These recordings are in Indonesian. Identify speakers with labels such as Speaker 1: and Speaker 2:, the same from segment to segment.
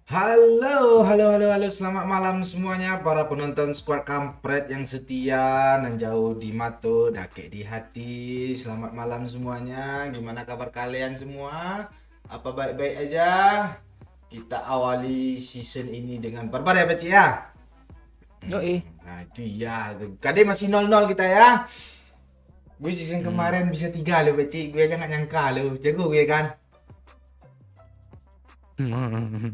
Speaker 1: Halo, selamat malam semuanya para penonton Squad Kampret yang setia dan jauh di mata, dakek di hati. Selamat malam semuanya. Gimana kabar kalian semua? Apa baik-baik aja? Kita awali season ini dengan barbar ya, Peci ya.
Speaker 2: Yoi,
Speaker 1: Nah, itu ya. Kade masih 0-0 kita ya. Gue season
Speaker 2: hmm.
Speaker 1: kemarin bisa 3 loh, Peci. Gue aja nggak nyangka loh. Jago gue kan.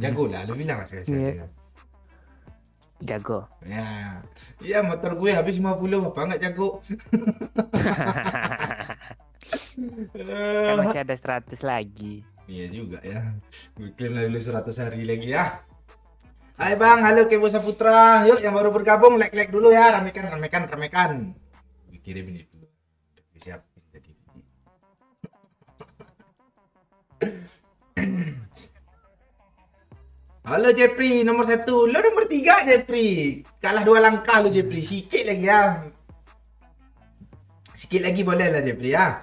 Speaker 1: Jago lah, lu bilang lah
Speaker 2: Iya,
Speaker 1: sekali-sekali.
Speaker 2: jago.
Speaker 1: Ya, iya motor gue habis 50 apa nggak jago.
Speaker 2: Kan
Speaker 1: Eh,
Speaker 2: masih ada 100 lagi.
Speaker 1: iya juga ya. Gue klaim dulu 100 hari lagi ya. Hai Bang, halo Kebo Saputra. Yuk yang baru bergabung like-like dulu ya. Ramekan. Gue kirim ini dulu. Siap. Jadi. Halo Jepri, nomor satu. Lo nomor tiga Jepri. Kalah 2 langkah lo Jepri. Sikit lagi ya. Sikit lagi boleh lah Jepri ya.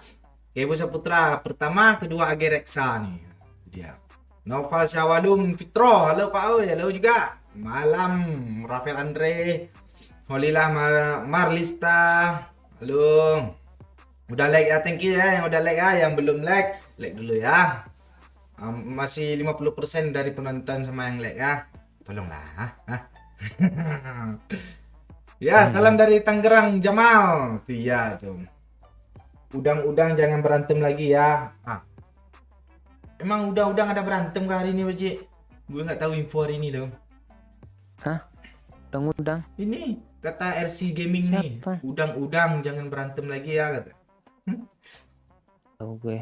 Speaker 1: Kebo Saputra pertama, kedua Age Reksa nih. Dia. Noval Syawalum Fitro, halo Pak Oi, halo juga. Malam Rafael Andre, Holilah Marlista, halo. Udah like ya, thank you ya yang udah like ya, yang belum like dulu ya. Masih 50% dari penonton sama yang like ya. Tolonglah. Hah? Ya, salam dari Tangerang Jamal. Tuh ya tuh. Udang-udang jangan berantem lagi ya. Emang udang-udang ada berantem ke hari ini, Baji? Gue nggak tahu info hari ini loh.
Speaker 2: Hah? Udang-udang?
Speaker 1: Ini kata RC Gaming nih,
Speaker 2: Siapa?
Speaker 1: udang-udang jangan berantem lagi ya kata.
Speaker 2: Tahu gue.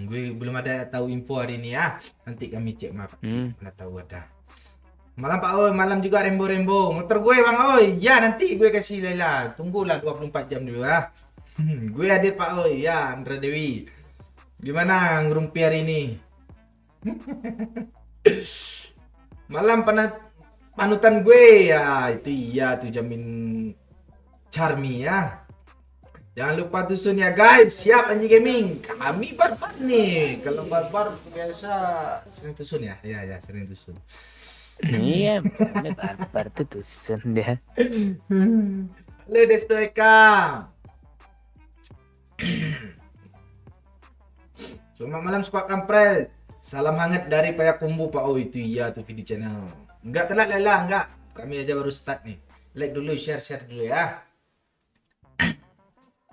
Speaker 1: Gue belum ada tahu info hari ini ya. Nanti kami cek Pak Cik,
Speaker 2: Hmm.
Speaker 1: mana tahu ada. Malam Pak Oi, malam juga Rembo. Motor gue Bang Oi. Ya nanti gue kasih Lela. Tunggulah 24 jam dulu ya. Gue hadir Pak Oi. Ya Andra Dewi. Gimana ngerumpi hari ini? Malam panutan gue ya itu iya tuh jamin Charmy ya. Jangan lupa tusun ya guys. Siap Anji Gaming. Kami barbar nih. Kalau barbar biasa sering tusun ya. Ya sering tusun.
Speaker 2: Iya, ini barbar tuh tusen dia.
Speaker 1: Halo Desto Eka. Selamat malam Squad Kampret. Salam hangat dari Payakumbu Pak. Oh itu iya tuh video channel. Enggak telat Lela, enggak. Kami aja baru start nih. Like dulu, share dulu ya.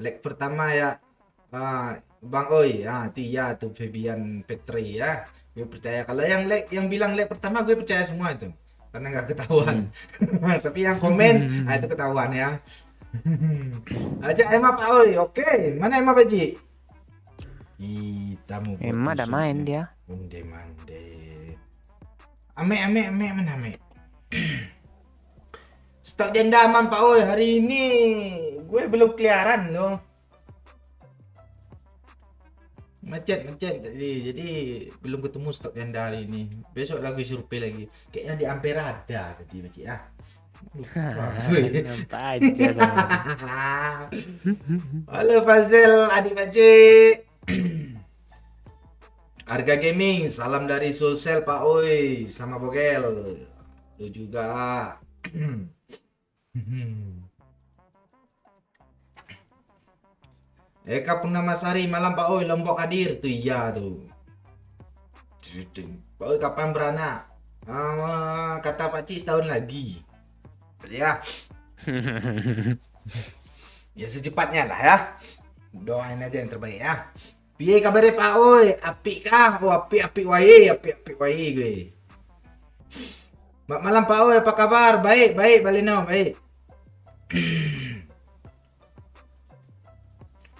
Speaker 1: Like pertama ya. Bang Oi, itu ya tuh Febian Petri ya. Gue percaya kalau yang bilang like pertama gue percaya semua itu. Karena nggak ketahuan.
Speaker 2: Hmm.
Speaker 1: Tapi yang komen, itu ketahuan ya. Aja Emma Pak Oi. Oke, mana Emma Pak Ji? Kita mau buat
Speaker 2: Emang ada
Speaker 1: tusuk
Speaker 2: main
Speaker 1: nih.
Speaker 2: dia.
Speaker 1: Mande. Ame mana ame? Stok dendaman Pak Oi hari ini gue belum keliaran loh. Macet tadi jadi belum ketemu stok janda hari ini. Besok lagi survei lagi, kayaknya di Ampera ada tadi Pak Cik, lupa gue.
Speaker 2: Nampak aja dong.
Speaker 1: Halo Fazel adik Pak Cik. Harga gaming salam dari Sulsel Pak Oi sama Bogel lu juga. Eka Purnamasari malam Pak Oi Lombok hadir tuh iya tuh. Pak Oi kapan beranak? Kata Pak Cik setahun lagi. Ya, ya secepatnya lah ya. Doain aja yang terbaik ya. Piye kabare Pak Oi? Apik kah? Oh, apik wae gue. Malam Pak Oi, apa kabar? Baik Balino, baik.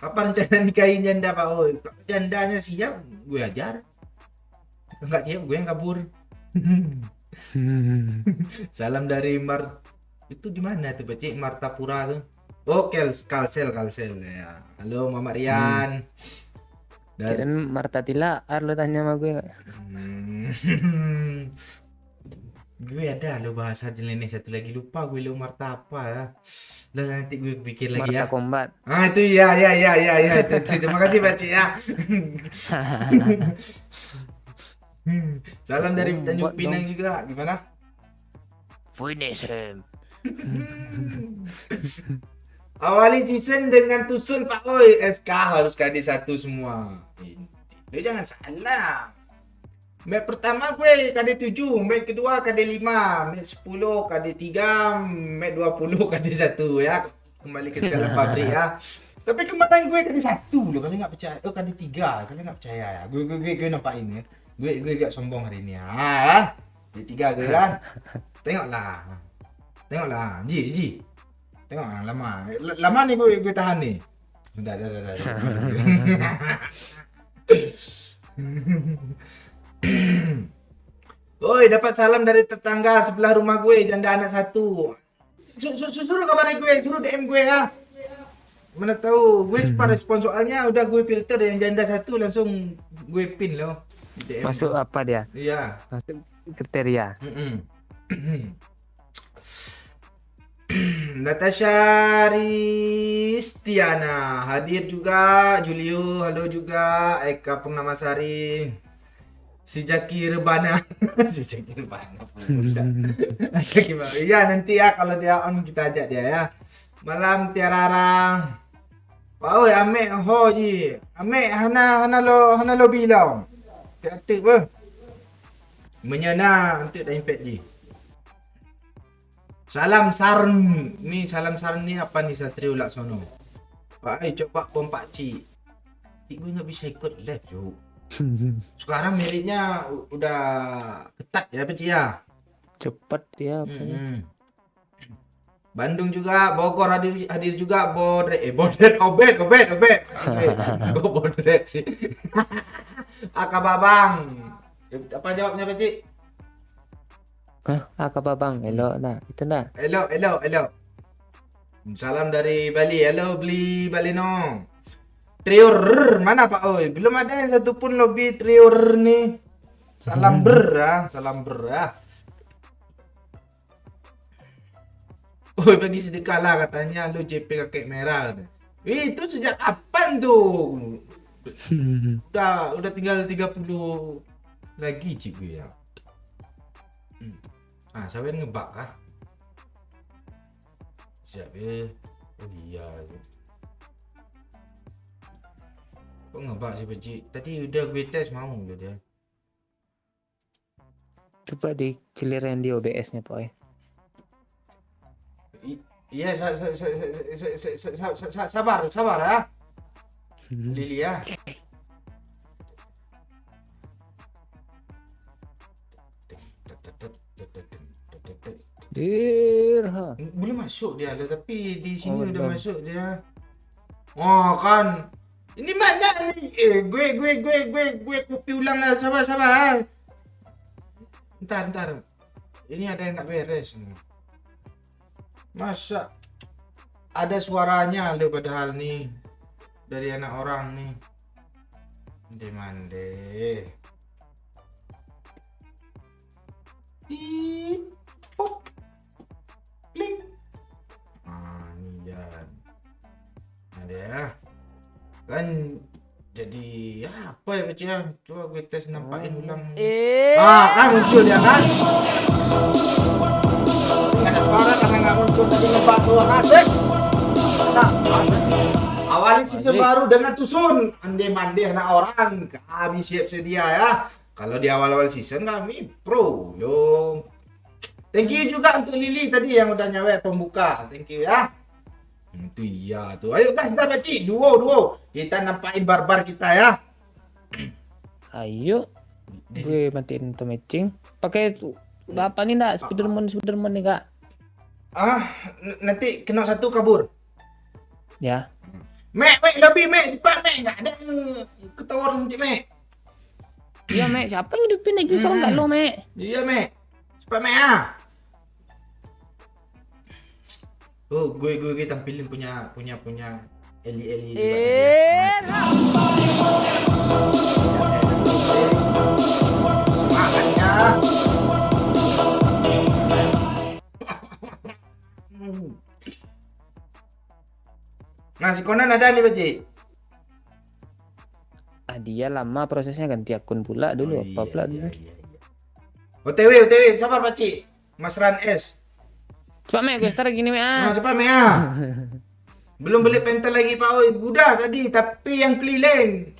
Speaker 1: Apa rencana nikahin janda Pak Oi? Kalau jandanya siap, gue ajar. Enggak siap, gue yang kabur. Salam dari itu di mana tuh Pak Cik? Martapura tuh. Oh, Kalsel ya. Halo Mama
Speaker 2: Hmm.
Speaker 1: Rian. Dan
Speaker 2: Kirain Marta Tilaar lo tanya sama gue.
Speaker 1: gue ada lo bahasa jeleneh satu lagi lupa gue lo Marta apa ya. Dan nanti gue pikir lagi ya.
Speaker 2: Marta Kombat.
Speaker 1: Itu ya itu. Terima kasih Pak Cik ya. Salam dari Tanjung
Speaker 2: Buat
Speaker 1: Pinang
Speaker 2: dong.
Speaker 1: juga. Gimana?
Speaker 2: Finish him.
Speaker 1: Awali season dengan Tusun Pak Oi. SK harus KD1 semua. Lu jangan salah. Match pertama gue KD7, match kedua KD5, match 10 KD3, match 20 KD1 ya. Kembali ke skala pabrik ya. Tapi kemarin gue KD1 loh, kalian nggak percaya. Oh KD3, kalian nggak percaya ya. Gue nampakin ya. Gue gak sombong hari ini ya. Kan? KD3 gue kan. Tengoklah. Tengoklah. Ji. Tengok lama. Lama nih gue tahan nih. Udah. Oi, dapat salam dari tetangga sebelah rumah gue, janda anak satu. Suruh kabarin gue, suruh DM gue ya. Mana tahu, gue cepat respon soalnya udah gue filter yang janda satu langsung gue pin loh. Di DM
Speaker 2: Masuk
Speaker 1: gue.
Speaker 2: apa dia?
Speaker 1: Iya.
Speaker 2: Masuk kriteria.
Speaker 1: Natasha Ristiana hadir juga, Julio halo juga, Eka Purnamasari, si Jaki Rebana, si Jaki Rebana, iya nanti ya kalau dia on kita ajak dia ya. Malam Tiarara, wow ya ame hoji, ame hana lo bilang, aktif ber, menyana untuk dah impact ji. Salam Sarn. Nih salam Sarn ni apa nih Satrio Laksono? Pak, coba bom Pak Ci. Gue nggak bisa ikut live, Cuk. Sekarang miliknya udah ketat ya, Pak Ci ya.
Speaker 2: Cepet dia.
Speaker 1: Bandung juga, Bogor hadir juga, Bodret, Obed. Gue Bodret sih. Akababang. Apa jawabnya, Pak Ci?
Speaker 2: Hah, Babang, elok nah. Itu nah.
Speaker 1: Hello. Salam dari Bali. Halo, beli Baleno. Trior mana Pak Oi? Belum ada yang satu pun lobby Trior nih. Salam ber ya. Oi, bagi sedekah lah katanya lu JP kakek merah katanya. Itu sejak kapan tuh? Udah tinggal 30 lagi cik gue ya. Siapa yang ngebak ah? Siapa ya? Oh iya. Kok ngebak sih Pak Cik? Tadi udah gue tes mau udah dia.
Speaker 2: Coba di clearin di OBS-nya, Pak.
Speaker 1: Iya, sabar ya. Lili ya. Belum masuk dia lah, tapi di sini udah masuk dia. Oh kan. Ini mana nih? Gue kopi ulang lah, sabar. Ntar. Ini ada yang nggak beres nih. Masa ada suaranya lo padahal nih dari anak orang nih. Mande. Pop. Klik. Ini ya. Ada ya. Kan jadi ya apa ya Pak ya? Coba gue tes nampakin ulang. Kan muncul ya kan? Ada suara karena nggak muncul tadi ngebak dua kasih. Nah, awalin season baru dengan Tusun. Mande anak orang. Kami siap sedia ya. Kalau di awal-awal season kami pro dong. Thank you juga untuk Lili tadi yang udah nyawet pembuka. Thank you ya. Itu iya tuh. Ayo guys kita baca duo. Kita nampakin barbar kita ya.
Speaker 2: Ayo. Gue matiin auto matching. Pakai apa nih enggak? Spiderman nih enggak?
Speaker 1: Nanti kena satu kabur.
Speaker 2: Ya.
Speaker 1: Mek, lebih Mek, cepat Mek. Enggak ada ketawar nanti Mek.
Speaker 2: Iya Mek, siapa yang hidupin lagi kalau enggak lo Mek?
Speaker 1: Iya Mek. Cepat Mek ah. Oh, gue tampilin punya Eli semangatnya. Nah, si Conan ada nih, Pak Cik?
Speaker 2: dia lama prosesnya, ganti akun pula dulu, apa pula dulu.
Speaker 1: iya. OTW, sabar Pakcik. Mas Ran S.
Speaker 2: Coba Mek, gue start gini Mek.
Speaker 1: Nah, cepat Mea. Belum beli pentel lagi Pak Oi. Budak tadi, tapi yang keliling.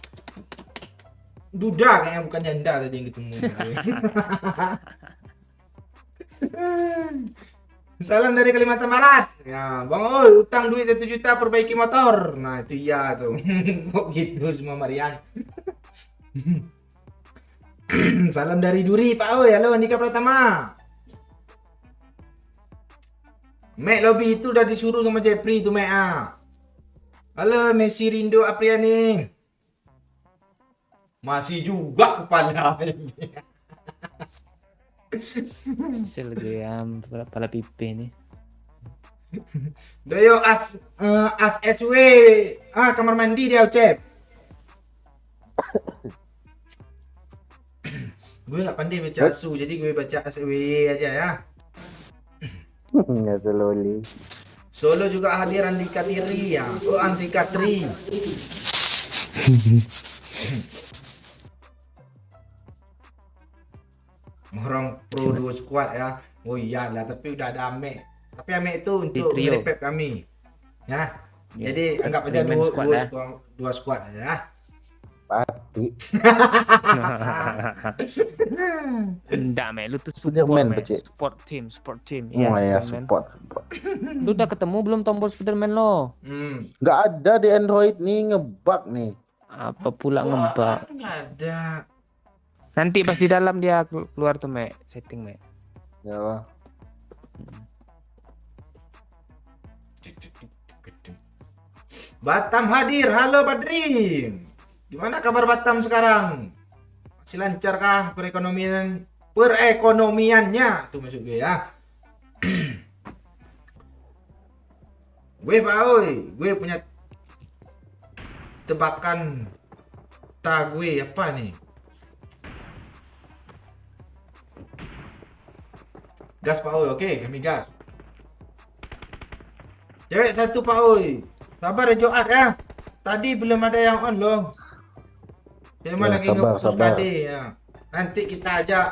Speaker 1: Duda kayaknya, bukan janda tadi yang ketemu. Salam dari Kalimantan Barat. Ya, Bang Oi, utang duit 1 juta perbaiki motor. Nah, itu iya tuh. Kok gitu semua Marian. Salam dari Duri Pak Oi. Halo Andika Pratama. Mek lobby itu udah disuruh sama Jepri itu Mek ah. Halo Messi Rindo Apriani. Masih juga kepala.
Speaker 2: Hasil gue ya, kepala pipi nih.
Speaker 1: Doyo as SW. Kamar mandi dia Ucep. Gue nggak pandai baca asu, jadi gue baca SW aja ya.
Speaker 3: Nggak seloli.
Speaker 1: Solo juga hadir Andika Tiri ya. Oh Andika Tri. Orang pro 2 squad ya. Oh iyalah, tapi udah ada Ame. Tapi Ame itu untuk
Speaker 2: trio.
Speaker 1: nge-repep kami. Ya.
Speaker 2: Ya,
Speaker 1: Jadi anggap aja
Speaker 2: main squad ya.
Speaker 1: dua squad aja ya.
Speaker 3: Pati.
Speaker 2: Enggak Mek, lu tuh support
Speaker 3: Spiderman,
Speaker 2: Mek.
Speaker 3: Pakcik.
Speaker 2: Support team.
Speaker 3: Oh ya,
Speaker 2: Spiderman.
Speaker 3: support.
Speaker 2: Lu udah ketemu belum tombol Spiderman lo?
Speaker 3: Nggak ada di Android nih, ngebug nih.
Speaker 2: Apa pula ngebak?
Speaker 1: Enggak ada.
Speaker 2: Nanti pas di dalam dia keluar tuh Mek, setting Mek.
Speaker 3: Ya Allah.
Speaker 1: Batam hadir. Halo Badri. Gimana kabar Batam sekarang? Masih lancar kah perekonomiannya? Tuh masuk gue ya. Gue Pak Oi, gue punya tebakan gue apa nih? Gas Pak Oi, oke kami gas. Cewek satu Pak Oi. Sabar ya Joat ya. Tadi belum ada yang on loh. Saya mah
Speaker 3: Ya,
Speaker 1: lagi
Speaker 3: sabar,
Speaker 1: nge-push
Speaker 3: sabar.
Speaker 1: tadi ya. Nanti kita ajak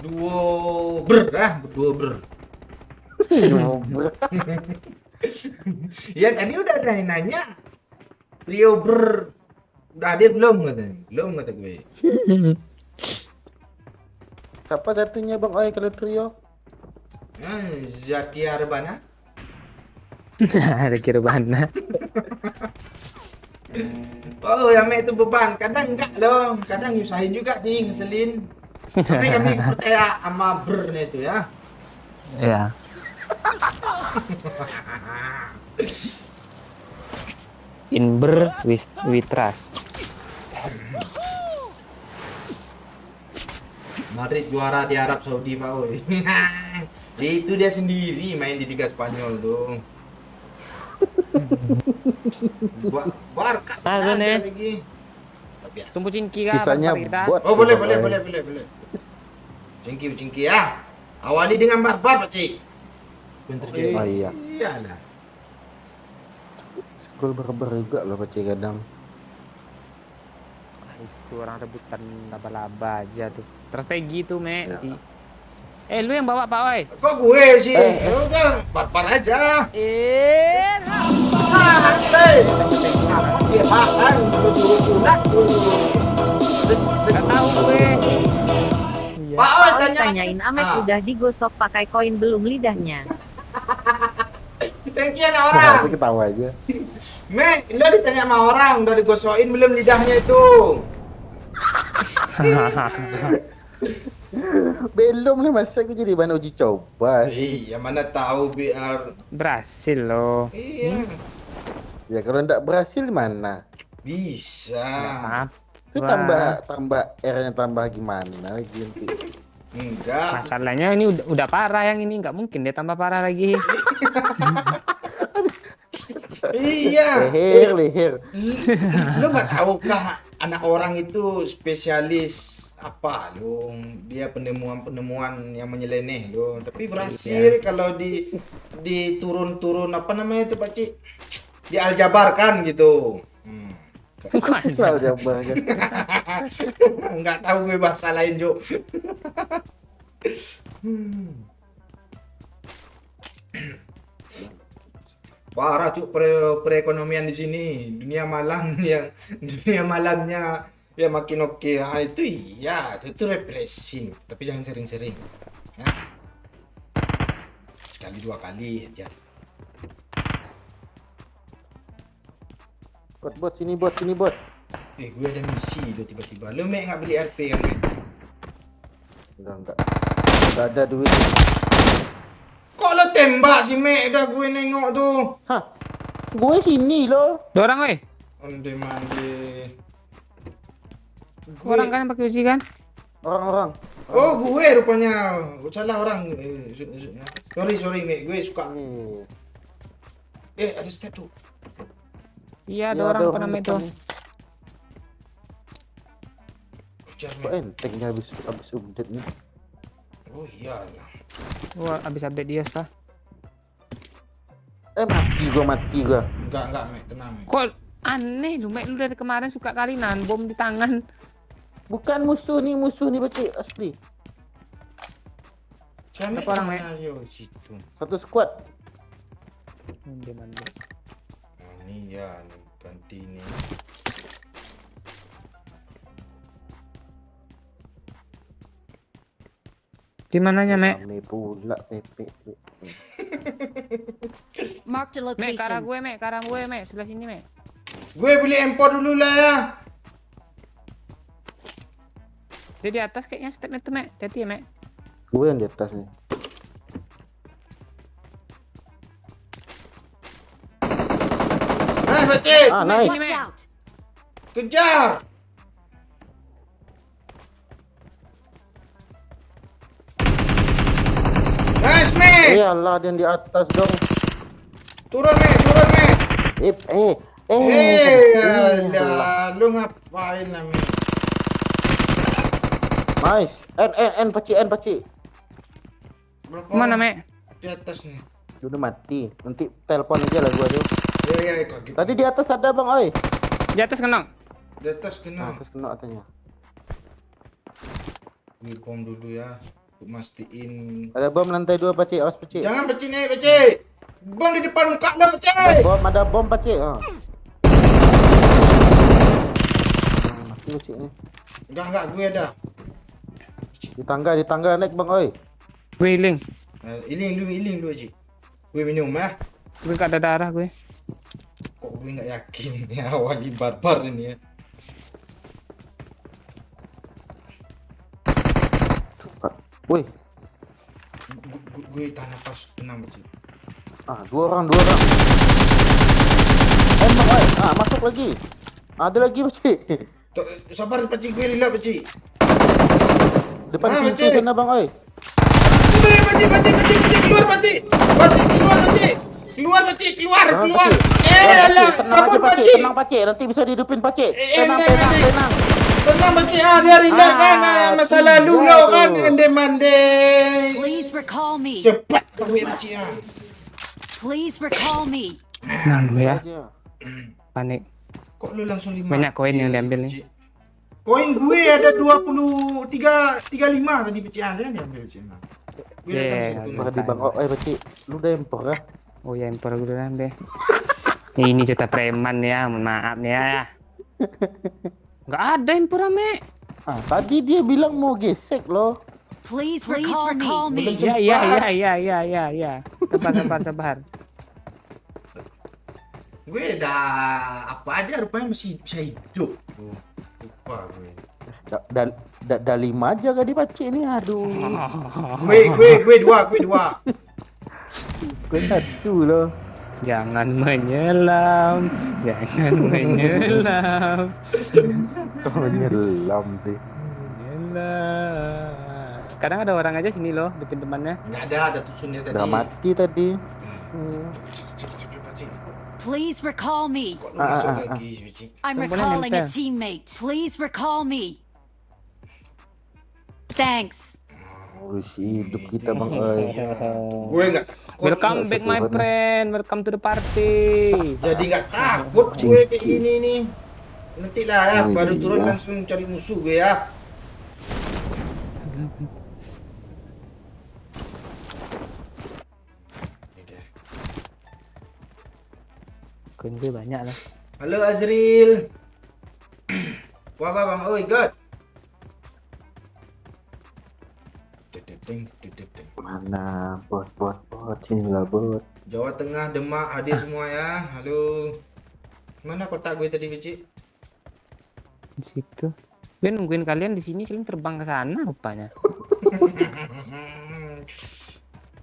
Speaker 1: duo ber. Ya tadi udah ada yang nanya. Trio ber udah hadir belum katanya? Belum kata gue.
Speaker 3: Siapa satunya Bang Oi kalau trio?
Speaker 1: Zakia Rebana.
Speaker 2: Ada kira mana?
Speaker 1: Oh, yang itu beban. Kadang enggak loh. Kadang nyusahin juga sih, ngeselin. Tapi kami percaya sama bernya itu ya.
Speaker 2: Ya. Inber we trust.
Speaker 1: Madrid juara di Arab Saudi, Pak Oi. Itu dia sendiri main di Liga Spanyol tuh. Barca
Speaker 2: Ada nih.
Speaker 1: lagi. Biasa.
Speaker 2: Tunggu cingki kah?
Speaker 3: Sisanya
Speaker 2: Bentar kita.
Speaker 3: bot.
Speaker 1: Oh, boleh.
Speaker 3: Bang Oi.
Speaker 1: Cingki ya. Awali dengan barbar, Pak Cik. Bentar jadi.
Speaker 3: Oh iya.
Speaker 1: Iyalah.
Speaker 3: Skul berber juga loh Pakcik kadang.
Speaker 2: Itu orang rebutan laba-laba aja tuh. Strategi tuh Mek.
Speaker 3: Ya.
Speaker 2: Lu yang bawa Pak Oi.
Speaker 1: Kok gue sih? Ya udah, barbar aja. Dia makan, suruh punak.
Speaker 2: Gak tahu gue.
Speaker 1: Pak Oi
Speaker 4: Oi
Speaker 1: tanya.
Speaker 4: tanyain Amet udah digosok pakai koin belum lidahnya.
Speaker 1: Thank you anak orang.
Speaker 3: Tapi ketawa aja.
Speaker 1: Men, lo ditanya sama orang udah digosokin belum lidahnya itu?
Speaker 3: Belum nih masa aku jadi bahan uji coba sih.
Speaker 1: Iya, mana tahu biar.
Speaker 2: Berhasil loh.
Speaker 1: Iya,
Speaker 3: Ya kalau ndak berhasil mana?
Speaker 1: bisa.
Speaker 2: Maaf.
Speaker 3: Itu tambah R-nya tambah gimana lagi nanti?
Speaker 1: Enggak.
Speaker 2: Masalahnya ini udah parah yang ini, nggak mungkin dia tambah parah lagi.
Speaker 1: Iya.
Speaker 3: Leher.
Speaker 1: Lo nggak tahu kah anak orang itu spesialis apa lo? Dia penemuan yang menyeleneh lo. Tapi berhasil kalau di turun apa namanya itu Pak Cik? Dialjabarkan gitu.
Speaker 3: Kenal Jabar kan.
Speaker 1: Nggak tahu gue bahasa lain, Jo. Parah cuk perekonomian di sini. Dunia malam yang dunia malamnya ya makin oke. Ah, itu iya, itu refreshing. Tapi jangan sering-sering. Ya. Sekali dua kali aja.
Speaker 3: Bot sini bot.
Speaker 1: Gue ada misi lo tiba-tiba. Lo mek nggak beli RP kan?
Speaker 3: Enggak. Enggak ada duit.
Speaker 1: Kok lo tembak sih mek? Udah gue nengok tuh.
Speaker 3: Hah? Gue sini loh.
Speaker 2: Dua orang weh.
Speaker 1: Onde mande.
Speaker 2: Orang kan pakai uji kan?
Speaker 3: Orang-orang.
Speaker 1: Oh gue rupanya. Salah orang. Sorry mek. Gue suka.
Speaker 3: Nih.
Speaker 1: Ada step tuh.
Speaker 2: Iya, ada
Speaker 3: Ya,
Speaker 2: orang apa namanya itu?
Speaker 3: depan nih.
Speaker 1: Kejar
Speaker 3: Kok
Speaker 1: mek.
Speaker 3: entengnya habis update nih.
Speaker 1: Oh iya.
Speaker 2: Wah, abis update dia sah.
Speaker 3: Mati gua.
Speaker 1: Enggak mek, tenang mek.
Speaker 2: Kok aneh lu, Mek, lu dari kemarin suka kali nahan bom di tangan.
Speaker 3: Bukan musuh nih Beci asli.
Speaker 1: Berapa
Speaker 2: orang, Mek?
Speaker 1: Yo situ.
Speaker 3: Satu squad.
Speaker 2: Dia mandi.
Speaker 1: Nah, ini ya nih, ganti ini.
Speaker 2: Di mananya, Mek?
Speaker 3: Rame pula Pepe.
Speaker 4: Marked a
Speaker 2: Mek, karang
Speaker 4: location.
Speaker 2: gue, Mek, sebelah sini, Mek.
Speaker 1: Gue beli empor dulu lah ya.
Speaker 2: Dia di atas kayaknya stepnya tuh, Mek. Hati ya, Mek.
Speaker 3: Gue yang di atas nih.
Speaker 1: Bacit.
Speaker 3: Naik.
Speaker 4: Watch out!
Speaker 1: Kejar. Nice, Mek.
Speaker 3: Allah dia di atas dong.
Speaker 1: Turun, Mek.
Speaker 3: Allah.
Speaker 1: Lu ngapain lah, Mek?
Speaker 3: Nice. N Paci.
Speaker 1: Berapa
Speaker 2: Mana,
Speaker 1: orang?
Speaker 2: Mek?
Speaker 1: Di atas nih.
Speaker 3: Udah mati. Nanti telepon aja lah gua tuh.
Speaker 1: Ya, kaget.
Speaker 3: Tadi di atas ada Bang oi.
Speaker 2: Di atas kenong.
Speaker 1: Di atas kena.
Speaker 3: Atas kena katanya.
Speaker 1: Gue bom dulu ya. Untuk mastiin.
Speaker 3: Ada bom lantai 2 Paci, awas Paci.
Speaker 1: Jangan Bacit nih, Bacit. Bom di depan muka lo, Bacit.
Speaker 3: Ada bom Paci. Mati Paci nih.
Speaker 1: Enggak, gue ada.
Speaker 3: Di tangga naik Bang oi.
Speaker 2: Wheeling.
Speaker 1: Iling dulu, Cik. Gue minum ya.
Speaker 2: Gue gak ada darah gue.
Speaker 1: Kok gue nggak yakin ya wali barbar ini ya.
Speaker 3: Woi,
Speaker 1: Gue tahan nafas tenang, Cik.
Speaker 3: dua orang. Bang oi. Masuk lagi. Ada lagi Paci.
Speaker 1: Sabar, Cik. Gue lila, Cik.
Speaker 3: Depan pintu
Speaker 1: Paci.
Speaker 3: sana Bang oi.
Speaker 1: Bacit, keluar, Bacit. Keluar.
Speaker 3: Paci.
Speaker 1: Alah,
Speaker 3: Tenang aja
Speaker 1: kabur,
Speaker 3: Paci.
Speaker 1: Bacit.
Speaker 3: Tenang Paci. Nanti bisa dihidupin Paci.
Speaker 1: Tenang,
Speaker 3: Tenang.
Speaker 1: Tenang, Bacit. Dia rela kan. Masa lalu lo kan. Ende-mande.
Speaker 4: Please recall me.
Speaker 1: Cepat, gue, Bacit.
Speaker 4: Please recall me.
Speaker 2: Nah, dulu ya.
Speaker 3: Aja.
Speaker 2: Panik.
Speaker 1: Kok lu langsung dimati?
Speaker 2: Banyak koin yang diambil nih.
Speaker 1: Cik? Koin gue ada 35 tadi, Bacit. Jangan diambil, Bacit. Gue
Speaker 2: Iya,
Speaker 1: datang
Speaker 2: iya,
Speaker 1: situ.
Speaker 3: Empor di Bang oi Paci. Lu udah empor ya?
Speaker 2: Oh ya, empor gue dulu deh. Ini cerita preman ya, mohon maaf nih ya. Nggak ada empor, Mek.
Speaker 3: Tadi dia bilang mau gesek loh.
Speaker 4: Please recall me.
Speaker 1: Belum
Speaker 2: Iya. Sabar.
Speaker 1: Gue ada apa aja rupanya masih bisa hidup. Lupa gue.
Speaker 3: Dah 5 aja gak dipaci ini, aduh.
Speaker 1: Gue dua.
Speaker 3: Gue 1 loh.
Speaker 2: Jangan menyelam.
Speaker 3: Kok menyelam sih.
Speaker 2: Menyelam. Kadang ada orang aja sini loh, di temannya.
Speaker 1: Nggak ada tusunnya tadi.
Speaker 3: Udah mati tadi.
Speaker 4: Please recall me.
Speaker 1: Kok lu masuk lagi, Bacit?
Speaker 4: I'm
Speaker 2: Tombolnya
Speaker 4: recalling a
Speaker 2: nempel.
Speaker 4: teammate. Please recall me. Thanks.
Speaker 3: Hidup kita Bang oi.
Speaker 1: Gue nggak takut.
Speaker 2: Welcome back my friend, welcome to the party.
Speaker 1: Jadi nggak takut gue kayak gini nih. Nanti lah ya,
Speaker 3: Oh,
Speaker 1: baru
Speaker 3: iya.
Speaker 1: turun langsung cari musuh gue ya. Ini dia.
Speaker 2: Koin gue banyak lah.
Speaker 1: Halo Azril. Wah bang, oi God. Dededeng, dededeng.
Speaker 3: Mana bot sinilah bot.
Speaker 1: Jawa Tengah, Demak, hadir semua ya. Halo. Mana kotak gue tadi, Beci?
Speaker 2: Di situ. Gue nungguin kalian di sini, kalian terbang ke sana rupanya.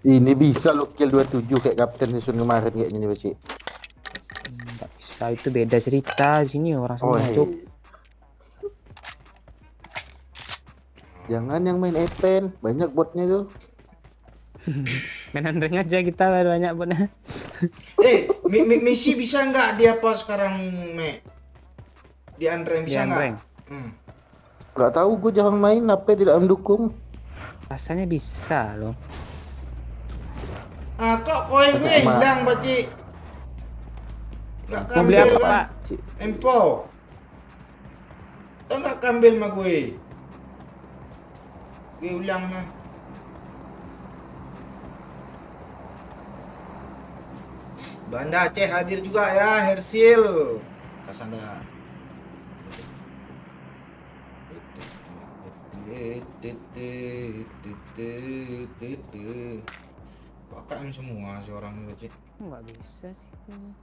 Speaker 3: Ini bisa lo kill 27 kayak Kapten Season kemarin kayaknya nih Beci.
Speaker 2: Nggak bisa, itu beda cerita. Di sini orang
Speaker 3: Oh,
Speaker 2: semua cuk.
Speaker 3: jangan yang main Epen, banyak botnya tuh.
Speaker 2: Main handring aja kita banyak buatnya.
Speaker 1: Messi bisa nggak dia apa sekarang, Me? Di Andreng bisa
Speaker 2: Di
Speaker 1: nggak?
Speaker 2: Andreng?
Speaker 3: Gak tahu gue jarang main, apa tidak mendukung.
Speaker 2: Rasanya bisa loh.
Speaker 1: Ah, kok koin gue
Speaker 3: Agak
Speaker 1: hilang, Baci? Nggak
Speaker 2: Mau beli
Speaker 1: kambil
Speaker 2: apa,
Speaker 1: kan?
Speaker 2: Pak?
Speaker 1: Empo. Tuh nggak kambil sama gue. Gue ulang mah. Banda Aceh hadir juga ya, Hersil. Kasanda. Pakaian semua si orang ini, Cik.
Speaker 2: Nggak bisa sih.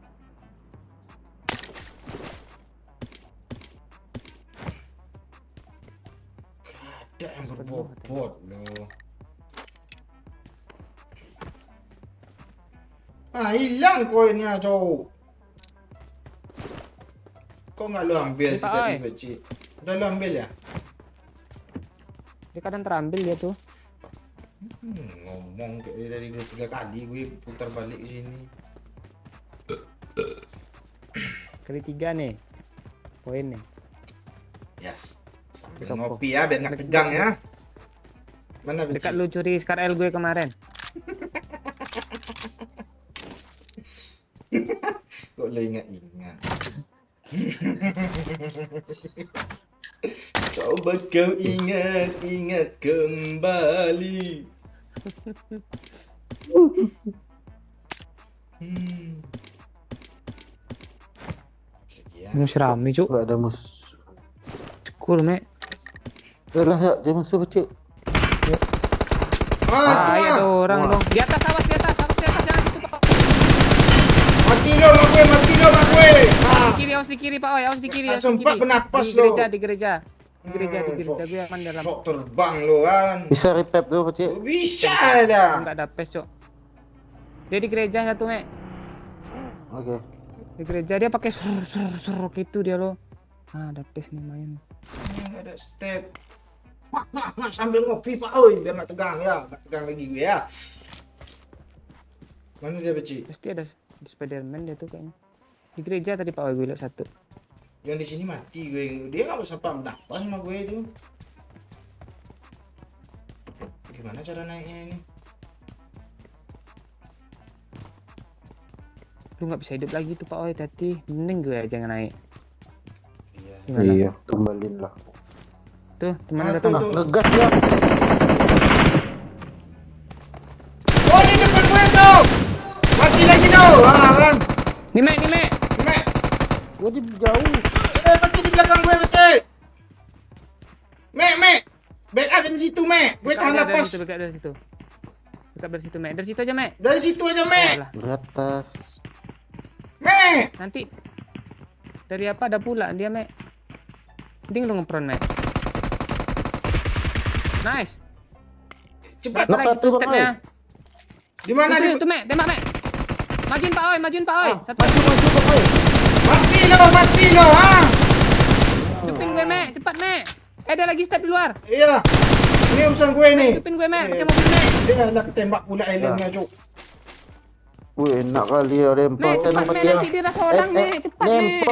Speaker 1: Ada yang berbobot loh. Ah, hilang koinnya, cowok. Kok nggak lu ambil sih tadi, Beci? Udah lu ambil ya?
Speaker 2: Dia kadang terambil dia tuh.
Speaker 1: Ngomong kayak dari 2-3 kali gue putar balik ke sini.
Speaker 2: Kali 3 nih. Poin nih.
Speaker 1: Yes. Sambil
Speaker 2: Dekat
Speaker 1: ngopi ya biar nggak tegang ya. Mana Beci?
Speaker 2: Dekat lu curi Scar L gue kemarin.
Speaker 1: Kok lu ingat-ingat? Coba kau ingat-ingat kembali. Ya.
Speaker 2: Mus rame cuk.
Speaker 3: Gak ada musuh.
Speaker 2: Cool me.
Speaker 3: Yalah ya, dia musuh Beci.
Speaker 2: Ah,
Speaker 1: itu
Speaker 2: iya
Speaker 1: ah.
Speaker 2: ada orang
Speaker 3: Wah.
Speaker 2: dong. Di atas awas di atas jangan gitu Pak.
Speaker 1: Mati lo mak gue, mati lo mak gue. Ah.
Speaker 2: Awas di kiri Pak, Oi, awas di kiri,
Speaker 1: Tak
Speaker 2: awas di
Speaker 1: sempat
Speaker 2: kiri.
Speaker 1: bernapas
Speaker 2: Di
Speaker 1: lo.
Speaker 2: gereja, di gereja. Di gereja gue aman dalam.
Speaker 1: Sok terbang lo kan.
Speaker 3: Bisa repep dulu Beci.
Speaker 1: Oh, bisa dah.
Speaker 2: Enggak ada pes, Cok. Dia di gereja satu, Me.
Speaker 3: Oke.
Speaker 2: Di gereja dia pakai sur gitu dia lo. Ah, ada pes nih main.
Speaker 1: Nggak ada step. Nggak sambil ngopi Pak, oi biar nggak tegang ya, nggak tegang lagi gue ya. Mana dia Beci?
Speaker 2: Pasti ada di Spiderman dia tuh kayaknya. Di gereja tadi Pak Oi gue lihat satu.
Speaker 1: Yang di sini mati gue, dia nggak bisa bernapas sama gue itu. Gimana cara naiknya ini?
Speaker 2: Lu nggak bisa hidup lagi tuh Pak Oi tadi. Mending gue aja yang naik.
Speaker 1: Iya.
Speaker 2: Gimana?
Speaker 3: Iya, tumbalin lah.
Speaker 2: Tuh, teman
Speaker 1: Ah,
Speaker 2: datang.
Speaker 1: tuh.
Speaker 3: Ngegas ya.
Speaker 1: Oh di depan gue tuh, mati lagi tuh. Ah kan,
Speaker 2: Nih, Me.
Speaker 1: Me,
Speaker 3: Gue di jauh.
Speaker 1: mati di belakang gue Beci. Me, backup dari situ Me, gue tahan napas.
Speaker 2: Dekat dari situ. Dekat dari situ, Me. Dari situ aja, Me.
Speaker 1: Dari situ aja Me,
Speaker 2: Walah,
Speaker 3: Di atas.
Speaker 1: Me.
Speaker 2: nanti dari apa ada pula dia, Me. Mending lu ngepron, Me. Nice.
Speaker 1: Cepat.
Speaker 3: Knock satu, Bang,
Speaker 2: stepnya.
Speaker 1: Di mana di?
Speaker 2: Itu, Me. Tembak, Me. Majuin Pak Oi, Satu.
Speaker 3: Maju Bang.
Speaker 1: Mati lo, ah.
Speaker 2: Hidupin gue, Me. Cepat, Me. Ada lagi step di luar.
Speaker 1: Iya, ini urusan gue nih.
Speaker 2: Hidupin gue, Me. Pakai mobil, Me.
Speaker 1: Dia nak tembak pula Islandnya Cuk.
Speaker 3: Wih, enak kali ya lempar.
Speaker 2: Me, cepat,
Speaker 3: Jangan
Speaker 2: Me.
Speaker 3: mati ya.
Speaker 2: Nanti dirasa orang, Me. Cepat, Me.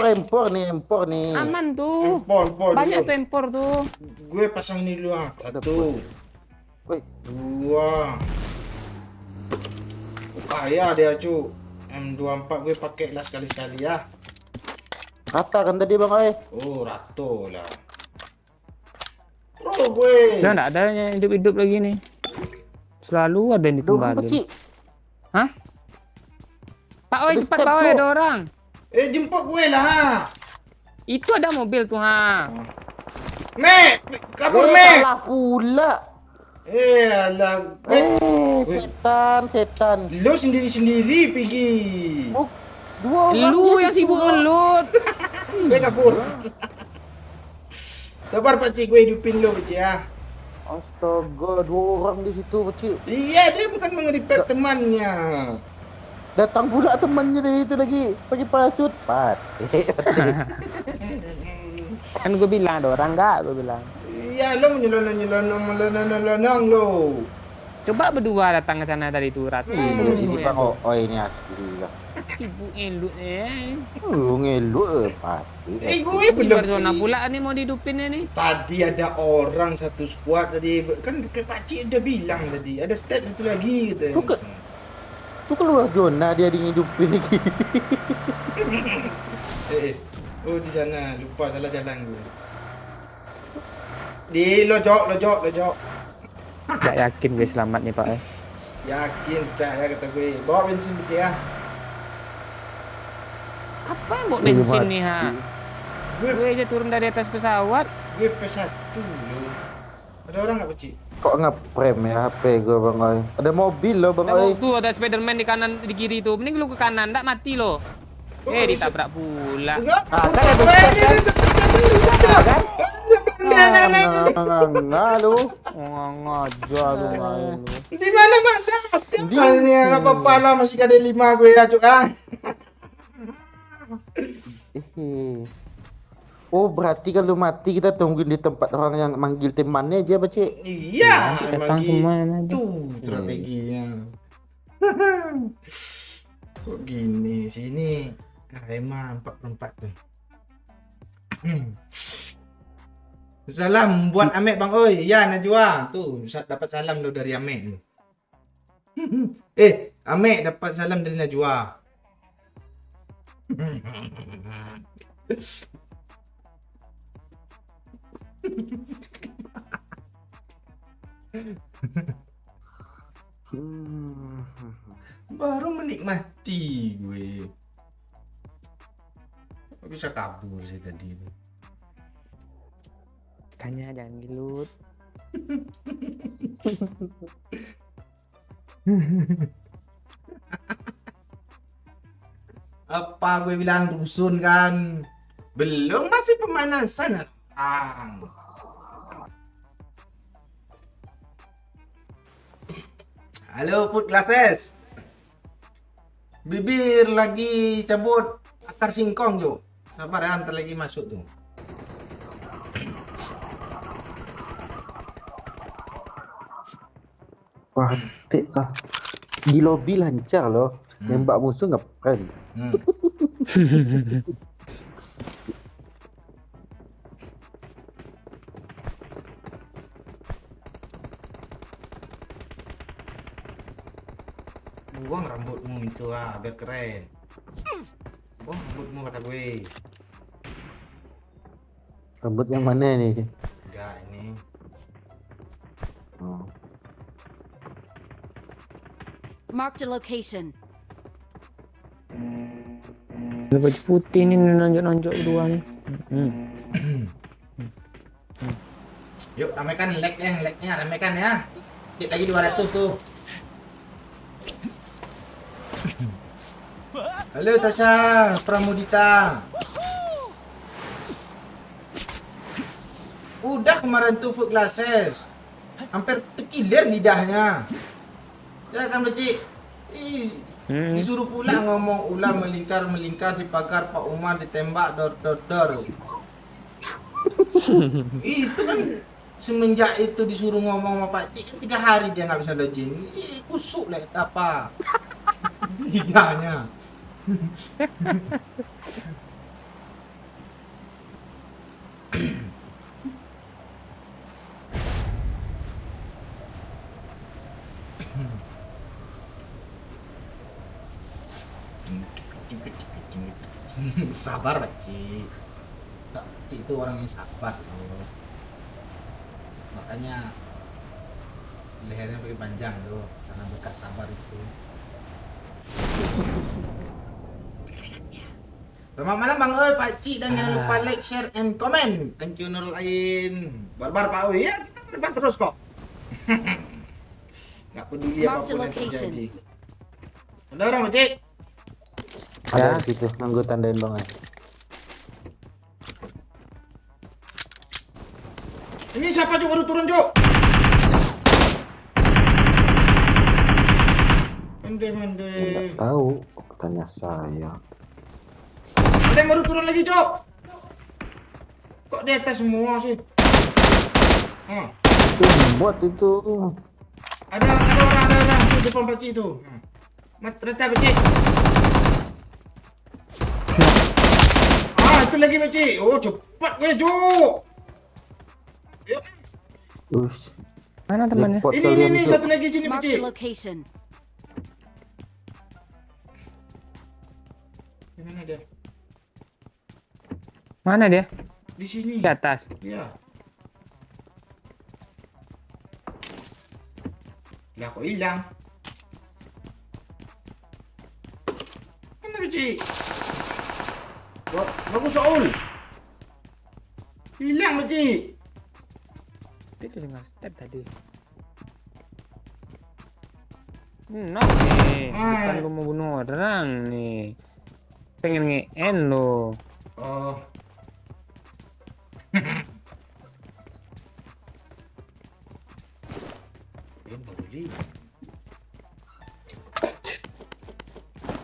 Speaker 3: Empor nih.
Speaker 2: Aman tuh.
Speaker 1: Empor
Speaker 2: Banyak
Speaker 1: dulu.
Speaker 2: tuh empor tuh.
Speaker 1: Gue pasang ini dulu ah. 1,
Speaker 3: Wih,
Speaker 1: 2. Kaya dia Cuk. M24 gue pakai lah sekali-sekali ya.
Speaker 3: Rata kan tadi bang oi.
Speaker 1: Oh, rato lah. Bro, gue.
Speaker 2: Udah nggak ada yang hidup-hidup lagi nih. Selalu ada yang
Speaker 3: Dua orang
Speaker 2: ditumbalin.
Speaker 3: kecil.
Speaker 2: Hah? Pak Oi,
Speaker 3: Ada
Speaker 2: cepat
Speaker 3: step,
Speaker 2: Pak Oi,
Speaker 3: Cok.
Speaker 2: ada orang.
Speaker 1: Jemput gue lah, ha.
Speaker 2: Itu ada mobil tuh, ha.
Speaker 1: Mek, kabur, Mek.
Speaker 3: Salah pula.
Speaker 1: Alah.
Speaker 3: Setan.
Speaker 1: Lo sendiri-sendiri pergi.
Speaker 3: Oh, dua orang
Speaker 2: Lu
Speaker 3: dia
Speaker 2: yang sibuk
Speaker 3: situ, Bang.
Speaker 2: ngelut.
Speaker 1: Gue kabur. Sabar pakcik, gue hidupin lo pakcik ya.
Speaker 3: Astaga, dua orang di situ kecil.
Speaker 1: Iya, dia bukan mengeripet temannya.
Speaker 3: Datang pula temannya dari itu lagi pakai parasut.
Speaker 2: Kan gue bilang ada orang nggak? Gue bilang.
Speaker 1: Iya, lo menyelonong lo.
Speaker 2: Coba berdua datang ke sana tadi tuh Rat.
Speaker 3: Ini bang oi ini asli lah.
Speaker 2: Sibuk ngelut nih.
Speaker 3: Ngelut pati.
Speaker 1: Gue
Speaker 2: Di
Speaker 1: belum
Speaker 2: luar zona
Speaker 1: pergi.
Speaker 2: pula nih mau dihidupinnya nih.
Speaker 1: Tadi ada orang satu squad tadi. Kan ke pakcik udah bilang tadi. Ada step satu lagi gitu.
Speaker 3: Bukan. Tuh keluar zona dia ngidupin lagi.
Speaker 1: Oh di sana. Lupa salah jalan gue. Di lojok.
Speaker 2: Gak yakin gue selamat nih Pak.
Speaker 1: Yakin percaya kata gue. Bawa bensin pakcik ya.
Speaker 2: Apa yang mau bensin nih ha?
Speaker 1: Gue
Speaker 2: Gue aja turun dari atas pesawat.
Speaker 1: gue P1 lo. Ada orang nggak pakcik?
Speaker 3: Kok ngeprem ya HP gue bang oi. Ada mobil loh bang oi.
Speaker 2: Tuh ada Spiderman di kanan di kiri tuh. Mending lu ke kanan, ndak mati lo. Ditabrak pula.
Speaker 1: Enggak.
Speaker 3: Ah, kan ada Nggak lu.
Speaker 2: Ngajar lu main lu.
Speaker 1: Di mana mana? Ini apa-apa lah masih ada 5 gue ya cuk ah.
Speaker 3: Oh berarti kalau mati kita tungguin di tempat orang yang manggil temannya aja bacik.
Speaker 1: Iya,
Speaker 2: Datang
Speaker 1: bagi
Speaker 2: kemana aja.
Speaker 1: tuh strateginya. Kok gini sini? Emang 4/4 tuh. Salam buat Amek Bang Oi. Ya Najwa. Tuh, dapat salam lo dari Amek. Amek dapat salam dari Najwa. Baru menikmati gue. Kok bisa kabur sih tadi?
Speaker 2: Tanya jangan gilut.
Speaker 1: Apa gue bilang rusun kan? Belum, masih pemanasan. Halo food classes. Bibir lagi cabut akar singkong jo. Sabar ya, ntar lagi masuk tuh.
Speaker 3: Wah, di lobby lancar loh. Nembak musuh ngeprem.
Speaker 1: Buang rambutmu itu biar keren. Buang rambutmu kata gue.
Speaker 3: Rambut yang mana nih?
Speaker 1: Enggak ini.
Speaker 3: Oh.
Speaker 5: Marked a location.
Speaker 2: Baju putih ini nonjok-nonjok berdua nih.
Speaker 1: Yuk ramekan like-nya ramekan ya. Dikit lagi 200 tuh. Halo Tasha Pramudita. Udah kemarin tuh food classes. Hampir terkilir lidahnya. Ya kan Becik? Disuruh pula ngomong ulang melingkar di pagar Pak Umar ditembak dor. Itu kan semenjak itu disuruh ngomong sama Pak Cik 3 hari dia nggak bisa login. Kusuk lah apa lidahnya. Sabar Pak Cik. Pak Cik itu orang yang sabar tuh. Makanya lehernya pakai panjang tuh karena bekas sabar itu. Selamat malam Bang Oi, Pak Cik, dan jangan lupa like, share, and comment. Thank you Nurul Ain. Barbar Pak Oi ya, kita barbar terus kok. Nggak peduli
Speaker 5: Mark the
Speaker 1: apapun yang
Speaker 5: location.
Speaker 1: terjadi. Ada orang Pak Cik?
Speaker 3: Ada
Speaker 2: Ya.
Speaker 3: di situ, nunggu tandain bang.
Speaker 1: Ini siapa Cuk baru turun Cuk? Mende.
Speaker 3: Nggak tahu, tanya saya.
Speaker 1: Ada yang baru turun lagi Cuk. Kok di atas semua sih?
Speaker 3: Itu bot itu.
Speaker 1: Ada orang di depan Pak Cik itu. Reta Pak Cik. Itu lagi Pak Cik. Oh cepat gue Cuk. Yuk.
Speaker 3: Ush.
Speaker 2: Mana temannya?
Speaker 3: Jackpot
Speaker 1: Ini
Speaker 3: kalian, Cuk.
Speaker 1: satu lagi sini Pak
Speaker 5: Marked
Speaker 1: Cik.
Speaker 5: a location.
Speaker 1: Di mana dia?
Speaker 2: Mana dia?
Speaker 1: Di sini.
Speaker 2: Di atas.
Speaker 1: Iya. Lah kok hilang? Mana Pak Cik? Wah, bagus Saul. Hilang Pak Cik.
Speaker 2: Dia dengar step tadi. Nah nih, bukan lu mau bunuh orang nih. Pengen nge-end lo.
Speaker 1: Oh.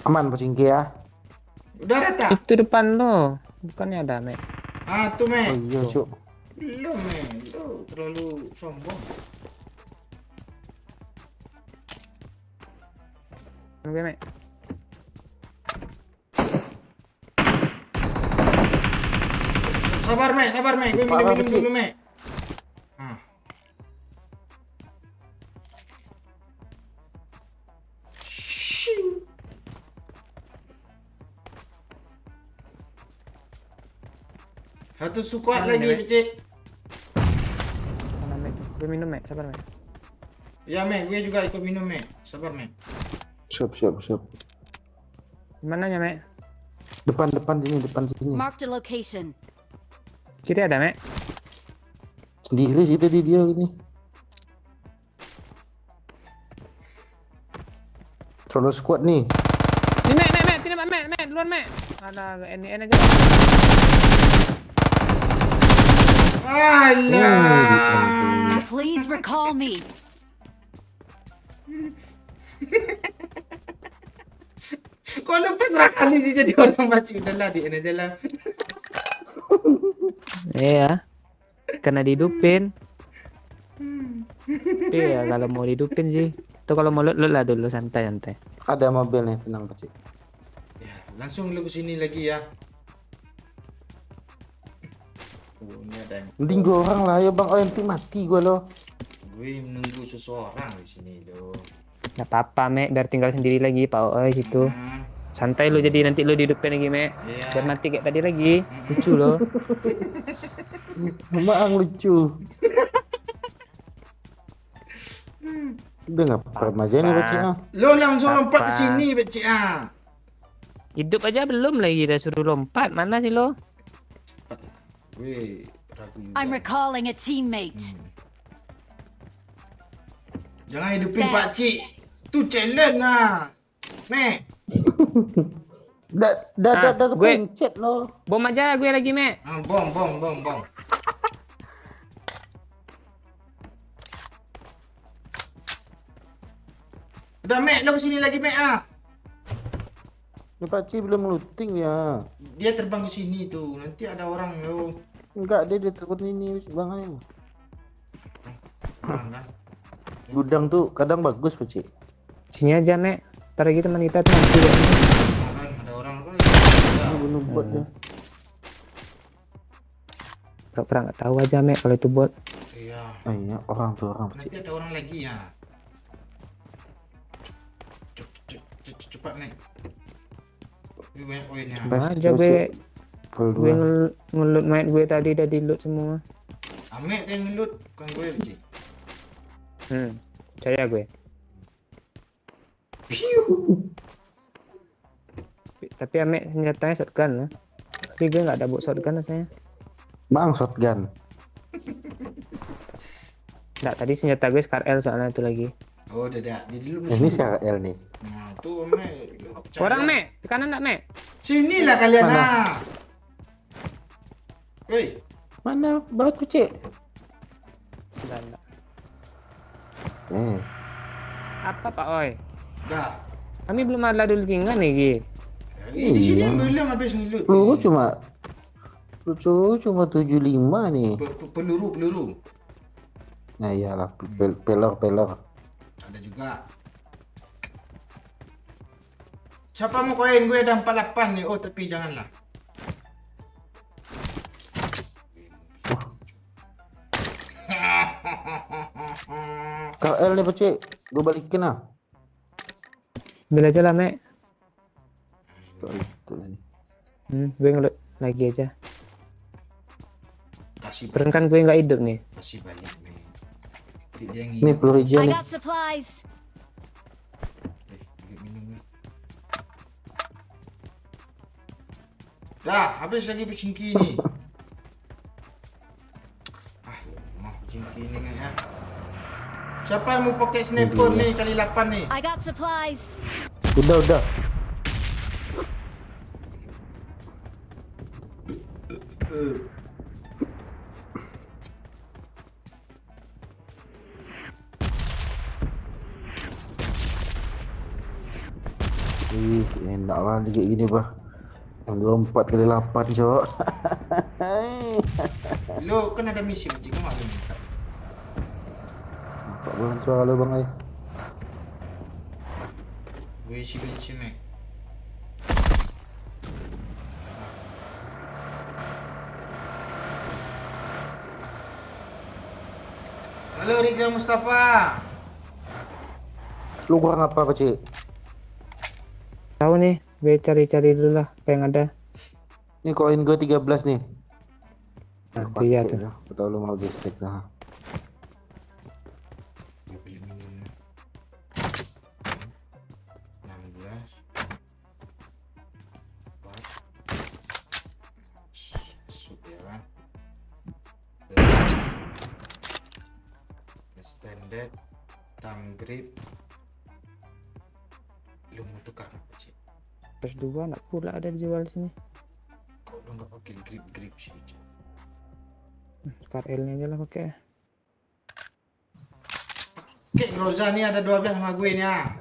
Speaker 3: Aman Pak Cingki ya.
Speaker 1: Udah rata?
Speaker 2: Itu depan lo. Bukannya ada, Mek.
Speaker 1: Tuh
Speaker 3: Oh
Speaker 1: Mek.
Speaker 3: iya Cuk.
Speaker 1: Belum Mek. Lu terlalu sombong.
Speaker 2: Oke, Mek.
Speaker 1: Sabar Mek. Gue
Speaker 3: Parah,
Speaker 1: minum
Speaker 3: Cik.
Speaker 1: dulu Mek. Shing. Satu squad
Speaker 2: Mana
Speaker 1: lagi
Speaker 2: nih, Mek?
Speaker 1: Pak Cik.
Speaker 2: Mana, Mek? Gue minum, Mek. Sabar, Mek.
Speaker 1: Ya Mek, gue juga ikut minum Mek. Sabar Mek.
Speaker 3: Siap.
Speaker 2: Gimana ya, Mek?
Speaker 3: Depan sini.
Speaker 5: Marked a location.
Speaker 2: Kiri ada, Mek?
Speaker 3: Sendiri sih tadi dia ini. Solo squad nih.
Speaker 2: Ini, Mek. Sini, Mek. Duluan, Mek. Ada NN aja.
Speaker 1: Alah.
Speaker 5: Please recall me.
Speaker 1: Kok lu pasrah kali sih jadi orang baca. Udahlah, di aja lah.
Speaker 2: Iya. Kena dihidupin. Iya, kalau mau dihidupin sih. Tuh kalau mau lu lah dulu santai.
Speaker 3: Ada mobilnya, tenang Pak Cik.
Speaker 1: Ya, langsung lu kesini lagi ya. Ini ada yang...
Speaker 3: Mending gua orang lah ya bang. Oh nanti mati gua loh.
Speaker 1: Gue menunggu seseorang di sini loh.
Speaker 2: Gak apa-apa, Mek. Biar tinggal sendiri lagi, Pak Oi situ. Santai lu, jadi nanti lu dihidupin lagi, Mek.
Speaker 1: Iya.
Speaker 2: Biar mati kayak tadi lagi. Lucu loh.
Speaker 3: Memang lucu. Udah nggak pernah aja nih Pak Cik ah.
Speaker 1: Lo langsung lompat ke
Speaker 2: Apa?
Speaker 1: sini, Beci.
Speaker 2: Hidup aja belum lagi udah suruh lompat. Mana sih lo?
Speaker 1: Weh, ragu juga.
Speaker 5: I'm recalling a teammate.
Speaker 1: Jangan hidupin Pak Cik. Tu challenge lah. Mek.
Speaker 3: Dah
Speaker 2: gue-
Speaker 3: kepencet loh.
Speaker 2: Bom aja gue lagi, Mek.
Speaker 1: Bom. Udah Mek, lo kesini lagi Mek
Speaker 3: Ini Pak Cik belum looting ya.
Speaker 1: Dia terbang ke sini tuh. Nanti ada orang lo.
Speaker 3: Enggak dia takut ini bang ayo.
Speaker 1: Orang kan.
Speaker 3: Gudang tuh kadang bagus Pak Cik.
Speaker 2: Sini aja, Mek. Ntar lagi teman kita tuh mati. Ya.
Speaker 1: Kan ada orang kan.
Speaker 3: Bunuh bot ya.
Speaker 2: Pura-pura nggak tahu aja, Mek, kalau itu bot.
Speaker 1: Iya.
Speaker 3: Oh iya orang tuh orang Pak Cik.
Speaker 1: Nanti ada orang lagi ya. Cepat Mek. Wih, banyak poinnya.
Speaker 3: Best
Speaker 2: Aja gue,
Speaker 3: Level
Speaker 2: gue
Speaker 3: 2.
Speaker 2: ngelut main gue tadi udah di loot semua.
Speaker 1: Amek yang ngelut, bukan gue Ci.
Speaker 2: Percaya gue. Tapi Ame senjatanya shotgun lah. Tapi gue nggak ada bawa shotgun rasanya.
Speaker 3: Bang shotgun.
Speaker 2: Nggak, tadi senjata gue Scar L soalnya itu lagi.
Speaker 1: Oh, udah dah. Di dulu
Speaker 3: Ini
Speaker 1: musuh.
Speaker 3: CRL nih.
Speaker 1: Nah, tuh Amek. Lu nggak percaya.
Speaker 2: Orang Me, ke kanan nggak Me?
Speaker 1: Sinilah kalian
Speaker 3: Mana?
Speaker 1: ah. Woi,
Speaker 3: Mana batu cek?
Speaker 2: Nggak.
Speaker 3: Eh,
Speaker 2: Apa Pak Oi?
Speaker 1: dah.
Speaker 2: Kami belum ada dulkingan nih Gi.
Speaker 1: Di sini
Speaker 3: Iya.
Speaker 1: belum habis ngelut.
Speaker 3: peluru cuma 75 nih.
Speaker 1: Peluru.
Speaker 3: Nah iyalah, peler.
Speaker 1: Ada juga. Siapa mau koin gue ada 48 nih. Oh, tapi janganlah.
Speaker 3: KL nih pecik, gue balikin lah.
Speaker 2: Bila aja lah Me.
Speaker 3: Itu nih.
Speaker 2: Gue ngelut lagi aja.
Speaker 1: Kasih
Speaker 2: Perengkan gue nggak hidup nih.
Speaker 1: kasih balik, men. Dia yang
Speaker 3: Nih peluru hijau
Speaker 5: I
Speaker 3: nih.
Speaker 5: got supplies.
Speaker 1: minum. Dah, habis lagi pecingki ni. Mah pecingki ni kan ya. Siapa yang mau pakai sniper ni kali 8 ni?
Speaker 5: I got supplies.
Speaker 3: Udah. Enak lah kayak gini bah. Yang 24 kali 8 cok.
Speaker 1: Lo kan ada misi macam kau maklum.
Speaker 3: Nampak banget soal bang ay.
Speaker 1: Gue isi bensin mek. Halo Rizal Mustafa.
Speaker 3: Lu kurang apa pecik?
Speaker 2: Tahu nih, gue cari-cari dulu lah apa yang ada.
Speaker 3: Ini koin gue 13 nih.
Speaker 2: Nah, iya tuh.
Speaker 3: Betul lu mau gesek dah.
Speaker 1: Gue beli minum. 16. Sup ya kan. Standard, thumb grip. Lu mau tukar apa sih?
Speaker 2: Terus dua nak pula ada dijual sini.
Speaker 1: Kok lu nggak pakai grip sih? Cik?
Speaker 2: Scar L-nya aja lah pakai.
Speaker 1: Oke, Groza nih ada 12 sama gue nih ah.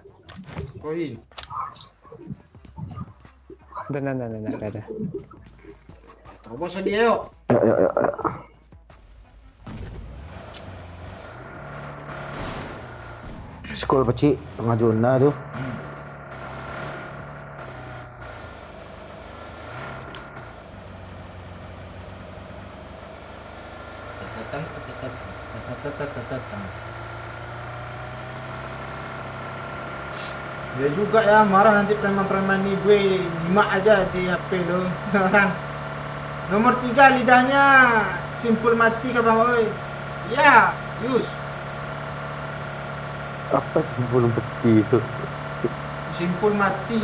Speaker 1: Koin.
Speaker 2: Ada.
Speaker 1: Terobos dia yuk.
Speaker 3: Ya. Skol pecik tengah zona tuh.
Speaker 1: Ya juga ya, marah nanti preman-preman nih gue nyimak aja di HP lo. Orang nomor 3 lidahnya simpul mati ke bang oi. Ya, Yus.
Speaker 3: Apa sih belum peti itu?
Speaker 1: Simpul mati.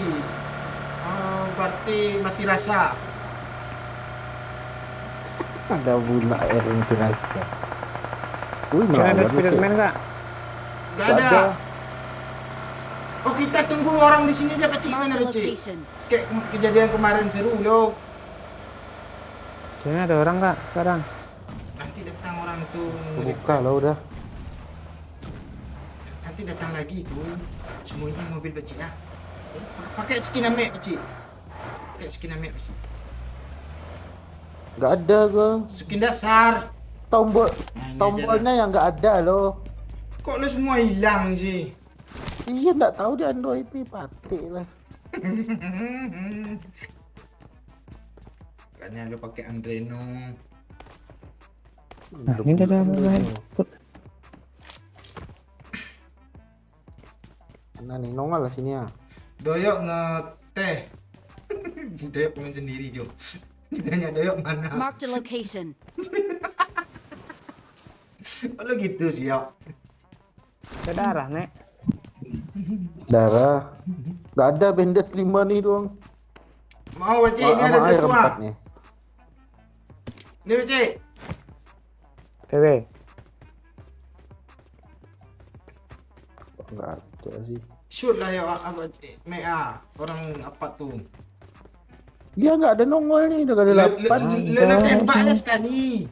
Speaker 1: Berarti mati rasa.
Speaker 3: Ada bula air yang terasa.
Speaker 2: Kira ada Spiderman nggak?
Speaker 1: Gak ada. Oh, kita tunggu orang di sini aja Pak Cik. Mana
Speaker 5: Marked a
Speaker 1: Pak Cik?
Speaker 5: location.
Speaker 1: Kayak kejadian kemarin seru loh.
Speaker 2: Sini ada orang nggak sekarang?
Speaker 1: Nanti datang orang tuh.
Speaker 3: Buka lah udah.
Speaker 1: Nanti datang lagi tuh. Semuanya mobil Pak Cik ya. Pakai skin Amek Pak Cik. Pakai skin Amek Pak Cik.
Speaker 3: Nggak ada gua.
Speaker 1: Skin dasar.
Speaker 3: Tombol
Speaker 1: Nah, ini
Speaker 3: tombolnya yang nggak ada loh.
Speaker 1: Kok lo semua hilang sih?
Speaker 3: Iya nggak tahu di Android ini patik lah.
Speaker 1: Kayaknya lo pakai Andreno.
Speaker 2: Nah, ini ada main.
Speaker 3: Nah nih nongol lah sini ya.
Speaker 1: Doyok ngeteh. Doyok main sendiri, Jo. Ditanya Doyok mana?
Speaker 5: Marked a location.
Speaker 1: Kalau gitu sih, ya.
Speaker 2: Ada darah, Nek.
Speaker 3: Darah. Gak ada bandit 5 nih doang.
Speaker 1: Mau, Cik, ini ada
Speaker 3: Sama air
Speaker 1: satu,
Speaker 3: 4
Speaker 1: ah.
Speaker 3: nih.
Speaker 1: Ini, Cik.
Speaker 2: TW.
Speaker 3: Gak ada sih.
Speaker 1: Shoot lah ya, apa, Cik. Mek, ah. Orang apa tuh?
Speaker 3: Dia gak ada nongol nih, udah kali 8.
Speaker 1: Lena tembaknya sekali.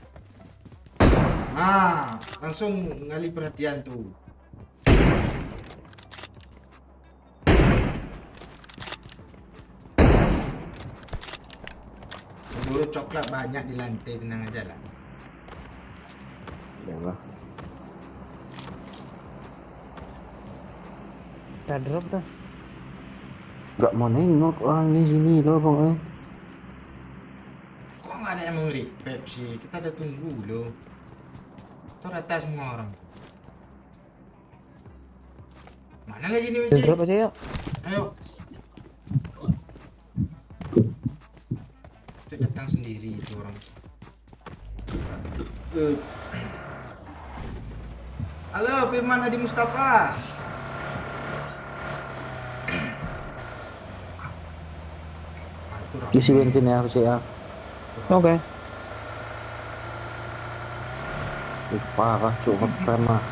Speaker 1: Nah, langsung ngalih perhatian tuh. Dulu coklat banyak di lantai, tenang aja lah.
Speaker 3: Ya lah.
Speaker 2: Kita drop tuh.
Speaker 3: Gak mau nengok orang di sini loh bang.
Speaker 1: Kok nggak ada yang mau repair sih? Kita udah tunggu loh. Itu rata semua orang. Mana lagi nih
Speaker 2: Kita
Speaker 1: Uci?
Speaker 2: drop aja yuk.
Speaker 1: Ayo. Itu datang sendiri itu orang. Halo, Firman Hadi Mustafa. Itu ramai.
Speaker 3: Isi bensin ya sih ya.
Speaker 2: Oke.
Speaker 3: Parah cuk makan mah.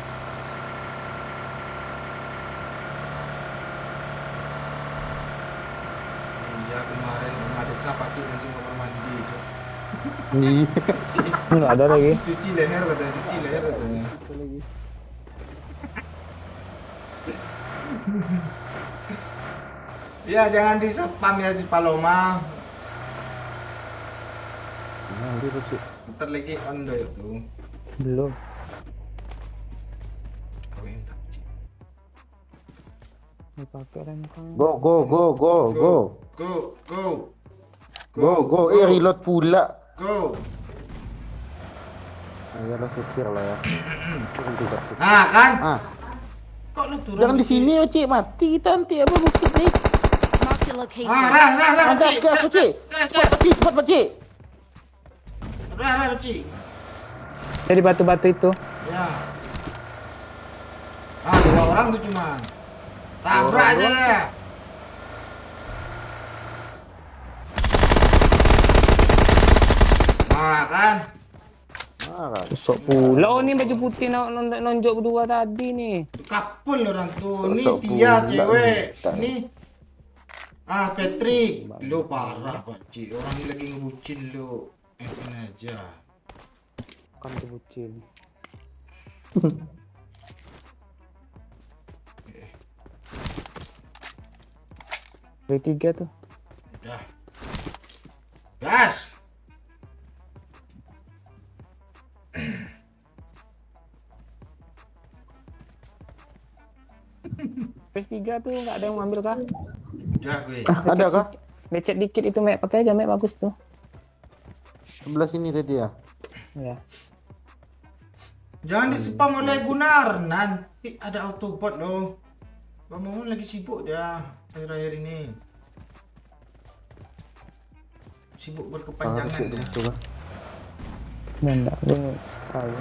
Speaker 1: Iya kemarin rumah desa pakcik langsung kamar mandi cok.
Speaker 3: Iya.
Speaker 2: Nggak ada lagi.
Speaker 1: Cuci leher katanya, cuci leher katanya. Ya jangan di spam ya si Paloma.
Speaker 3: Nah, dia cuk.
Speaker 1: Ntar lagi on do itu.
Speaker 2: Belum.
Speaker 1: Kau yang tak Cik.
Speaker 2: Ini pakai rem kan.
Speaker 3: Go.
Speaker 1: Go.
Speaker 3: Reload pula.
Speaker 1: Go.
Speaker 3: Ayolah supir lah ya. Berhenti, Cik.
Speaker 1: Nah kan?
Speaker 3: Ah,
Speaker 1: Kok lu turun?
Speaker 3: jangan di
Speaker 1: Cik?
Speaker 3: sini Cik, mati kita nanti apa bukit nih.
Speaker 5: Marked a location.
Speaker 1: Rah,
Speaker 3: Ada
Speaker 1: Cik.
Speaker 3: gas Cik. Cepat Cik.
Speaker 1: Rah, Cik.
Speaker 2: Jadi batu-batu itu.
Speaker 1: Ya. Ah, 2 orang tuh cuma. Tabrak aja lah. Nah kan?
Speaker 3: Marah.
Speaker 2: Besok pula. Oh ni baju putih nonjok berdua tadi nih.
Speaker 1: Kapul orang tuh. Ini
Speaker 3: Untuk
Speaker 1: Tia
Speaker 3: pula
Speaker 1: cewek.
Speaker 3: minta.
Speaker 1: Ini Patrick. Lu parah Pakcik. Orang ini lagi ngebucin lu. Enak aja.
Speaker 2: Kan tuh bucin. B3 tuh.
Speaker 1: Udah. Gas.
Speaker 2: PS3 tuh nggak ada yang mau ambil kah?
Speaker 1: Udah gue.
Speaker 3: Ada kah?
Speaker 2: Lecet dikit itu Mek, pakai aja Mek, bagus tuh.
Speaker 3: Sebelah sini tadi ya.
Speaker 2: Ya.
Speaker 1: Jangan di-spam oleh Gunar. Nanti ada autobot loh. Bang Momon lagi sibuk dia akhir-akhir ini. Sibuk berkepanjangan ya.
Speaker 3: Coba.
Speaker 2: Enggak, gue tahu.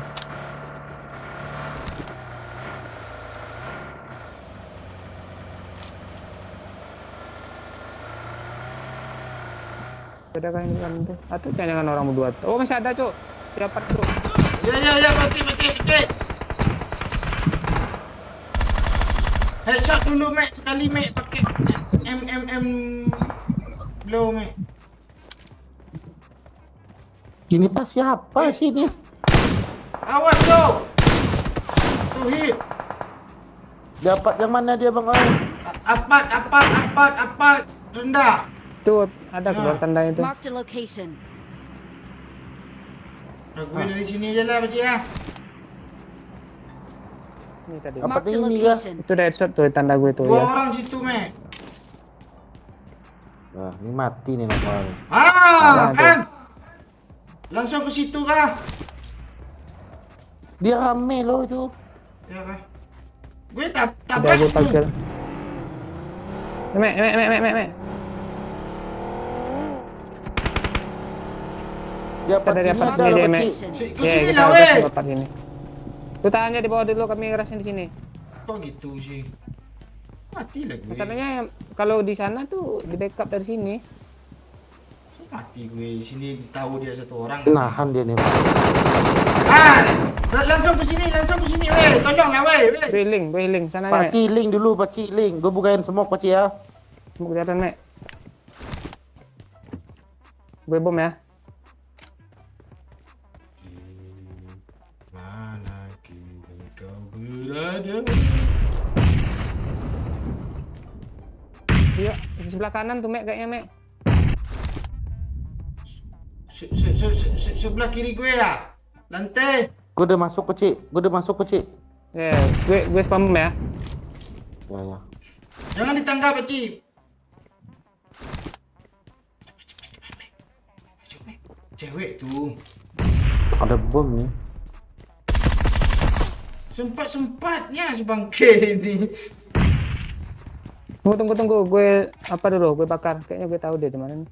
Speaker 2: Ada kan yang tuh? Atau jangan orang berdua? Oh masih ada cuk. Dapat cuk.
Speaker 1: Ya, Pakcik. Headshot dulu, Mek. Sekali, Mek. Pakai MMM blow, Mek.
Speaker 3: Ini pas siapa sih ini?
Speaker 1: Awas, Jo. Tuh hit.
Speaker 3: Dapat yang mana dia Bang Oi?
Speaker 1: Apat. Rendah.
Speaker 2: Tuh ada
Speaker 1: Ya.
Speaker 2: keluar tanda itu.
Speaker 5: Marked a location.
Speaker 1: Nah, gue dari sini aja lah, Pakcik ya.
Speaker 2: Ini tadi.
Speaker 3: Apa
Speaker 5: Marked a
Speaker 3: ini kah?
Speaker 5: location.
Speaker 2: Itu udah headshot tuh tanda gue tuh
Speaker 1: 2
Speaker 2: ya.
Speaker 1: orang situ, Mek.
Speaker 3: Wah, ini mati nih nomor.
Speaker 2: Ada,
Speaker 1: Kan? Langsung ke situ kah?
Speaker 3: Dia rame loh itu.
Speaker 1: Ya kah? Gue
Speaker 2: Udah
Speaker 1: tabrak
Speaker 2: gue
Speaker 1: tuh.
Speaker 2: pagar. Mek.
Speaker 3: Dia
Speaker 2: Kita dari
Speaker 3: pacinya
Speaker 2: atas
Speaker 3: ada
Speaker 2: sini
Speaker 3: loh
Speaker 2: deh,
Speaker 3: paci.
Speaker 5: Location.
Speaker 1: Kau
Speaker 2: Ya,
Speaker 1: sini
Speaker 2: kita
Speaker 1: lah
Speaker 2: udah
Speaker 1: weh.
Speaker 2: sempat sini. Lu tahan aja di bawah dulu, kami ngerasin di sini.
Speaker 1: Kok gitu sih? Mati lah gue.
Speaker 2: Masalahnya kalau di sana tuh di backup dari sini.
Speaker 1: Mati gue. Sini tahu dia satu orang.
Speaker 3: Nahan dia nih.
Speaker 1: Ah, langsung ke sini weh. Tolonglah weh.
Speaker 2: Briling, sana
Speaker 3: Pak
Speaker 2: Mek.
Speaker 3: Ciling dulu, Pak Ciling. Gue bukain smoke Pak Ci ya.
Speaker 2: Smoke di atas, Mek. Gue bom ya.
Speaker 1: Mana kini kau berada?
Speaker 2: Iya, di sebelah kanan tuh, Mek, kayaknya, Mek.
Speaker 1: Sebelah kiri gue ya. Lantai.
Speaker 3: Gue udah masuk Pak Ci.
Speaker 2: Ya, gue spam bom ya.
Speaker 3: Ya.
Speaker 1: Jangan ditangkap, Ci. Cewek tuh.
Speaker 3: Ada bom nih.
Speaker 1: Sempat-sempatnya si bangke ini.
Speaker 2: Tunggu. Gue apa dulu? Gue bakar. Kayaknya gue tahu deh di mana nih.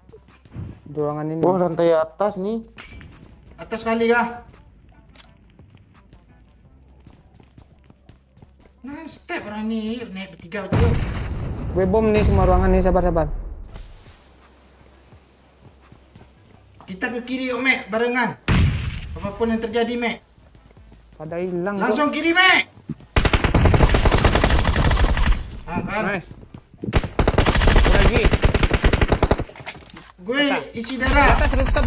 Speaker 2: Di ruangan ini.
Speaker 3: Oh, lantai atas nih.
Speaker 1: Atas kali kah? Nah, step orang ni. Yuk, naik bertiga betul.
Speaker 2: Gue bom nih semua ruangan nih, sabar.
Speaker 1: Kita ke kiri yuk, Mek. Barengan. Apapun yang terjadi, Mek.
Speaker 2: Pada hilang.
Speaker 1: Langsung kiri, Mek. Ah, kan?
Speaker 2: Nice. Satu lagi.
Speaker 1: Gue isi
Speaker 2: Di
Speaker 1: darah.
Speaker 2: atas rooftop.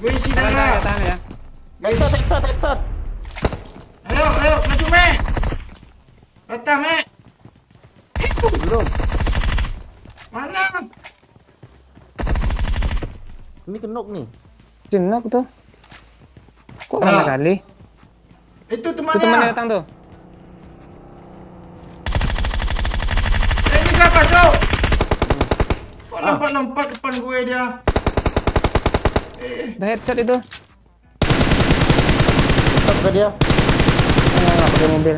Speaker 1: Gue isi
Speaker 2: Tahan
Speaker 1: darah.
Speaker 2: ya.
Speaker 3: Headshot.
Speaker 1: Ayo, maju, Mek. Rata, Mek.
Speaker 3: Belum.
Speaker 1: Mana?
Speaker 3: Ini kenok nih.
Speaker 2: Jenak tuh. Kok
Speaker 1: Nah.
Speaker 2: lama kali?
Speaker 1: Itu
Speaker 2: Itu
Speaker 1: temannya.
Speaker 2: temannya datang tuh.
Speaker 1: Ini siapa, Cok? Kok nampak depan gue dia?
Speaker 2: Udah headshot itu.
Speaker 3: Stop ke dia.
Speaker 2: Nggak pakai mobil.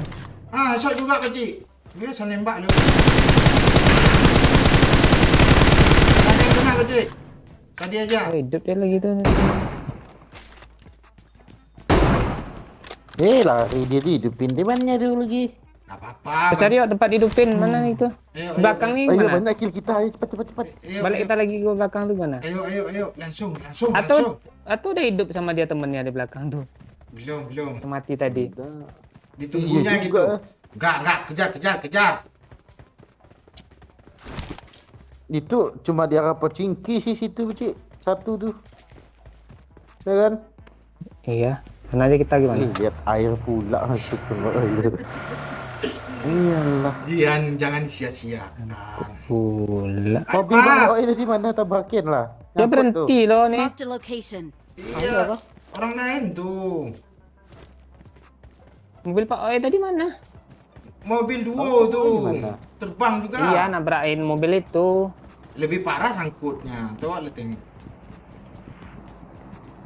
Speaker 1: Ah, shot juga, Pakcik. Dia asal nembak lu. Ada yang kena, Pakcik. Tadi aja.
Speaker 2: Oh, hidup dia lagi tuh.
Speaker 3: Lari dia dihidupin. Di mana tuh lagi?
Speaker 1: Gak apa-apa.
Speaker 2: Kita cari yuk tempat hidupin. Mana itu?
Speaker 1: Ayo,
Speaker 2: Belakang nih
Speaker 3: Ayo,
Speaker 2: mana?
Speaker 3: banyak kill kita. Ayo, cepat.
Speaker 2: Balik kita lagi ke belakang tuh mana?
Speaker 1: Ayo. Langsung.
Speaker 2: Atau udah hidup sama dia temennya di belakang tuh.
Speaker 1: Belum.
Speaker 2: Yang mati tadi.
Speaker 1: Ditunggunya
Speaker 3: Iya
Speaker 1: gitu.
Speaker 3: juga.
Speaker 1: Enggak. Kejar.
Speaker 3: Itu cuma di arah Pocingki sih situ, Ci. Satu tuh. Ya kan?
Speaker 2: Iya. Karena aja kita gimana?
Speaker 3: Lihat air pula masuk ke air. Iyalah.
Speaker 1: Jangan sia-siakan.
Speaker 2: Pula.
Speaker 3: Mobil Bang Oi tadi mana tabrakin lah.
Speaker 2: Dia
Speaker 3: Nyangkut
Speaker 2: berhenti loh nih.
Speaker 5: Marked a location.
Speaker 1: Iya. Orang lain tuh.
Speaker 2: Mobil Pak Oi tadi mana?
Speaker 1: Mobil duo
Speaker 3: Oh,
Speaker 1: tuh.
Speaker 3: gimana?
Speaker 1: Terbang juga.
Speaker 2: Iya, nabrakin mobil itu.
Speaker 1: Lebih parah sangkutnya. Coba lihat ini.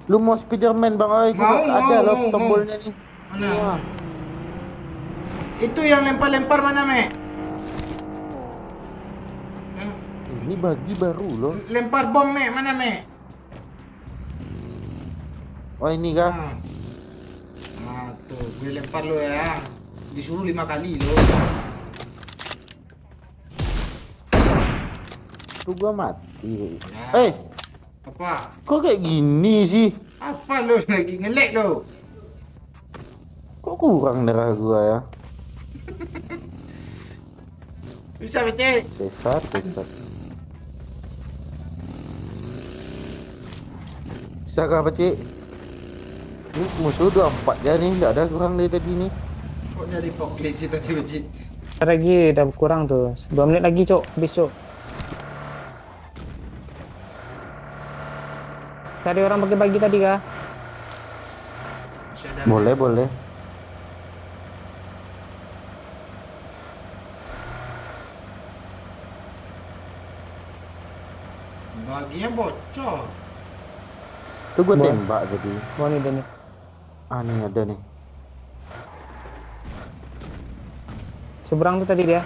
Speaker 3: Lu mau Spiderman Bang Oi?
Speaker 1: Mau,
Speaker 3: Ada loh
Speaker 1: mau.
Speaker 3: tombolnya nih.
Speaker 1: Mana?
Speaker 3: Wah.
Speaker 1: Itu yang lempar-lempar mana, Mek?
Speaker 3: Ini bagi baru loh.
Speaker 1: Lempar bom, Mek. Mana, Mek?
Speaker 3: Oh ini kah?
Speaker 1: Nah, tuh. Gue lempar lo ya. Disuruh 5 kali lo.
Speaker 3: Tuh gua mati.
Speaker 1: Ya. Apa?
Speaker 3: Kok kayak gini sih?
Speaker 1: Apa lo lagi ngelek lo?
Speaker 3: Kok kurang darah gua ya?
Speaker 1: Bisa, Becek.
Speaker 3: Sesat. Bisa kah apa, Cik? Ini musuh 24 ya nih, nggak ada kurang dari tadi nih.
Speaker 1: Kok dari poklit sih tadi, Becek?
Speaker 2: Ntar lagi udah kurang tuh. 2 menit lagi, Cok. Habis, Cok. Cari orang bagi-bagi tadi kah?
Speaker 1: Masih ada.
Speaker 3: Boleh.
Speaker 1: Baginya bocor.
Speaker 3: Tuh gua
Speaker 2: Boleh.
Speaker 3: tembak tadi.
Speaker 2: Mau nih, Dani.
Speaker 3: Ah nih ada nih.
Speaker 2: Seberang tuh tadi dia.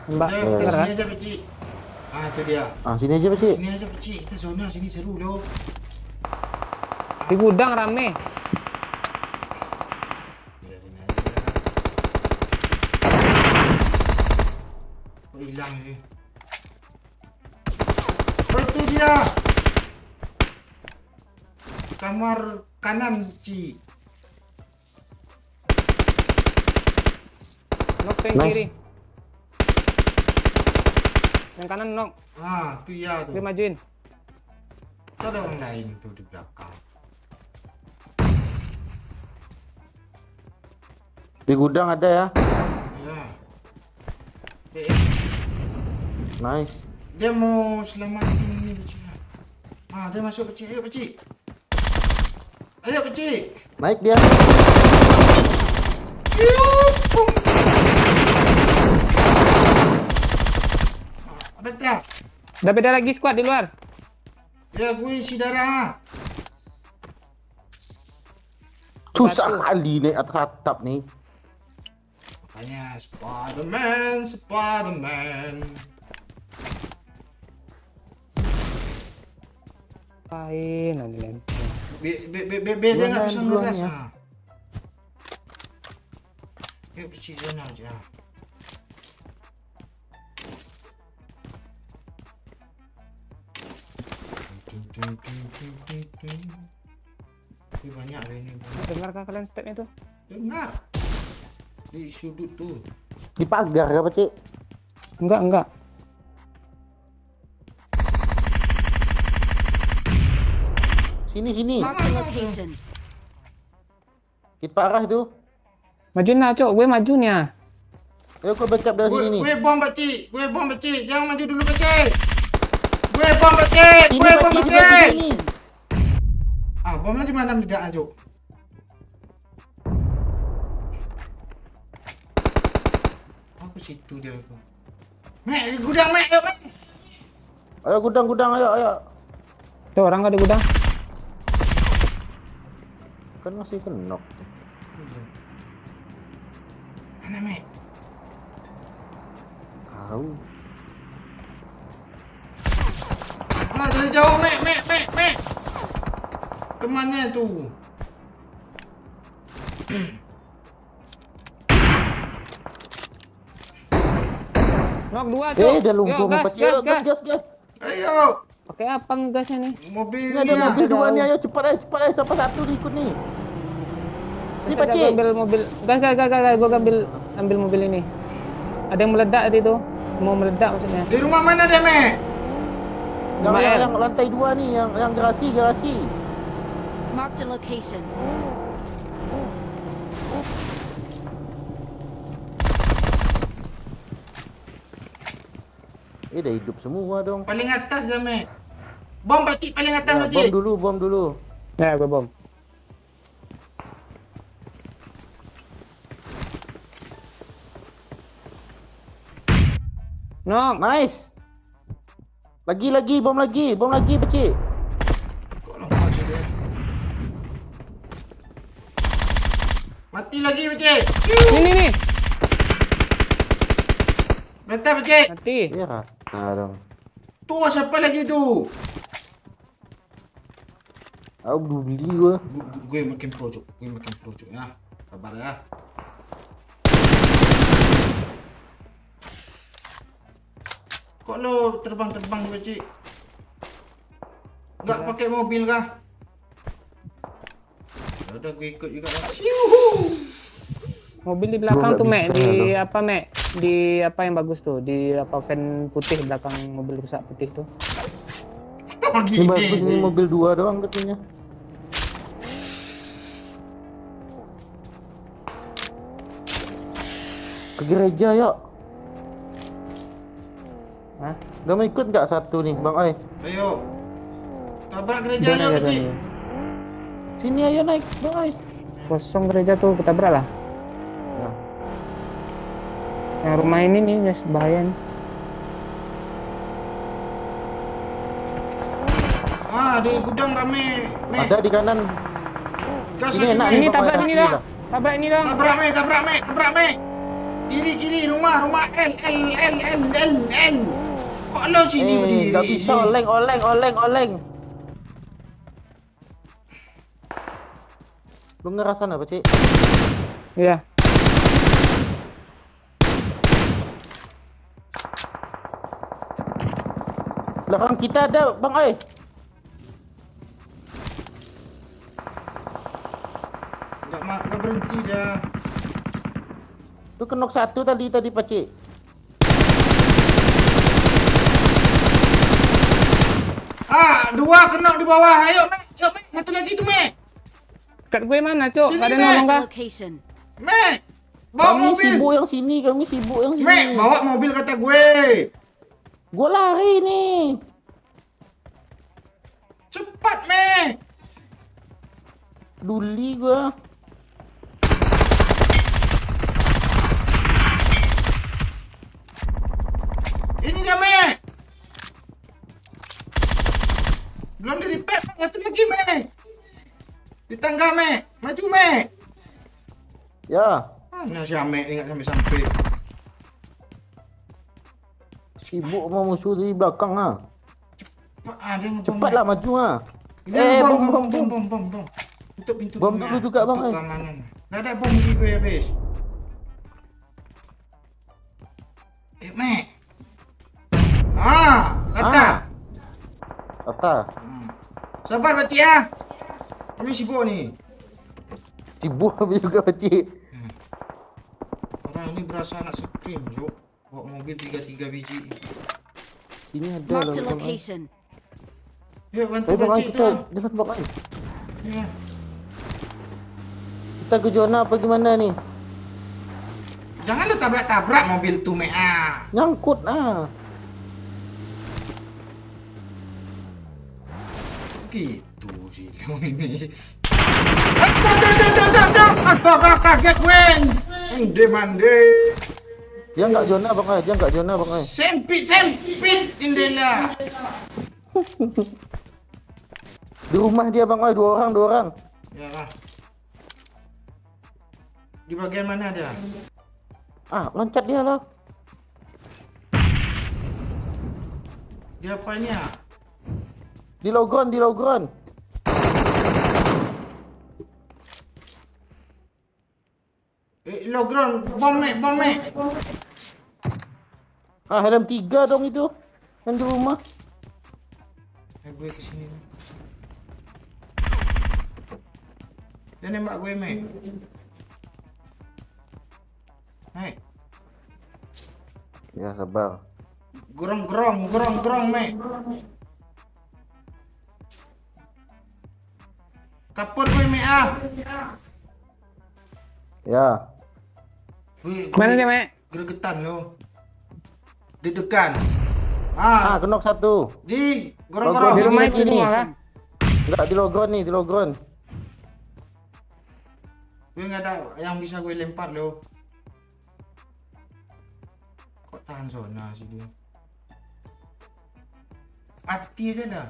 Speaker 2: Mbak,
Speaker 1: Udah, kita
Speaker 2: bener
Speaker 1: sini
Speaker 2: kan?
Speaker 1: aja, Becek. Ah, itu dia.
Speaker 3: Ah sini aja, Cik.
Speaker 1: Sini aja, Becek. Kita zona sini seru lo.
Speaker 2: Di gudang rame.
Speaker 1: Biarin aja. Kok hilang sih? Oh itu dia. Kamar kanan, Ci.
Speaker 2: Nok yang
Speaker 3: Nice.
Speaker 2: kiri. Yang kanan nok.
Speaker 1: Ah, itu ya tuh.
Speaker 2: Oke, majuin.
Speaker 1: Itu ada orang lain tuh di belakang.
Speaker 3: Di gudang ada ya.
Speaker 1: Ya.
Speaker 3: Nice.
Speaker 1: Dia mau selamatin ini kecil. Ah, dia masuk kecil. Ayo kecil. Ayo kecil.
Speaker 3: Naik dia.
Speaker 1: Ada tak?
Speaker 2: Udah beda lagi squad di luar.
Speaker 1: Ya gue isi darah.
Speaker 3: Susah kali naik atas atap nih.
Speaker 1: Makanya Spiderman, Spiderman.
Speaker 2: Pain ada lagi.
Speaker 1: Dia nggak bisa
Speaker 3: Duluan,
Speaker 1: ngeras.
Speaker 3: ya.
Speaker 1: Ah. Yuk kecil sana aja. Ini banyak ini.
Speaker 2: Dengarkah kalian stepnya tuh?
Speaker 1: Dengar. Di sudut tuh.
Speaker 3: Di pagar apa, Cik?
Speaker 2: Enggak.
Speaker 3: Sini.
Speaker 5: Marked a location.
Speaker 3: Hit parah itu.
Speaker 2: Majuin lah, Cok. Gue majunya.
Speaker 3: Ayo kau backup dari sini nih.
Speaker 1: Gue bom pakcik. Gue bom pakcik. Jangan maju dulu pakcik. Gue bom pakcik.
Speaker 3: Sini,
Speaker 1: Gue bom
Speaker 3: Pakcik,
Speaker 1: pakcik.
Speaker 3: sini.
Speaker 1: Ah, bomnya di mana tidak ajuk? Aku situ dia aku. Mek, di gudang Mek, yuk Mek.
Speaker 3: Ayo gudang, ayo.
Speaker 2: Tuh orang nggak di gudang.
Speaker 3: Kan masih kenok.
Speaker 1: Mana Mek?
Speaker 3: Tahu.
Speaker 1: Ah, dari jauh Mek. Kemana tu?
Speaker 2: Nok 2, Cok.
Speaker 3: Dia lumpuh
Speaker 2: Yuk,
Speaker 3: Pakcik. Ayo,
Speaker 2: gas.
Speaker 3: gas.
Speaker 1: Ayo,
Speaker 2: Pakai apa ngegasnya nih?
Speaker 1: mobil
Speaker 3: Ini ada
Speaker 1: ni.
Speaker 3: mobil
Speaker 2: ada.
Speaker 3: dua nih, ayo cepat aja sampai satu diikut nih. Ini
Speaker 2: Gue
Speaker 3: Pakcik.
Speaker 2: ambil mobil. Gas. Gue ambil mobil ini. Ada yang meledak tadi tuh. Mau meledak maksudnya.
Speaker 1: Di rumah mana dia Mek?
Speaker 3: Yang lantai 2 nih, yang garasi.
Speaker 5: Marked a location.
Speaker 3: Dah hidup semua dong.
Speaker 1: Paling atas dah Mek. Bom pakcik paling atas
Speaker 3: Ya,
Speaker 1: pakcik.
Speaker 3: bom dulu.
Speaker 2: Ya, gue bom. Nok.
Speaker 3: Nice. Lagi, bom lagi, Pakcik.
Speaker 1: Kok lama sih dia? Mati lagi pakcik.
Speaker 2: Nih.
Speaker 1: Mantap pakcik.
Speaker 2: Mati.
Speaker 3: Ya rata dong.
Speaker 1: Tu siapa lagi tu?
Speaker 3: Aku belum beli gua.
Speaker 1: Gue makin pro cuk. Ya. Sabar ya. Kok lo terbang di pakcik? Enggak pakai mobil kah? Ya udah gue ikut juga lah.
Speaker 2: Mobil di belakang
Speaker 3: Gua
Speaker 2: tuh,
Speaker 3: nggak
Speaker 2: Mek.
Speaker 3: bisa,
Speaker 2: Di
Speaker 3: loh.
Speaker 2: apa, Mek? Di apa yang bagus tuh? Di apa van putih belakang mobil rusak putih tuh.
Speaker 1: Oh,
Speaker 3: Ini
Speaker 1: gini
Speaker 3: bagus
Speaker 1: sih.
Speaker 3: nih mobil 2 doang katanya. Ke gereja yuk.
Speaker 2: Hah?
Speaker 3: Udah mau ikut nggak satu nih, Bang Ai?
Speaker 1: Ayo. Tabrak gereja
Speaker 2: Udah,
Speaker 1: ayo
Speaker 2: udah,
Speaker 1: pakcik.
Speaker 2: udah.
Speaker 3: Sini ayo naik, Bang Ai.
Speaker 2: Kosong gereja tuh, ketabrak lah.
Speaker 3: Nah,
Speaker 2: Yang rumah ini nih, guys, bahaya nih.
Speaker 1: Ah, di gudang rame. Mek.
Speaker 3: ada di kanan.
Speaker 1: Gas
Speaker 3: Ini
Speaker 1: lagi,
Speaker 3: enak
Speaker 1: Mek.
Speaker 2: Ini
Speaker 3: Bang,
Speaker 2: tabrak
Speaker 3: Ai,
Speaker 2: sini
Speaker 3: taksi
Speaker 2: dong.
Speaker 3: lah.
Speaker 2: Tabrak ini dong.
Speaker 1: Tabrak Mek. Kiri rumah L. Kok lo sini berdiri?
Speaker 3: Nggak bisa oleng. Lu ngerasa sana, Pakcik?
Speaker 2: Iya.
Speaker 3: Belakang kita ada, Bang Ai.
Speaker 1: Nggak berhenti dia.
Speaker 3: Lu kenok satu tadi, Pakcik.
Speaker 1: Dua kena di bawah. Ayo, Mek. Yuk, Mek. Satu lagi tu, Mek.
Speaker 2: Dekat gue mana, Cok?
Speaker 1: Sini,
Speaker 2: Gak ada
Speaker 1: Mek.
Speaker 2: nolong kah?
Speaker 5: Location.
Speaker 1: Mek. Bawa
Speaker 3: Kami
Speaker 1: mobil.
Speaker 3: sibuk yang sini, kami sibuk yang sini.
Speaker 1: Mek, bawa mobil kata gue.
Speaker 3: Gua lari nih.
Speaker 1: Cepat, Mek.
Speaker 3: Duli gua.
Speaker 1: Ini dia, Mek. Belum di repair, Mek. Satu lagi, Mek. Di tangga, Mek. Maju, Mek.
Speaker 3: Ya,
Speaker 1: Mana si Mek ni ingat sampai-sampai.
Speaker 3: sibuk sama musuh dari belakang ah.
Speaker 1: Dia ngebom.
Speaker 3: Cepatlah maju ah.
Speaker 1: Dia
Speaker 3: bom.
Speaker 1: bom. Tutup pintu.
Speaker 3: Bom
Speaker 1: Mek.
Speaker 3: dulu juga, Bang,
Speaker 1: Tutup
Speaker 3: eh.
Speaker 1: keamanan. Dah ada bom di gue habis. Mek. Datang.
Speaker 3: Kata,
Speaker 1: Sabar, Pakcik ya. Kami sibuk ni.
Speaker 3: sibuk habis juga Pakcik.
Speaker 1: Orang ini berasa nak scream, Jok. Bawa mobil 3 biji.
Speaker 3: Sini ada
Speaker 5: Marked a
Speaker 3: lah.
Speaker 5: location.
Speaker 1: Yuk, bantu
Speaker 3: Ayo Bang Ai,
Speaker 1: Pakcik
Speaker 3: kita
Speaker 1: tu.
Speaker 3: jalan Bang Ai.
Speaker 1: Ya.
Speaker 3: Kita ke zona apa gimana nih?
Speaker 1: Jangan lu tabrak-tabrak mobil tu, Mek.
Speaker 3: Nyangkut ah.
Speaker 1: Gitu sih lu ini. Astaga, kaget gue. Mande.
Speaker 3: Dia nggak zona Bang Ai, dia nggak zona Bang Ai.
Speaker 1: Sempit jendela.
Speaker 3: Di rumah dia Bang Ai, dua orang.
Speaker 1: Ya lah. Di bagian mana dia?
Speaker 3: Ah, loncat dia lah.
Speaker 1: Dia apanya?
Speaker 3: Di logon.
Speaker 1: Logron, bom, Mek.
Speaker 3: Ah, helm 3 dong itu. Yang di rumah.
Speaker 1: Gue kesini. Dia nembak gue, Mek. Mek.
Speaker 3: Ya, sabar.
Speaker 1: Gerong, Mek. Kapur gue, Mek.
Speaker 3: Ya.
Speaker 2: Mana dia, Mek?
Speaker 1: Gregetan lo. Dedekan.
Speaker 3: Ah, kenok satu.
Speaker 1: Di
Speaker 2: Di
Speaker 1: gorong-gorong.
Speaker 2: rumah
Speaker 3: Gini,
Speaker 2: itu
Speaker 3: gini.
Speaker 2: semua kan?
Speaker 3: Enggak di logon nih, di logon.
Speaker 1: Gue nggak ada yang bisa gue lempar lo. Kok tahan zona sih dia? Mati aja dah.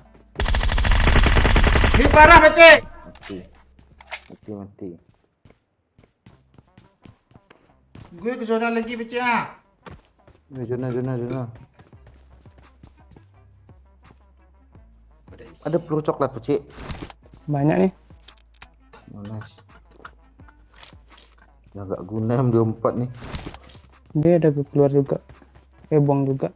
Speaker 1: Ini parah, Pakcik.
Speaker 3: Mati.
Speaker 1: Gue ke zona lagi, Pakcik.
Speaker 3: Zona. Ada peluru coklat, Pakcik.
Speaker 2: Banyak nih.
Speaker 3: Oh, nice. Ya nggak guna M24 nih.
Speaker 2: Dia ada keluar juga. Buang juga.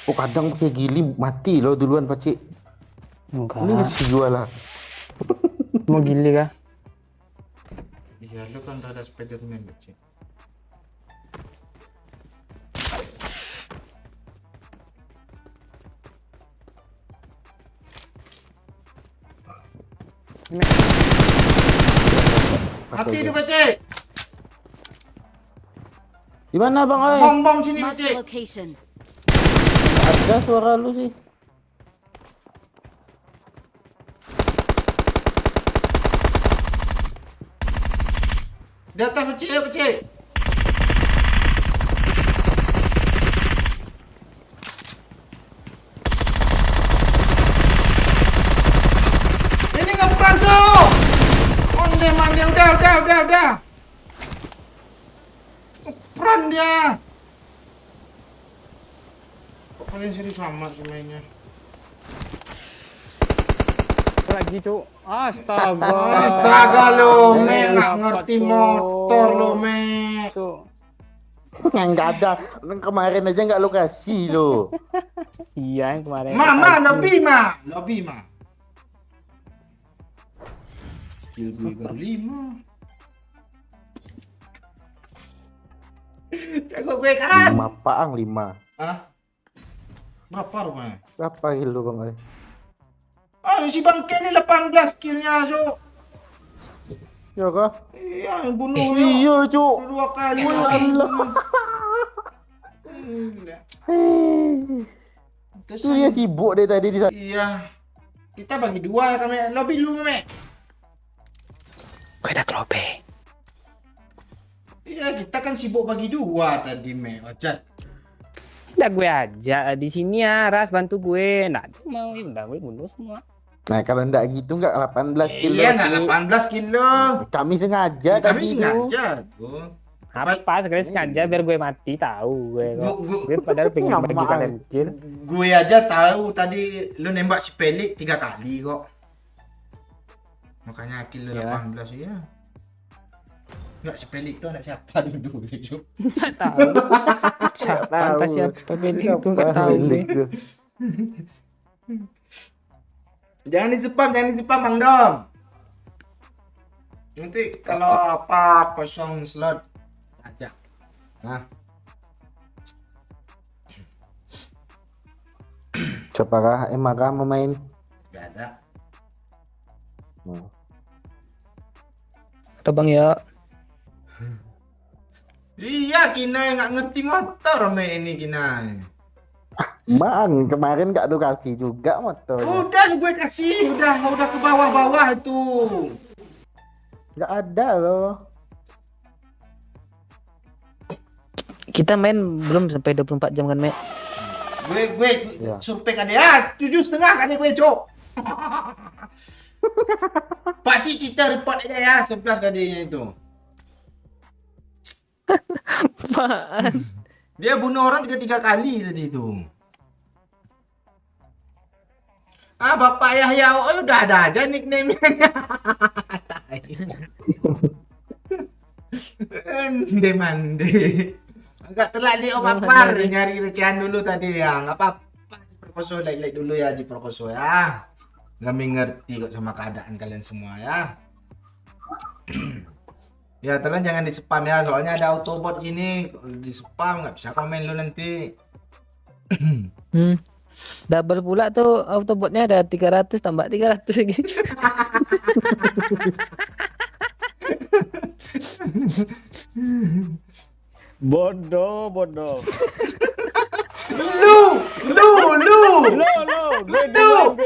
Speaker 3: Oh, kadang pakai gili mati loh duluan, Pakcik.
Speaker 2: Enggak.
Speaker 3: Ini ngasih gua lah.
Speaker 2: Mau gili kah?
Speaker 1: Iya, lo kan udah ada Spiderman, Pakcik. Hati itu, Pakcik.
Speaker 3: Di mana, Bang Ai?
Speaker 1: Bom sini,
Speaker 5: Marked
Speaker 1: Pakcik.
Speaker 5: a location.
Speaker 3: Ada suara lu sih.
Speaker 1: Di atas, Pakcik, ya, Pakcik. Ini ngeperang tuh. Mande, udah. Ngeperang dia. Kok kalian serius amat sih mainnya?
Speaker 2: Lagi, Cuk. Astaga.
Speaker 1: Astaga lo, me nggak
Speaker 2: Apa
Speaker 1: ngerti
Speaker 2: tuh?
Speaker 1: motor lo, me.
Speaker 2: Cuk.
Speaker 3: Nggak ada. Kemarin aja nggak lo kasih lo.
Speaker 2: Iya, yang kemarin.
Speaker 1: Mama, lebih ma. Skill gue baru 5. Jago gue kan.
Speaker 3: 5 paang 5.
Speaker 1: Hah? Berapa rumahnya?
Speaker 3: Berapa kilo kemarin?
Speaker 1: Ah, si bangke ni 18 skillnya, Cuk.
Speaker 3: Ya kah?
Speaker 1: Iya, yang bunuh
Speaker 3: Iya, Cuk.
Speaker 1: 2 kali.
Speaker 3: Allah.
Speaker 1: Terus
Speaker 3: Itu dia sibuk deh tadi di sana.
Speaker 1: iya. Kita bagi 2 ya kami. Lobby dulu, me.
Speaker 2: Gue udah kelope.
Speaker 1: Iya, kita kan sibuk bagi 2 tadi, me. Ojat.
Speaker 2: Udah gue aja di sini ya, Ras bantu gue. Nggak ada mau, udah gue bunuh semua.
Speaker 3: Nah, kalau enggak gitu enggak 18 kilo.
Speaker 1: Iya, nggak
Speaker 3: Ci.
Speaker 1: 18 kilo.
Speaker 3: Kami sengaja
Speaker 1: Kami
Speaker 3: tadi
Speaker 1: sengaja tuh.
Speaker 2: Apa sekali sengaja biar gue mati tahu gue kok.
Speaker 1: Gu-
Speaker 2: Gue padahal pengen
Speaker 3: Nyaman.
Speaker 2: bagi kalian kill.
Speaker 1: Gue aja tahu tadi lu nembak si Pelik 3 kali kok. Makanya kill lu
Speaker 2: Ya.
Speaker 1: 18 ya. Enggak, si Pelik tuh anak siapa dulu sih,
Speaker 2: Nggak tahu. Siapa entah siapa Belik itu nggak tahu gue.
Speaker 1: Jangan disepam Bang Dom. Nanti kalau apa kosong slot aja. Nah,
Speaker 3: Siapakah Emaka mau main?
Speaker 1: enggak ada.
Speaker 2: Atau Bang ya.
Speaker 1: Iya, Kina nggak ngerti motor me ini Kina.
Speaker 3: Bang, kemarin nggak tuh kasih juga motor.
Speaker 1: Udah gue kasih, udah ke bawah-bawah itu.
Speaker 3: Nggak ada loh.
Speaker 2: Kita main belum sampai 24 jam kan, Me?
Speaker 1: Gue
Speaker 3: Ya.
Speaker 1: survei kan ya 7,5 kan gue cok. Pak Cici kita report aja ya 11 kadinya itu.
Speaker 2: Apaan?
Speaker 1: Dia bunuh orang 3 kali tadi itu. Ah, Bapak Yahya, oh udah ada aja nickname-nya. Mande mande. Agak telat nih Om Apar nyari recehan dulu tadi ya. Enggak apa-apa. Prokoso like dulu ya di Prokoso ya. Kami ngerti kok sama keadaan kalian semua ya. Ya, tolong jangan di spam ya, soalnya ada autobot sini. Kalau di spam nggak bisa komen lu nanti.
Speaker 2: Double pula tuh autobotnya ada 300 tambah 300 lagi.
Speaker 6: Bodoh.
Speaker 1: Lu,
Speaker 6: Gue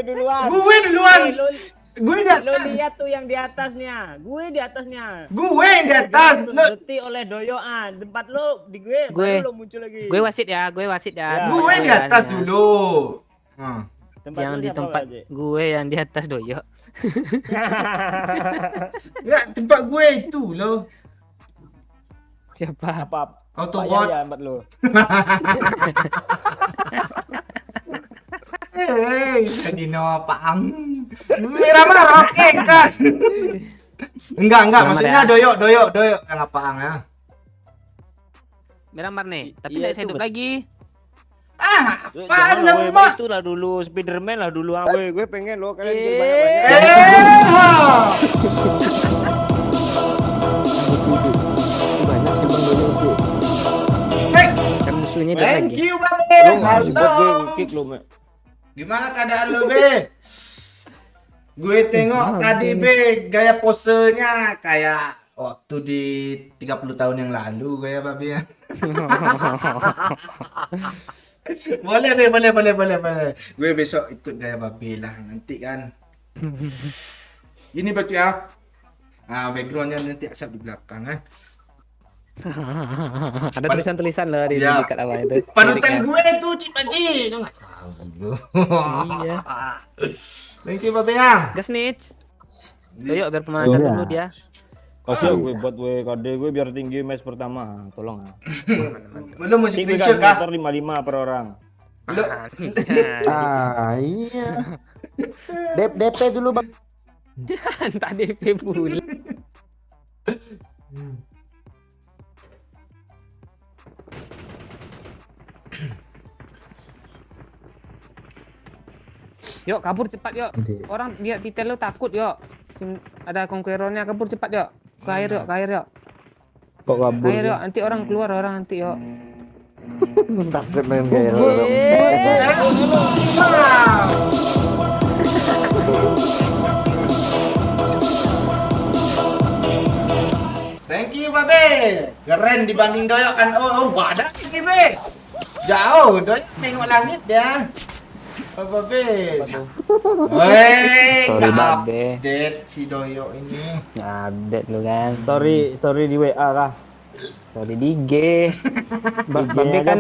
Speaker 6: duluan.
Speaker 1: gue duluan.
Speaker 6: Eh, lu,
Speaker 1: Gue di
Speaker 6: lu
Speaker 1: atas.
Speaker 6: lihat tuh yang di atasnya. Gue di atasnya.
Speaker 1: Gue yang di atas. Lu,
Speaker 6: Detik oleh doyoan. Tempat lu di gue.
Speaker 2: Gue.
Speaker 6: Baru lu muncul lagi.
Speaker 2: Gue wasit ya.
Speaker 6: Ya.
Speaker 1: gue di atas dulu. Hmm.
Speaker 6: Tempat
Speaker 2: Yang
Speaker 6: lu
Speaker 2: di
Speaker 6: siapa,
Speaker 2: tempat
Speaker 6: Pak Haji?
Speaker 2: gue yang di atas doyo.
Speaker 1: Ya, tempat gue itu loh.
Speaker 2: Siapa?
Speaker 6: Apa?
Speaker 1: Autobot.
Speaker 6: Ya, tempat lu.
Speaker 1: Hei, tadi no paang. Miramar, oke, gas. Enggak,
Speaker 2: Miramar
Speaker 1: maksudnya
Speaker 2: ya?
Speaker 1: doyok yang paang ya.
Speaker 2: Miramar nih, tapi
Speaker 6: Iya,
Speaker 2: tidak
Speaker 6: itu
Speaker 2: hidup lagi.
Speaker 1: Ah,
Speaker 6: Jangan
Speaker 1: apaan
Speaker 6: lah, weh,
Speaker 1: lemak?
Speaker 6: itulah dulu Spiderman lah dulu gue pengen lo kalian bikin
Speaker 1: Eh,
Speaker 3: Banyak yang Bang Doyo, Ci.
Speaker 1: cek.
Speaker 2: Kan musuhnya dia
Speaker 1: Thank
Speaker 2: lagi.
Speaker 1: you, Bang.
Speaker 6: Lu ngasih buat gue
Speaker 1: Halo.
Speaker 6: kick lo, Me.
Speaker 1: Gimana keadaan lo, Be? Gue tengok tadi, Be, gaya posenya kayak waktu di 30 tahun yang lalu gaya babi ya. Boleh, Be, boleh. Gue besok ikut gaya babi lah nanti kan. Ini baca ya. Ah, backgroundnya nanti asap di belakang kan.
Speaker 2: Ada tulisan-tulisan loh di
Speaker 1: Ya.
Speaker 2: dekat awal itu.
Speaker 1: Panutan
Speaker 2: Liriknya.
Speaker 1: gue tuh Cik Paci. Lu nggak tahu lu.
Speaker 2: Iya.
Speaker 1: Thank you, Babe ya.
Speaker 2: Gas Nits. Doyo biar pemanasan
Speaker 3: Iya.
Speaker 2: dulu dia.
Speaker 6: Kasih gue buat gue KD gue biar tinggi match pertama. Tolong ah.
Speaker 1: Belum musik
Speaker 6: Tinggi
Speaker 1: Krisya
Speaker 6: kan
Speaker 1: kah?
Speaker 6: motor 55 per orang.
Speaker 1: Lo,
Speaker 3: Ah, iya. DP dulu bang.
Speaker 2: Tak DP pula. Yuk kabur cepat yuk. Orang lihat titel lu takut yuk. Ada conquerornya, kabur cepat yuk. Ke air yuk, ke air yuk.
Speaker 6: Kok
Speaker 2: Ke
Speaker 6: kabur?
Speaker 2: air yuk, nanti orang keluar orang nanti yuk.
Speaker 3: Takut main gaya orang.
Speaker 1: thank you Babe. Keren dibanding Doyok kan. Oh, badak ini Be. Jauh, Doyok nengok langit dia. Oh, Babe. Woi,
Speaker 2: Sorry,
Speaker 1: nggak
Speaker 2: Babe.
Speaker 1: update si Doyok ini.
Speaker 2: Update lu kan.
Speaker 6: Story di WA kah?
Speaker 2: Sorry di IG.
Speaker 6: IG-nya
Speaker 2: Babe
Speaker 6: aja,
Speaker 2: kan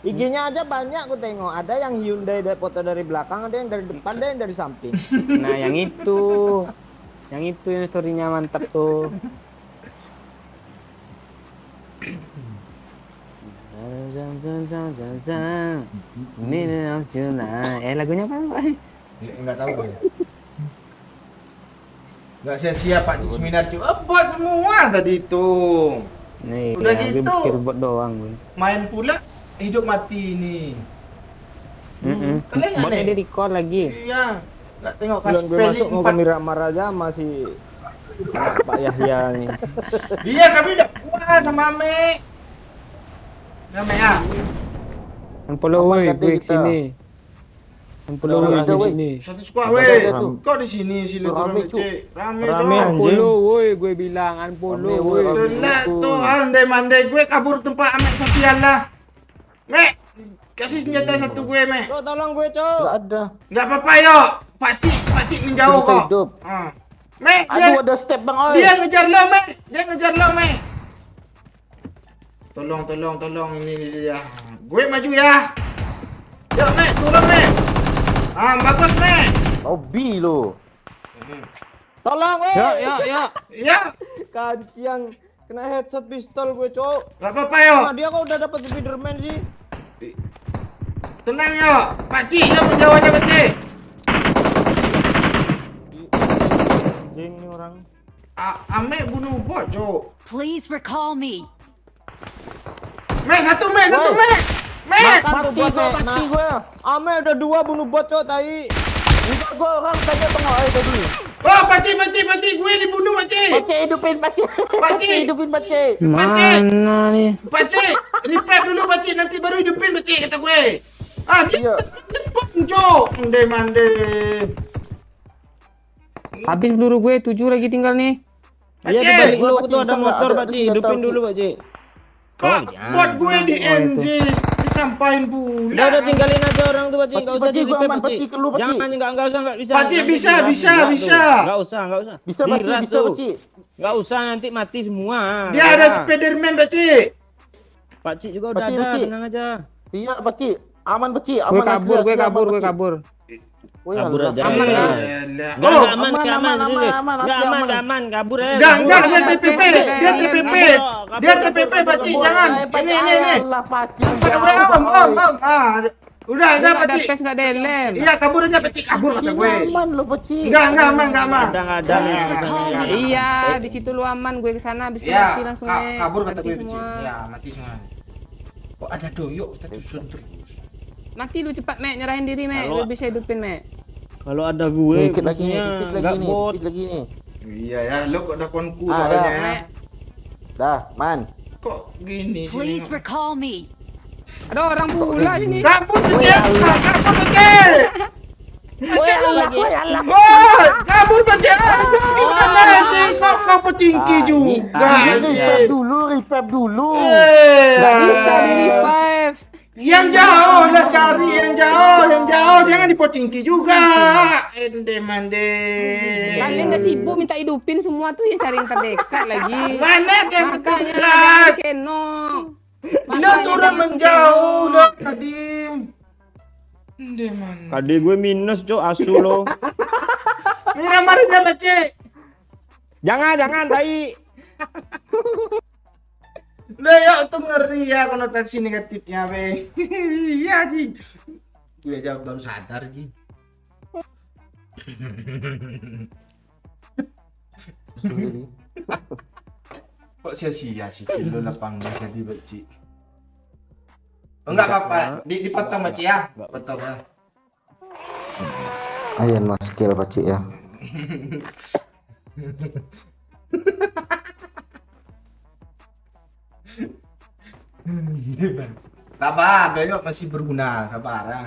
Speaker 6: IG-nya aja banyak aku tengok. Ada yang Hyundai dari foto dari belakang, ada yang dari depan, ada yang dari samping.
Speaker 2: nah yang itu. Yang itu yang story-nya mantap tuh. Lagunya apa?
Speaker 1: Enggak tahu gue. Enggak sia-sia Pak Cik Seminar cuy. Buat semua tadi itu.
Speaker 2: Nih,
Speaker 1: Udah
Speaker 2: ya,
Speaker 1: gitu.
Speaker 2: gue pikir buat doang gue.
Speaker 1: Main pula hidup mati ini. Kalian nggak
Speaker 2: Buatnya
Speaker 1: nih?
Speaker 2: di record lagi.
Speaker 1: Iya. Enggak tengok
Speaker 6: Belum gue
Speaker 1: Kaspeli
Speaker 6: masuk mau ke Miramar aja masih Pak Yahya nih.
Speaker 1: Iya, kami udah puas sama Ame. Ame ya.
Speaker 2: Yang follow
Speaker 3: Aman
Speaker 2: woi,
Speaker 3: kata
Speaker 2: gue
Speaker 3: kita.
Speaker 2: sini. Yang follow
Speaker 3: Udah,
Speaker 2: woi,
Speaker 3: udah,
Speaker 2: gue
Speaker 3: woi.
Speaker 2: sini.
Speaker 1: Satu squad
Speaker 3: Ada,
Speaker 1: weh.
Speaker 3: ada tuh.
Speaker 1: Kau di sini sini
Speaker 3: Tuh, rame,
Speaker 1: turun cek. Rame
Speaker 6: Rame,
Speaker 1: tuh.
Speaker 6: anjing.
Speaker 2: Follow woi, gue bilang unfollow
Speaker 3: Rame,
Speaker 2: woi.
Speaker 3: rame.
Speaker 1: Telat tuh andai mandai gue kabur tempat Ame sosial lah. Mek, kasih senjata satu gue, Mek.
Speaker 6: Cok, tolong gue, Cok.
Speaker 3: Enggak ada.
Speaker 1: Enggak apa-apa yo. Pakcik menjauh
Speaker 3: Bisa
Speaker 1: kok.
Speaker 3: hidup.
Speaker 1: Ah. Mek,
Speaker 3: Aduh, ada step bang oi.
Speaker 1: dia ngejar lo, Mek. Dia ngejar lo, Mek. Tolong ini dia. Gue maju ya. Yuk, Mek, turun, Mek. Ah, bagus, Mek.
Speaker 3: Lobby lo.
Speaker 6: Tolong, weh.
Speaker 2: Yuk.
Speaker 1: Ya,
Speaker 6: Kanciang kena headshot pistol gue, Cok.
Speaker 1: enggak apa-apa yo.
Speaker 6: Nah, dia kok udah dapat Spiderman sih?
Speaker 1: Tenang yo. Pakcik yang menjauh aja, Pakcik.
Speaker 6: Anjing nih orang.
Speaker 1: Ame bunuh bot, Cok.
Speaker 5: Please recall me.
Speaker 1: Mek, satu, Mek. Mek.
Speaker 3: Mati gue.
Speaker 6: Ame udah 2 bunuh bot, Cok, tai.
Speaker 3: Enggak gue orang tanya tengok air tadi.
Speaker 1: Oh, Pakcik, gue dibunuh, Pakcik.
Speaker 3: Pakcik hidupin pakcik.
Speaker 1: Pakcik.
Speaker 3: Hidupin pakcik.
Speaker 2: Mana nih?
Speaker 1: Pakcik, revive dulu Pakcik, nanti baru hidupin Pakcik kata gue. Ah, dia
Speaker 3: Iya.
Speaker 1: depan, Cok. Mande.
Speaker 2: Habis peluru gue 7 lagi tinggal nih.
Speaker 6: Iya,
Speaker 1: Pakcik,
Speaker 6: dibalik lu
Speaker 3: Pakcik,
Speaker 6: tuh ada
Speaker 3: bisa
Speaker 6: motor,
Speaker 3: nggak? Ada
Speaker 6: Pakcik.
Speaker 3: senjata,
Speaker 6: Hidupin
Speaker 3: Pakcik.
Speaker 6: dulu, Pakcik.
Speaker 1: kok buat gue di
Speaker 2: Oh, itu.
Speaker 1: NJ disampain pula.
Speaker 6: Udah tinggalin aja orang tuh, Pakcik. Enggak usah
Speaker 3: Pakcik,
Speaker 6: di
Speaker 3: gua
Speaker 6: repair,
Speaker 3: aman,
Speaker 6: Pakcik.
Speaker 3: Pakcik, keluar, Pakcik.
Speaker 6: Jangan, enggak usah, bisa.
Speaker 1: Pakcik,
Speaker 6: Nanti
Speaker 1: bisa,
Speaker 6: diras,
Speaker 1: bisa,
Speaker 6: diras
Speaker 1: bisa.
Speaker 6: tuh. Enggak usah.
Speaker 3: Bisa pakcik,
Speaker 6: Diras
Speaker 3: bisa
Speaker 6: tuh.
Speaker 3: pakcik.
Speaker 6: Enggak usah, nanti mati semua.
Speaker 1: Dia ada Spiderman Pakcik.
Speaker 6: Pakcik juga udah
Speaker 3: Pakcik,
Speaker 6: ada,
Speaker 3: Pakcik.
Speaker 6: tenang aja.
Speaker 3: Iya pakcik. Aman pakcik.
Speaker 2: Gue
Speaker 3: Aman
Speaker 2: kabur,
Speaker 3: asli,
Speaker 2: gue
Speaker 3: asli,
Speaker 2: kabur,
Speaker 3: aman,
Speaker 2: gue
Speaker 3: Pakcik.
Speaker 2: kabur.
Speaker 3: Woi,
Speaker 6: Kabur
Speaker 3: Allah.
Speaker 6: aja.
Speaker 2: Aman,
Speaker 6: Iya.
Speaker 2: aman.
Speaker 1: Elah.
Speaker 6: Enggak,
Speaker 1: Oh,
Speaker 6: aman,
Speaker 3: aman,
Speaker 6: aman,
Speaker 3: aman, aman,
Speaker 6: Enggak
Speaker 3: asli
Speaker 6: aman,
Speaker 3: aman.
Speaker 6: aman, kabur aja.
Speaker 1: enggak,
Speaker 6: kabur.
Speaker 1: dia
Speaker 2: kabur,
Speaker 1: TPP,
Speaker 2: kabur,
Speaker 1: dia
Speaker 2: kabur,
Speaker 1: TPP.
Speaker 6: kabur,
Speaker 1: Dia
Speaker 6: kabur,
Speaker 1: TPP
Speaker 6: kabur,
Speaker 1: Pakcik,
Speaker 6: kabur.
Speaker 1: jangan.
Speaker 3: Pakcik,
Speaker 1: Ini.
Speaker 3: Allah, pakcik.
Speaker 1: Kata gue, om. Ah, udah
Speaker 2: Nggak ada
Speaker 1: Pakcik.
Speaker 2: space, nggak ada lem.
Speaker 1: Iya, kabur aja Pakcik, kabur kata gue.
Speaker 3: Aman lo pakcik.
Speaker 1: Enggak aman.
Speaker 6: Ada.
Speaker 2: Iya, di situ lu aman, gue kesana habis itu
Speaker 1: Ya,
Speaker 2: mati langsung
Speaker 1: kabur kata
Speaker 2: Mati
Speaker 1: gue
Speaker 2: semua.
Speaker 1: Pakcik. Ya, mati semua. Kok ada Doyok kita susun terus.
Speaker 2: Mati lu cepat, Mek, nyerahin diri, Mek.
Speaker 6: Kalau-
Speaker 2: Lu bisa hidupin, Mek.
Speaker 6: Kalau ada gue,
Speaker 3: Dikit lagi nih,
Speaker 6: musuhnya
Speaker 3: tipis
Speaker 6: nggak
Speaker 3: lagi nih,
Speaker 6: bot.
Speaker 3: tipis lagi nih.
Speaker 1: Iya ya, lo kok udah konku
Speaker 3: Ah,
Speaker 1: soalnya
Speaker 3: dah.
Speaker 1: ya.
Speaker 3: Dah, man.
Speaker 1: Kok gini
Speaker 5: Please
Speaker 1: sini?
Speaker 5: recall me.
Speaker 2: Ada orang pula sini.
Speaker 1: Kabur Pakcik! Kabur Pakcik!
Speaker 3: Woi, Allah.
Speaker 1: Oh, kabur Pakcik! Gimana sih kau petinggi juga
Speaker 3: Revive
Speaker 1: sih?
Speaker 3: dulu.
Speaker 2: Gak bisa di revive.
Speaker 1: Yang jauh lah cari yang jauh, jangan dipocingki juga. Ende mande.
Speaker 2: Kalian gak sibuk minta hidupin semua tuh yang cari yang terdekat lagi.
Speaker 1: Mana yang
Speaker 2: Makanya
Speaker 1: terdekat?
Speaker 2: kenok.
Speaker 1: Lo turun menjauh lo tadi. Ende mande.
Speaker 6: Kade gue minus, Cok, asu lo.
Speaker 1: Miramarinya Pakcik.
Speaker 6: Jangan, tai.
Speaker 1: Doyok tuh ngeri ya konotasi negatifnya, be. Iya, Ji. Gue aja baru sadar, Ji.
Speaker 3: Sendiri.
Speaker 1: Kok sia-sia sih kilo 18 jadi Baci? Oh, enggak apa-apa, dipotong Baci ya. Potong ya.
Speaker 3: Ayan mas skill Pak Cik ya.
Speaker 1: Sabar, Doyok masih berguna, sabar ya.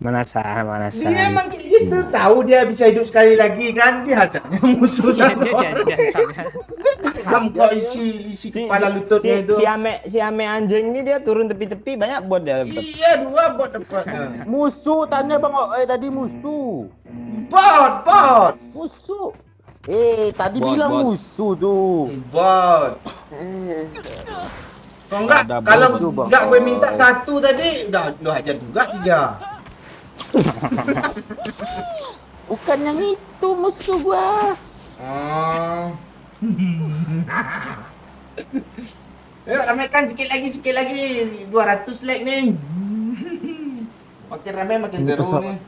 Speaker 2: Mana sah, mana sah.
Speaker 1: Dia emang kayak gitu, tahu dia bisa hidup sekali lagi kan, dia hajarnya musuh sama orang. Kamu kok isi kepala lututnya itu.
Speaker 6: Si ame anjing ini dia turun tepi-tepi banyak bot dia.
Speaker 1: Iya, 2 bot dapatnya.
Speaker 3: Musuh tanya Bang Oi tadi musuh.
Speaker 1: Bot.
Speaker 3: Musuh. Tadi
Speaker 6: Bot,
Speaker 3: bilang
Speaker 6: bot.
Speaker 3: musuh tuh.
Speaker 1: Bot. Kalau enggak,
Speaker 6: Ada
Speaker 1: kalau
Speaker 3: bot juga.
Speaker 1: enggak gue minta 1 tadi, udah lu hajar juga 3.
Speaker 3: Bukan yang itu musuh gua.
Speaker 1: Oh. Ayo ramekan sikit lagi 200 like nih. Makin ramai makin seru nih.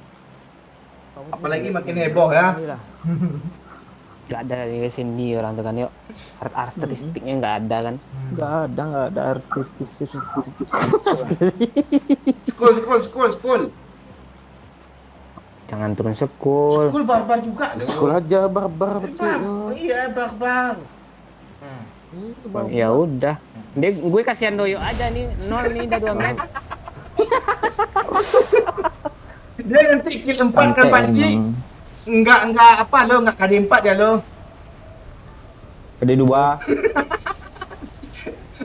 Speaker 1: Apalagi makin heboh ya.
Speaker 2: Gak ada di sini orang tuh kan yuk. Art statistiknya nggak ada kan.
Speaker 6: Nggak ada artis.
Speaker 1: School.
Speaker 2: Jangan turun sekul.
Speaker 1: School barbar juga loh.
Speaker 3: Sekolah aja barbar Pak Cik.
Speaker 1: Iya barbar.
Speaker 2: Ya udah. Gue kasihan Doyo aja nih. 0 nih udah 2 menit.
Speaker 1: Dia nanti kill 4 kan Panci. Enggak apa lo, enggak kali 4 ya lo.
Speaker 6: Kali 2.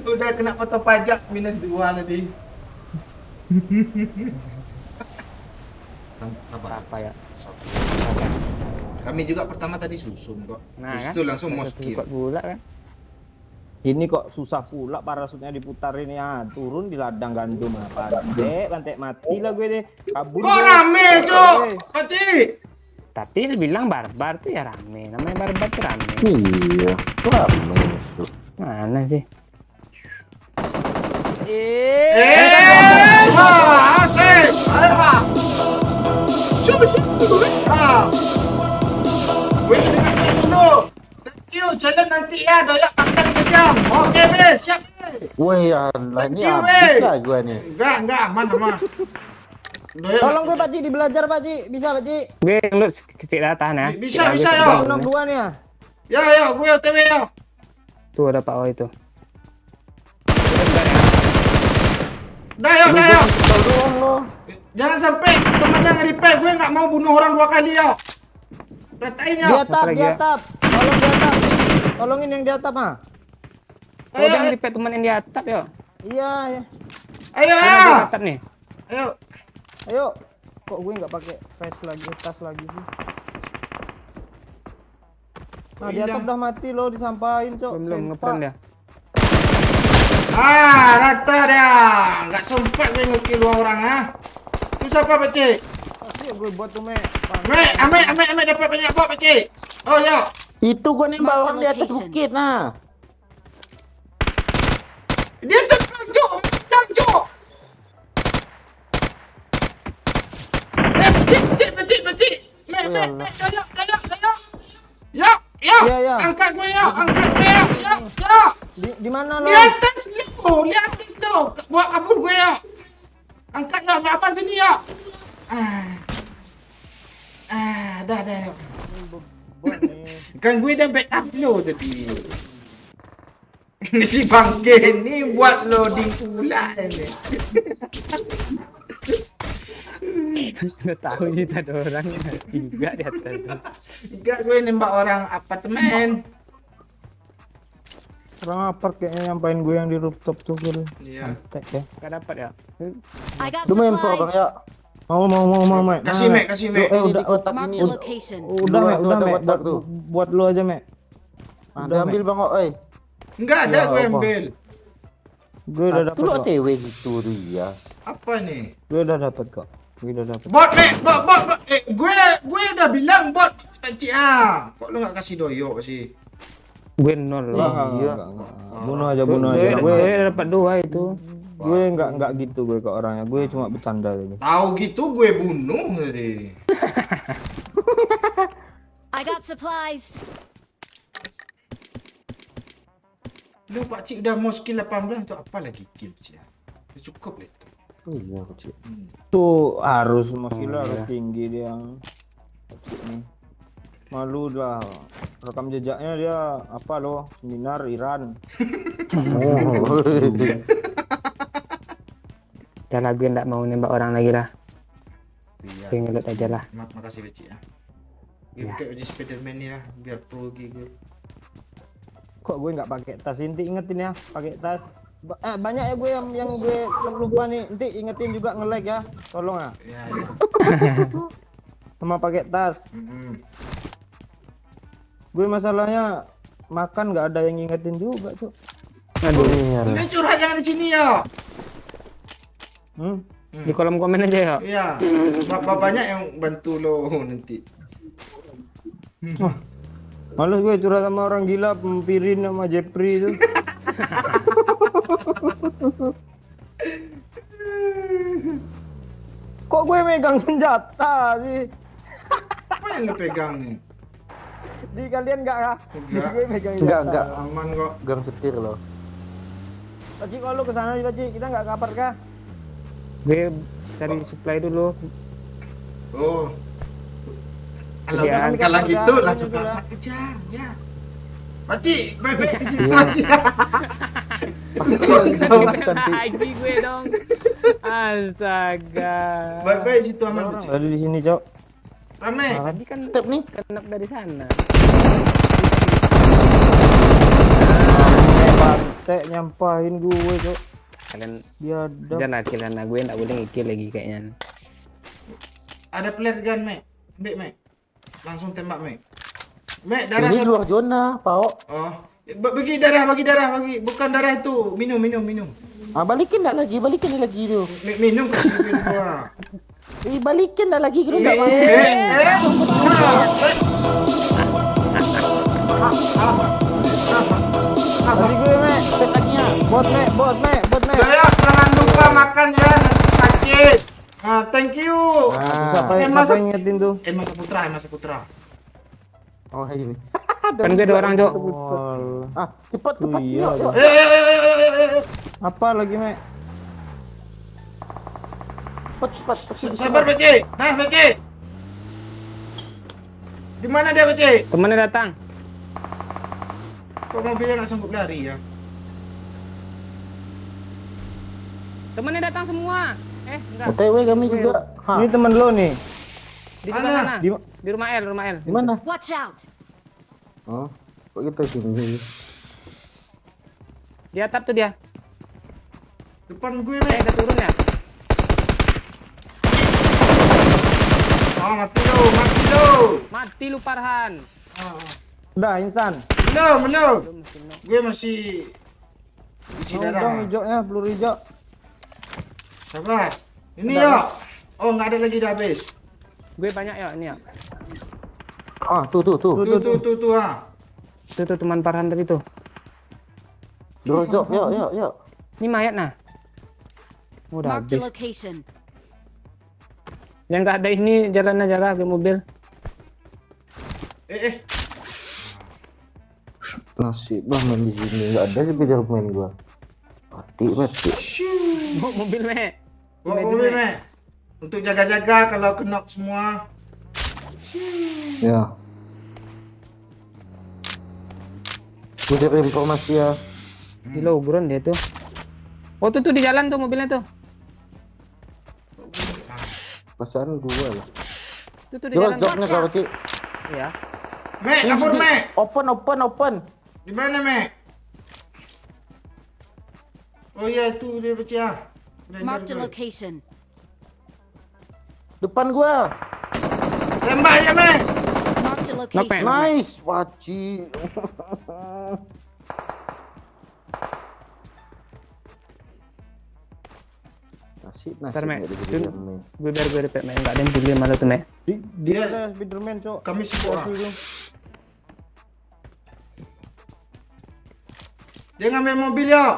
Speaker 1: Udah kena foto pajak minus 2 tadi.
Speaker 2: Apa ya?
Speaker 1: Kami juga pertama tadi susun kok.
Speaker 2: Nah,
Speaker 1: Terus
Speaker 2: kan?
Speaker 1: itu langsung mau skill.
Speaker 2: Kuat pula kan.
Speaker 6: Ini kok susah pula parasutnya diputar ini ya. Turun di ladang gandum apa. Bantek mati lah gue deh. Kabur.
Speaker 1: Kok
Speaker 6: gue.
Speaker 1: rame, Cok? Panci.
Speaker 2: Tapi bilang barbar tuh ya rame. Namanya barbar tuh rame.
Speaker 3: Iya, ramai musuh.
Speaker 2: Mana sih?
Speaker 1: Asik. Ayo, Pak. Siapa? Wait, dulu. Thank you, jalan nanti ya, Doyak makan kejam. Oke, Be, siap, Be.
Speaker 3: Woi, Allah ini
Speaker 1: Thank you,
Speaker 3: habis
Speaker 1: Be.
Speaker 3: lah gua nih.
Speaker 1: Enggak, aman. Doyak.
Speaker 6: Tolong gue Pak Ci, dibelajar Pak Ci. Bisa Pak Ci.
Speaker 2: Gue lu kecil tahan ya.
Speaker 1: Bisa,
Speaker 2: Gue
Speaker 1: bisa,
Speaker 2: sedang
Speaker 1: yo.
Speaker 2: ini.
Speaker 6: 62 nih ya.
Speaker 1: Ya, gue OTW ya.
Speaker 2: Tuh ada Pak O itu.
Speaker 1: Doyak.
Speaker 3: Tolong lo.
Speaker 1: Jangan sampai temannya nge-repair, gue nggak mau bunuh orang 2 kali ya. Ratain
Speaker 6: Di
Speaker 1: ya.
Speaker 6: atap,
Speaker 2: lagi
Speaker 6: di
Speaker 2: ya?
Speaker 6: atap. Tolong di atap. Tolongin yang di atap ah.
Speaker 2: Oh, jangan dipet teman yang di atap yo.
Speaker 6: Iya, ya.
Speaker 1: Ayo.
Speaker 2: Yang di atap nih.
Speaker 1: Ayo.
Speaker 6: Ayo. Kok gue nggak pakai face lagi, tas lagi sih? Nah, di atap udah mati lo, disampahin, Cok.
Speaker 2: Belum
Speaker 6: Sempak.
Speaker 2: ngeplan dia.
Speaker 1: Rata dia. Nggak sempat gue nge-kill 2 orang ha. Itu siapa, Pakcik?
Speaker 6: Iya, gue buat tuh,
Speaker 1: Ame dapat banyak bot, Pakcik. Oh, yo.
Speaker 3: Itu gua nembak
Speaker 5: Mark the
Speaker 3: orang di atas
Speaker 5: location.
Speaker 3: bukit nah.
Speaker 1: Dia terbang, Cok. Pakcik. Dayak. Ya.
Speaker 6: Iya.
Speaker 1: Angkat gue ya. Ya.
Speaker 6: Di mana lo?
Speaker 1: Di atas lo. Buat kabur gue ya. Angkat lah, nggak aman sini ya. Dah.
Speaker 6: Bot nih.
Speaker 1: Kan gue udah backup lo tadi. Si bangke ni buat loading pula ni.
Speaker 2: Udah tahu kita ada orangnya juga di atas.
Speaker 1: Enggak, gue nembak orang apartemen.
Speaker 6: Orang apart kayaknya nyampain gue yang di rooftop tuh gue.
Speaker 1: Iya.
Speaker 6: Tek ya.
Speaker 2: Gak dapat ya.
Speaker 5: I got
Speaker 3: Lu main pro Bang
Speaker 5: supplies.
Speaker 3: ya.
Speaker 6: Mau, Mek.
Speaker 1: Kasih, Mek.
Speaker 3: Ini
Speaker 6: udah,
Speaker 3: di kotak
Speaker 5: Mark
Speaker 3: ini.
Speaker 5: the location.
Speaker 6: Udah, Mek,
Speaker 3: Tuh, ada
Speaker 6: Mek.
Speaker 3: kotak tuh.
Speaker 6: Buat lu aja, Mek.
Speaker 3: Ada ambil Bang Oi.
Speaker 1: Enggak ada
Speaker 6: Ya,
Speaker 1: gue
Speaker 6: apa?
Speaker 1: ambil.
Speaker 6: Gue udah dapat
Speaker 3: Lu
Speaker 6: kok.
Speaker 3: OTW gitu dia.
Speaker 1: Apa nih?
Speaker 6: Gue udah dapat kok. Gue udah dapat.
Speaker 1: Bot, Mek. Bot. Gue udah bilang bot. Pakcik ah. Kok lu nggak kasih doyok sih?
Speaker 2: Gue nol loh.
Speaker 3: Iya.
Speaker 6: Bunuh aja, bunuh
Speaker 2: Gue
Speaker 6: aja.
Speaker 2: gue dapat 2 itu.
Speaker 6: Gue nggak gitu gue ke orangnya. Gue cuma bercanda gitu.
Speaker 1: Tahu gitu gue bunuh tadi.
Speaker 5: I got supplies.
Speaker 1: Lu Pak Cik udah mau skill 18 untuk apa lagi kill Cik? Udah cukup lah itu.
Speaker 3: Iya, Cik.
Speaker 6: Tuh harus skill
Speaker 2: Oh,
Speaker 6: harus
Speaker 2: iya.
Speaker 6: tinggi dia. Cik nih. Malu lah. Rekam jejaknya dia apa loh? Seminar Iran.
Speaker 3: Oh.
Speaker 2: Udah lah, gue nggak mau nembak orang lagi lah.
Speaker 1: Iya.
Speaker 2: Gue ngelut aja lah.
Speaker 1: Makasih Pak Cik ya. Gue
Speaker 2: Ya.
Speaker 1: kayak uji Spiderman nih lah biar pro gitu.
Speaker 6: Kok gue nggak pakai tas? Inti ingetin ya, pakai tas. Banyak ya gue yang gue lupa nih. Inti ingetin juga nge-like ya. Tolong ya.
Speaker 1: Ya.
Speaker 6: Sama pakai tas. Gue masalahnya makan nggak ada yang ngingetin juga, Cuk.
Speaker 2: Aduh,
Speaker 1: Lu curhat jangan di sini ya.
Speaker 2: di kolom komen aja ya.
Speaker 1: Iya. Banyak yang bantu lo nanti.
Speaker 6: Males gue curhat sama orang gila, Pirin sama Jepri itu. Kok gue megang senjata sih?
Speaker 1: Apa yang lu pegang nih?
Speaker 6: Di kalian enggak kah? Di
Speaker 1: Enggak.
Speaker 6: gue megang
Speaker 3: Enggak,
Speaker 6: senjata.
Speaker 3: enggak.
Speaker 1: Aman kok.
Speaker 3: Gang setir loh.
Speaker 6: Pakcik, kalau lu kesana sih Pakcik, kita nggak kapar kah?
Speaker 2: Gue cari supply dulu.
Speaker 1: Oh. Kalau
Speaker 2: Iya,
Speaker 1: kalau
Speaker 6: kami
Speaker 1: gitu
Speaker 6: kapal
Speaker 1: langsung
Speaker 6: kan,
Speaker 1: kapal kejar ya. Pakcik, baik-baik di situ Pakcik.
Speaker 2: Lagi gue dong. Astaga.
Speaker 1: Baik-baik di situ aman Pakcik.
Speaker 6: Tadi di sini, Cok.
Speaker 1: Rame.
Speaker 2: Tadi kan
Speaker 3: Step nih.
Speaker 2: kenak dari sana.
Speaker 6: Pantek nyampahin gue, Cok.
Speaker 2: Kalian
Speaker 6: Biadab.
Speaker 2: jangan killan lah, gue nggak boleh nge-kill lagi kayaknya.
Speaker 1: Ada flare gun, Mek. Ambil, Mek. Langsung tembak, Mek. Mek, darah
Speaker 3: Ini
Speaker 1: satu.
Speaker 3: luar zona, Pao.
Speaker 1: Oh. Bagi darah, bagi. Bukan darah itu. Minum.
Speaker 3: Ah, balikin dah lagi tu.
Speaker 1: Minum kasih lebih dua.
Speaker 3: Balikin dah lagi kalau enggak mau.
Speaker 6: Tadi gue, Mek.
Speaker 3: Step lagi ya.
Speaker 6: Bot, Mek.
Speaker 1: Saya jangan lupa makan ya, nanti sakit. Ah, thank you.
Speaker 6: Siapa
Speaker 1: Eh,
Speaker 6: yang
Speaker 1: masa-
Speaker 6: ingetin tuh?
Speaker 1: Masa Putra.
Speaker 3: Oh, ini.
Speaker 2: Kan gue 2 orang, Cok.
Speaker 3: Ah, cepat.
Speaker 6: Iya,
Speaker 3: Yuk.
Speaker 6: Apa lagi, Mek?
Speaker 3: Cepat.
Speaker 1: Sabar, Bece. Nah, Bece. Di mana dia, Bece?
Speaker 2: Temennya datang.
Speaker 1: Kok mobilnya nggak sanggup lari ya?
Speaker 2: Temennya datang semua. Enggak.
Speaker 3: OTW kami juga.
Speaker 6: Ini temen lo nih.
Speaker 2: Di sebelah
Speaker 1: Mana?
Speaker 2: sana.
Speaker 6: Di-
Speaker 2: Di rumah L.
Speaker 3: Di mana?
Speaker 5: Watch out.
Speaker 3: Oh, kok kita sini?
Speaker 2: Di atap tuh dia.
Speaker 1: Depan gue, Mek.
Speaker 2: Udah turun ya?
Speaker 1: Oh, mati lo.
Speaker 2: Mati lu Farhan.
Speaker 6: Udah, insan.
Speaker 1: Belum. Gue masih isi
Speaker 6: Dong,
Speaker 1: darah.
Speaker 6: hijaunya, peluru hijau.
Speaker 1: Sabar. Ini ya. Oh, nggak ada lagi dah habis.
Speaker 2: Gue banyak ya ini ya.
Speaker 3: Ah, tuh.
Speaker 1: Tuh, ah.
Speaker 2: Tuh teman Farhan tadi tuh.
Speaker 3: Jok, yuk.
Speaker 2: Ini mayat nah. Udah
Speaker 5: Marked a
Speaker 2: habis.
Speaker 5: location.
Speaker 2: Yang nggak ada ini jalan aja lah ke mobil.
Speaker 3: Nasib lah main di sini. Enggak ada Spiderman gua. Mati.
Speaker 2: Bawa mobil Mek.
Speaker 1: Bawa mobil, Mek. Untuk jaga-jaga kalau kena semua.
Speaker 3: Ya. Udah informasi ya.
Speaker 2: Di low ground dia tuh. Oh tuh di jalan tuh mobilnya tuh.
Speaker 3: Perasaan gua lah.
Speaker 2: Tuh di jalan.
Speaker 3: Joknya kau Cik.
Speaker 2: Iya.
Speaker 1: Mek, kabur, Mek.
Speaker 3: Open.
Speaker 1: Di mana, Mek? Oh iya, itu dia baca.
Speaker 5: Marked a location.
Speaker 3: Depan gua.
Speaker 1: Tembak ya, Mek.
Speaker 5: Marked a location.
Speaker 3: Nice, Waci. Nasib
Speaker 2: Ntar, Mek.
Speaker 3: nggak dibeli Spiderman.
Speaker 2: Gue biar gue repet Mek. Nggak ada yang pilih malah tuh Mek.
Speaker 6: Dia ada Spiderman, Cok.
Speaker 1: Kami sibuk.
Speaker 6: Itu.
Speaker 1: Dia ngambil mobil yuk.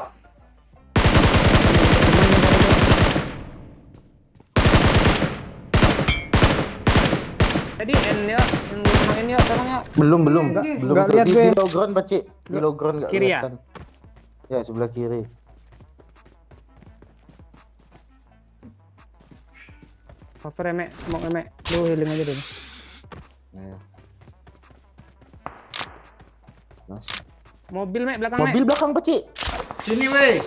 Speaker 2: Tadi N yuk, yang sama N yuk, tolong yuk.
Speaker 3: Belum.
Speaker 6: Nggak lihat
Speaker 3: Di
Speaker 6: gue.
Speaker 3: low ground, Pak Cik. Di low ground nggak
Speaker 2: Kiri ya?
Speaker 3: kelihatan. Ya, sebelah kiri.
Speaker 2: Cover emek, smoke emek. Lu healing aja dulu.
Speaker 3: Ya. Mas.
Speaker 2: Mobil mek belakang mek.
Speaker 3: Mobil belakang, Pak Cik.
Speaker 1: Sini weh.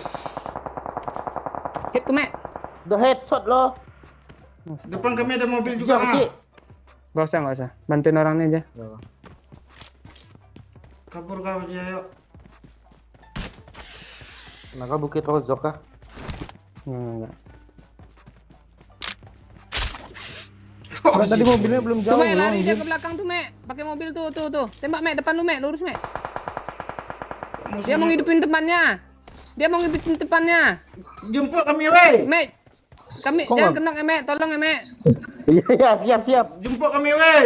Speaker 2: Hit tuh mek.
Speaker 3: Udah headshot loh.
Speaker 1: Depan kami ada mobil
Speaker 3: Juga,
Speaker 1: juga.
Speaker 3: Pak
Speaker 1: Ah.
Speaker 3: Cik.
Speaker 2: Gak usah. Bantuin orangnya aja.
Speaker 1: Kabur kau dia yuk.
Speaker 3: Kenapa Bukit Rozok kah?
Speaker 2: Enggak.
Speaker 6: Nggak, tadi mobilnya belum
Speaker 2: Tuh
Speaker 6: jauh
Speaker 2: mek
Speaker 6: loh.
Speaker 2: lari dia
Speaker 6: anjir.
Speaker 2: ke belakang tuh mek. Pakai mobil tuh. Tembak mek depan lu mek, lurus mek. Dia mau ngidupin depannya.
Speaker 1: Jemput kami weh.
Speaker 2: Mek. Kami
Speaker 6: Kok
Speaker 2: jangan
Speaker 6: nggak-
Speaker 2: kenok emek, tolong emek.
Speaker 3: Iya, siap.
Speaker 1: Jemput kami weh.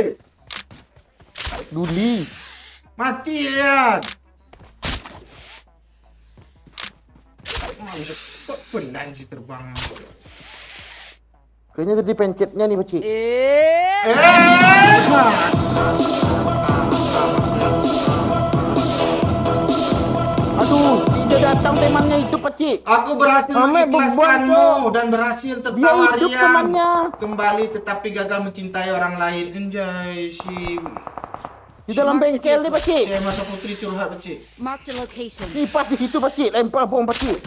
Speaker 3: Duli.
Speaker 1: Mati lihat. Kok pelan sih terbang.
Speaker 3: Kayaknya tadi pencetnya nih, Pak Cik.
Speaker 1: Mas.
Speaker 3: Aduh, tidak datang temannya itu, Pak Cik.
Speaker 1: Aku berhasil
Speaker 6: Ame
Speaker 1: mengikhlaskanmu dan berhasil
Speaker 3: Dia
Speaker 1: tertawa
Speaker 3: hidup
Speaker 1: riang
Speaker 3: temannya.
Speaker 1: kembali tetapi gagal mencintai orang lain. Anjay si
Speaker 3: Di dalam bengkel nih, Pak Cik.
Speaker 1: saya masa putri curhat Pak Cik.
Speaker 5: Marked a location.
Speaker 3: Kipas di situ, Pak Cik. Lempar bom, Pak Cik.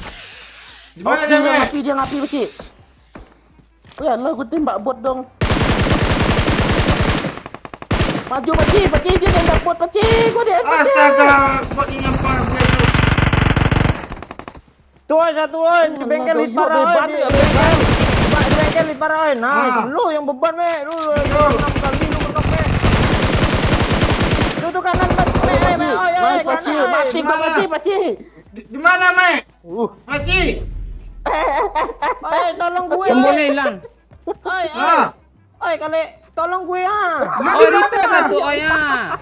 Speaker 1: Di mana dia, Mek?
Speaker 3: Dia ngapi, Pak Cik. Oh ya Allah, gue tembak bot dong. Maju, Pak Cik. Dia tembak bot, Pak Cik. Gue dia.
Speaker 1: Astaga, kok ini nyampar gue tuh.
Speaker 6: Tuh satu oi, di bengkel
Speaker 3: Allah,
Speaker 6: hit parah
Speaker 3: iya,
Speaker 6: oi,
Speaker 3: beban
Speaker 6: di
Speaker 3: ya,
Speaker 6: bengkel. Pak, di bengkel hit parah oi. Nice.
Speaker 1: Ah.
Speaker 6: Lu yang beban mek, lu 6 kali lu menok mek. Lu tuh kanan mek, oi,
Speaker 3: Naik, Pak Cik.
Speaker 6: kanan.
Speaker 3: Mati,
Speaker 1: Mana?
Speaker 3: Pak Cik.
Speaker 1: Di mana, Mek?
Speaker 3: Uh,
Speaker 1: Pak Cik.
Speaker 6: Oi, tolong gue.
Speaker 2: Tombolnya hilang.
Speaker 6: Oi,
Speaker 1: Ah,
Speaker 6: oi, kali tolong gue ah.
Speaker 1: lu
Speaker 2: Oh
Speaker 1: di
Speaker 2: ini
Speaker 1: mana?
Speaker 2: satu oh ya.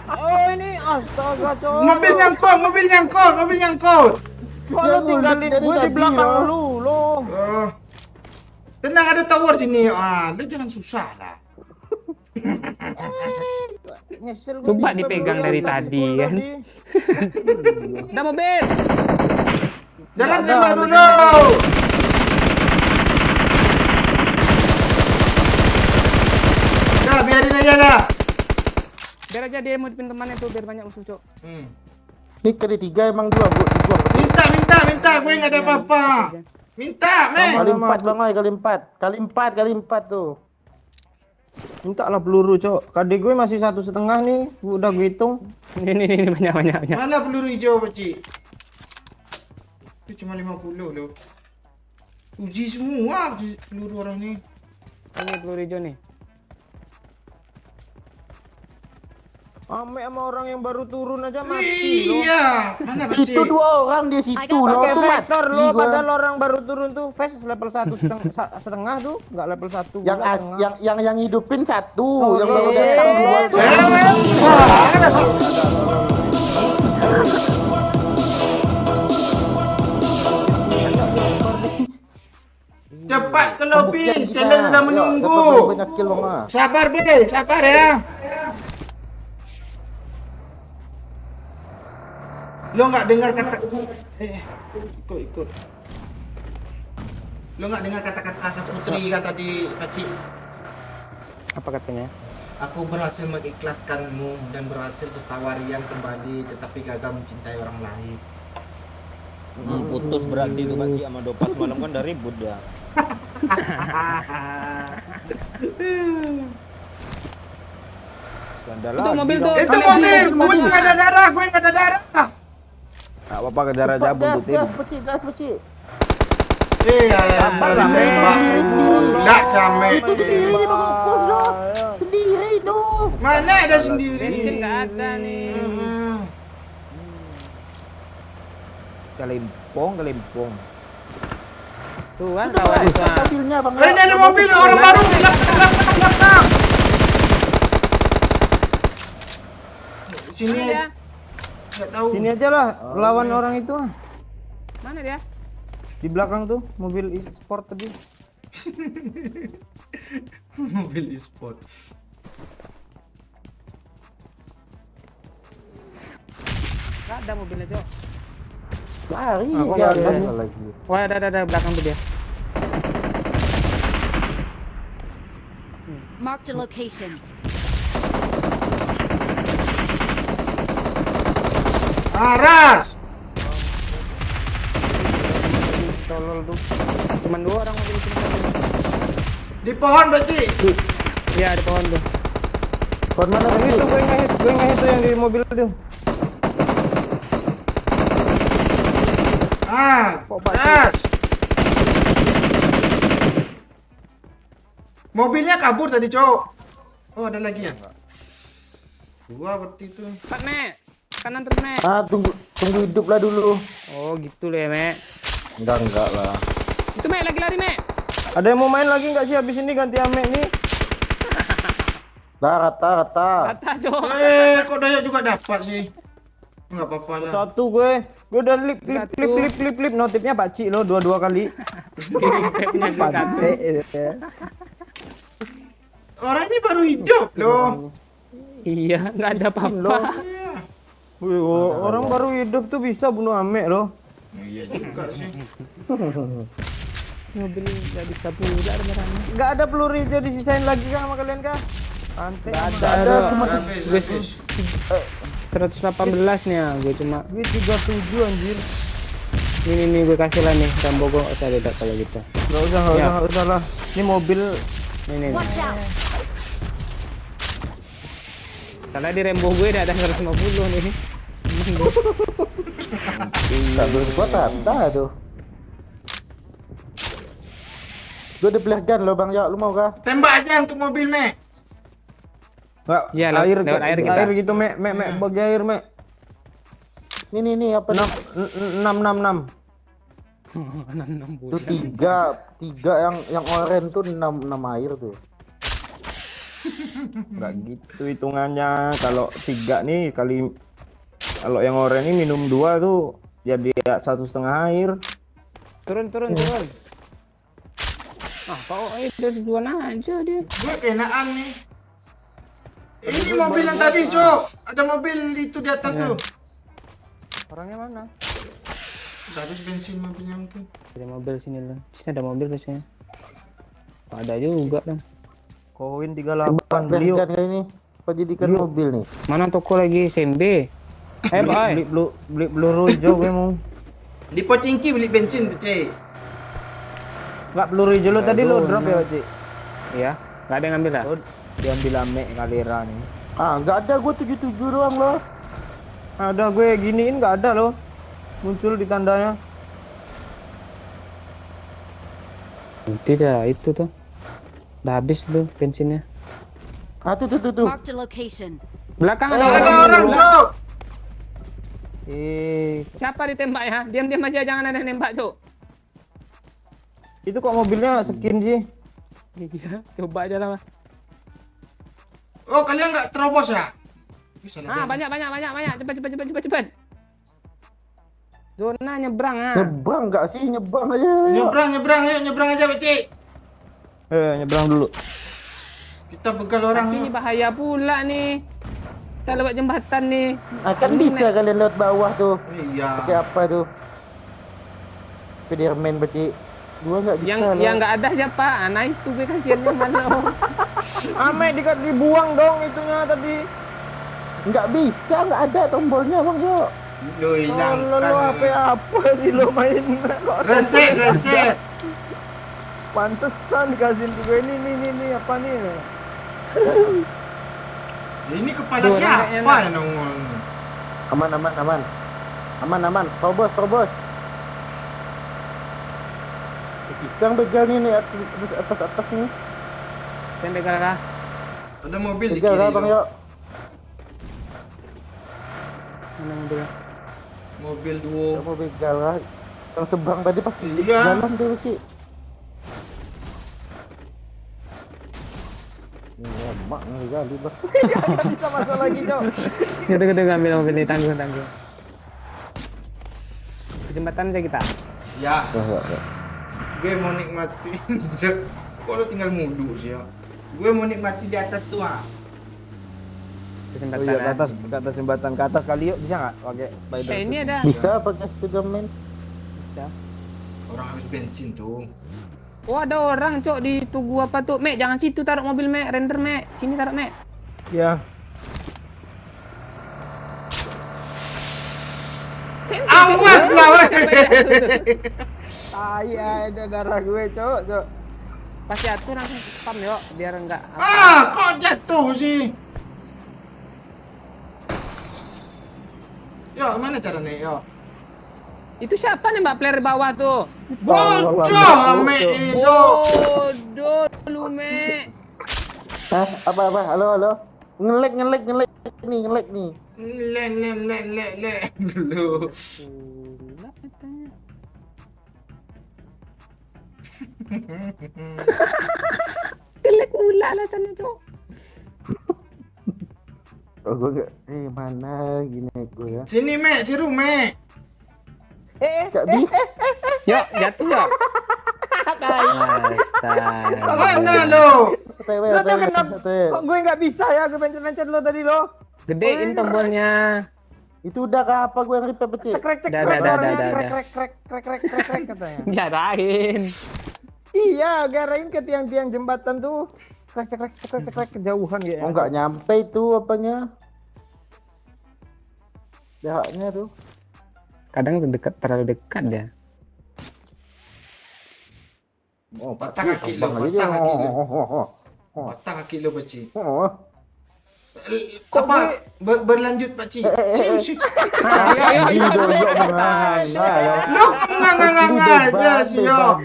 Speaker 6: Oh ini astaga cowok.
Speaker 1: Mobil nyangkut.
Speaker 6: Kok lu tinggalin gue di belakang lu, lo.
Speaker 1: Oh. Tenang, ada tower sini. Ah, lu jangan susah lah.
Speaker 6: Nyesel
Speaker 2: Coba
Speaker 6: gue
Speaker 2: dipegang dari tadi, kan. Udah mobil.
Speaker 1: Jangan
Speaker 6: Nggak
Speaker 1: tembak
Speaker 6: ada,
Speaker 1: dulu. Dah, biarin aja dah.
Speaker 2: Biar aja dia mau pintu temannya tuh biar banyak musuh, Cok.
Speaker 3: ini kali 3 emang dua, Bu.
Speaker 1: Minta, gue nggak ada apa-apa. Minta, Mek.
Speaker 3: Kali 4 Bang Oi, kali 4 tuh.
Speaker 6: Minta lah peluru, Cok. KD gue masih 1,5 nih. Udah gue hitung.
Speaker 2: Ini banyak.
Speaker 1: Mana peluru hijau, Pak Cik? Itu cuma 50 loh. Uji semua peluru orang ni.
Speaker 2: Ini peluru hijau nih.
Speaker 6: Ame sama orang yang baru turun aja mati lo.
Speaker 1: Iya, mana Pak Cik?
Speaker 3: Itu 2 orang di situ
Speaker 5: I got
Speaker 3: loh.
Speaker 6: Pakai
Speaker 3: Tuh
Speaker 6: vector
Speaker 3: mati
Speaker 6: lo,
Speaker 3: gua.
Speaker 6: padahal orang baru turun tuh face level 1 setengah tuh, nggak level 1.
Speaker 3: Yang hidupin 1,
Speaker 6: Oh,
Speaker 3: yang
Speaker 6: iya.
Speaker 3: baru datang 2 tuh.
Speaker 1: Cepat ke lobby, channel sudah menunggu.
Speaker 3: Banyak kill Bang Ah.
Speaker 1: Sabar, Be, sabar ya. Lo nggak dengar kata ikut. Lo nggak dengar kata-kata Saputri kata di Pakcik?
Speaker 2: Apa katanya?
Speaker 1: Aku berhasil mengikhlaskanmu dan berhasil tertawa riang kembali tetapi gagal mencintai orang lain.
Speaker 7: Putus berarti itu Pakcik sama Dopas malam kan udah ribut dia. Ganda
Speaker 2: Itu
Speaker 7: lagi
Speaker 2: mobil
Speaker 7: dong.
Speaker 2: tuh.
Speaker 1: Itu mobil, gue nggak ada darah,
Speaker 7: Tak apa-apa kejar aja buntutin.
Speaker 3: Gas, pecik.
Speaker 1: Iya, ditembak. Nggak sampai.
Speaker 3: Itu sendiri di bungkus loh. Sendiri tuh.
Speaker 1: Mana ada sendiri?
Speaker 2: Bensin nggak ada nih.
Speaker 7: Kelimpong.
Speaker 2: Tuh kan kawan gua.
Speaker 3: Mobilnya Bang.
Speaker 1: Ini ada mobil orang baru di belakang. Sini
Speaker 2: Mana dia?
Speaker 1: nggak tahu.
Speaker 6: Sini aja lah, lawan orang itu.
Speaker 2: Mana dia?
Speaker 6: Di belakang tuh mobil e-sport tadi.
Speaker 1: Mobil e-sport.
Speaker 2: Gak ada mobilnya, Cok.
Speaker 3: Lari
Speaker 6: Aku
Speaker 3: dia
Speaker 6: nggak ada.
Speaker 3: lagi.
Speaker 2: Wah, ada belakang tuh dia.
Speaker 5: Marked a location.
Speaker 1: Aras.
Speaker 6: Tolol tuh.
Speaker 2: Cuman 2 orang mobil sini.
Speaker 1: Di pohon Baci.
Speaker 2: Iya, di pohon tuh.
Speaker 3: Kon mana
Speaker 6: Yang
Speaker 3: tadi?
Speaker 6: itu gue ngehit tuh yang di mobil tuh. Kok Pak
Speaker 1: Aras. Mobilnya kabur tadi, Cok. Oh, ada lagi ya? Dua berarti itu.
Speaker 2: Cepat, Mek. Kanan terus, Mek.
Speaker 3: Ah, tunggu hidup lah dulu.
Speaker 2: Oh, gitu lah ya, Mek.
Speaker 3: Enggak lah.
Speaker 2: Itu, Mek, lagi lari, Mek.
Speaker 6: Ada yang mau main lagi nggak sih habis ini ganti Ame nih?
Speaker 3: Rata.
Speaker 2: Rata, Cok.
Speaker 1: Kok Daya juga dapat sih? Enggak apa-apa lah.
Speaker 6: Satu gue udah lip notifnya Pakcik lo 2 kali.
Speaker 2: Tapnya gue satu.
Speaker 6: Pantai ya.
Speaker 1: Orang ini baru hidup loh.
Speaker 2: Iya, nggak ada apa-apa.
Speaker 1: Iya.
Speaker 6: Orang baru hidup tuh bisa bunuh Ame loh.
Speaker 1: Iya juga sih.
Speaker 2: Mobil nggak bisa pula rame-rame.
Speaker 6: Nggak ada peluru hijau disisain lagi kah sama kalian kah? Pantai
Speaker 2: Ada,
Speaker 6: cuma
Speaker 1: Habis.
Speaker 2: 118 nih ya, gue cuma
Speaker 6: gue 37 anjir.
Speaker 2: ini gue kasih lah nih Rambo gue usah beda kalau gitu.
Speaker 6: Nggak usah lah. Ini mobil
Speaker 2: Ini.
Speaker 5: Watch out!
Speaker 2: Karena di Rambo gue udah ada 150 nih.
Speaker 3: Tak berbuat ada tuh. Gue ada flare gun lo Bang Ya, lu mau kah?
Speaker 1: Tembak aja untuk mobil, Mek.
Speaker 6: nggak
Speaker 2: Iya, lewat air kita.
Speaker 6: air gitu mek bagi air mek.
Speaker 3: Nih apa nih?
Speaker 6: 6.
Speaker 3: Itu tiga yang oranye tuh 6 air tuh.
Speaker 6: Nggak gitu hitungannya. Kalau 3 nih kali, kalau yang oranye ini minum 2 tuh jadi 1,5 air.
Speaker 2: Turun. Ah, kok itu tujuan aja dia.
Speaker 1: Gue kenaan nih. Ini mobil yang tadi, Cok. Ada mobil itu di atas tuh.
Speaker 6: Orangnya mana?
Speaker 1: Udah habis bensin mobilnya mungkin.
Speaker 2: Ada mobil sini loh. Sini ada mobil biasanya. Ada juga dong.
Speaker 6: Koin
Speaker 3: Flare
Speaker 6: 38 beli yuk.
Speaker 3: gun kali ini. Apa jadikan mobil nih?
Speaker 2: Mana toko lagi SMB?
Speaker 6: Beli peluru hijau gue mau.
Speaker 1: Di Pocingki beli bensin, Cek.
Speaker 6: Nggak peluru hijau lo tadi lo drop ya Pakcik?
Speaker 2: Iya, nggak ada yang ngambil lah.
Speaker 6: Lo diambil ame kalira nih.
Speaker 3: Ah, nggak ada, gue 77 doang loh.
Speaker 6: Ada gue giniin nggak ada loh. Muncul di tandanya.
Speaker 2: Tidak, itu tuh. Udah habis tuh bensinnya.
Speaker 3: Ah, tuh.
Speaker 5: Marked a location.
Speaker 2: Belakang
Speaker 1: Ada
Speaker 2: ada
Speaker 1: orang, Cok.
Speaker 2: Siapa ditembak ya? Diam-diam aja, jangan ada yang nembak, Cuk.
Speaker 6: Itu kok mobilnya skin sih?
Speaker 2: Iya, coba aja lah.
Speaker 1: Oh, kalian nggak terobos ya? Bisa
Speaker 2: Ah, banyak. Cepat. Zona nyebrang ah.
Speaker 3: Nyebrang nggak sih? Nyebrang aja.
Speaker 1: Nyebrang, ayo nyebrang aja, Cek.
Speaker 6: Nyebrang dulu.
Speaker 1: Kita begal orang.
Speaker 2: Tapi ini bahaya pula nih. Kita lewat jembatan nih.
Speaker 3: Akan bisa kalian lewat bawah tuh.
Speaker 1: Iya.
Speaker 3: Pakai apa tuh? Spiderman Beci. Gua nggak bisa.
Speaker 2: Yang nggak ada siapa? Nah itu gue kasihan yang mana?
Speaker 6: Ame dibuang dong itunya tadi.
Speaker 3: Nggak bisa, nggak ada tombolnya Bang Yo.
Speaker 1: Lo hilang.
Speaker 6: Lo apa sih lo main kok?
Speaker 1: Reset.
Speaker 6: Pantesan dikasihin ke gue ini apa nih?
Speaker 1: Ini kepala
Speaker 2: Tuh,
Speaker 1: siapa
Speaker 2: enak.
Speaker 1: yang nongol?
Speaker 3: Aman. Terobos. Yang begal nih atas nih.
Speaker 2: Tembak kah?
Speaker 1: Ada mobil di
Speaker 3: Begal
Speaker 1: kiri.
Speaker 3: lah Bang
Speaker 1: Lo.
Speaker 3: Yo.
Speaker 2: Mana mobilnya?
Speaker 1: Mobil duo.
Speaker 3: Mau begal lah. Yang seberang tadi pasti
Speaker 1: Iya.
Speaker 3: jalan tuh Beci. Ini emak nih kali Bang.
Speaker 6: Nggak bisa masuk lagi Cok.
Speaker 2: Gitu ngambil mobil ini tanggung. Ke jembatan aja kita.
Speaker 1: Ya,
Speaker 3: Ya.
Speaker 1: gue mau nikmatin. Kok lo tinggal mudu sih ya? Gue mau nikmati di atas tuh ah.
Speaker 2: Ke
Speaker 6: Oh
Speaker 2: jembatan.
Speaker 6: iya,
Speaker 2: ya.
Speaker 6: ke atas jembatan, ke atas kali yuk, bisa nggak pakai spider?
Speaker 2: Ini ada.
Speaker 3: Bisa pakai Spiderman.
Speaker 6: Bisa.
Speaker 1: Orang habis bensin tuh.
Speaker 2: Oh ada orang cok di tugu apa tuh? Mek jangan situ taruh mobil Mek, render Mek. Sini taruh Mek.
Speaker 6: Ya.
Speaker 1: Awas lah, weh.
Speaker 6: Tai ada darah gue, cok.
Speaker 2: Pasti aku langsung spam yuk biar enggak
Speaker 1: Kok jatuh sih? Yo, mana caranya yo?
Speaker 2: Itu siapa nih Mbak player bawah tuh?
Speaker 1: Bocah, Mek itu.
Speaker 2: Bodoh lu Mek.
Speaker 3: Hah? Apa? Halo. Ngelek nih.
Speaker 1: Le. Lu.
Speaker 2: Gelap matanya. Jelek mula alasannya cok.
Speaker 3: Oh, gue gak. Mana gini gue ya?
Speaker 1: Sini Mek, siru Mek.
Speaker 3: Gak bisa.
Speaker 2: Yuk jatuh yuk. Astaga.
Speaker 1: Mana lo?
Speaker 3: OTW.
Speaker 6: Kok gue nggak bisa ya? Gue pencet lo tadi lo.
Speaker 2: Gedein tombolnya.
Speaker 3: Itu udah ke apa gue yang repair pecik?
Speaker 6: Cek
Speaker 2: Dah.
Speaker 6: krek katanya.
Speaker 2: Biarain.
Speaker 6: Iya, garain ke tiang-tiang jembatan tuh. Krek kejauhan ya.
Speaker 3: Oh, nggak nyampe itu apanya? Jaraknya tuh.
Speaker 2: Kadang terlalu dekat ya.
Speaker 1: Oh, patah kaki lo, patah kaki lo. Patah kaki lo, Pakcik. Apa? Berlanjut, Pakcik. Siu.
Speaker 2: Ayo.
Speaker 1: Lo ngang aja sih yo.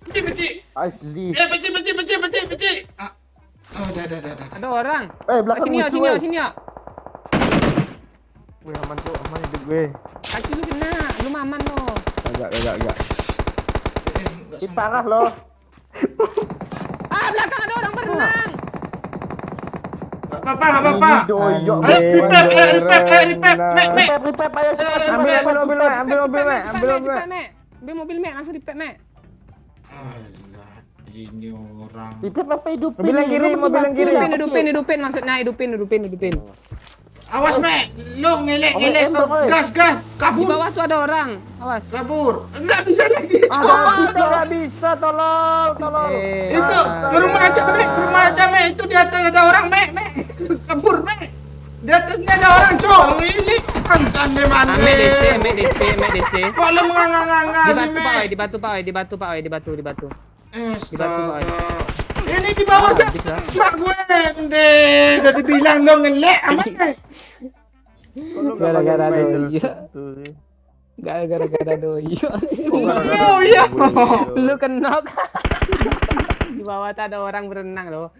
Speaker 1: Pakcik.
Speaker 3: Asli.
Speaker 1: Pakcik. Oh, dah.
Speaker 2: Ada orang.
Speaker 3: Belakang
Speaker 2: Sini
Speaker 3: musuh.
Speaker 2: sini yuk.
Speaker 6: Gue aman tuh, aman hidup gue.
Speaker 2: Kaki lu kena, lu aman lo.
Speaker 6: Agak.
Speaker 3: Ini parah loh.
Speaker 2: Belakang ada orang berenang.
Speaker 1: Gak apa-apa.
Speaker 3: Doyok.
Speaker 1: Ayo, repair. Mek.
Speaker 3: Repair, ayo cepat.
Speaker 6: Ambil mobil, Mek.
Speaker 2: Ambil mobil Mek, langsung dipek Mek.
Speaker 1: Alah, ini orang.
Speaker 3: Repair apa hidupin?
Speaker 6: Mobil yang kiri, mobil yang kiri.
Speaker 2: Hidupin maksudnya, hidupin.
Speaker 1: Awas, Mek. Lo ngelek.
Speaker 3: Ember, oi.
Speaker 1: Gas.
Speaker 2: Di
Speaker 1: Kabur.
Speaker 2: bawah tuh ada orang. Awas.
Speaker 1: Kabur. Enggak bisa lagi.
Speaker 6: Nggak bisa, tolong.
Speaker 1: Itu ke rumah aja, Mek. Itu di atas ada orang, Mek. Kabur, Mek. Di atasnya ada orang, cok. Ini ancan di mana?
Speaker 2: Mek DC.
Speaker 1: Kok lo menganga-nganga sih, Mek?
Speaker 2: Di batu, Pak.
Speaker 1: Astaga. Ini di bawah sih. Mak gue ndek. Udah dibilang lo ngelek amat.
Speaker 2: Gara-gara doyo.
Speaker 1: Oh iya.
Speaker 2: Lu kenok. Di bawah tuh ada orang berenang loh.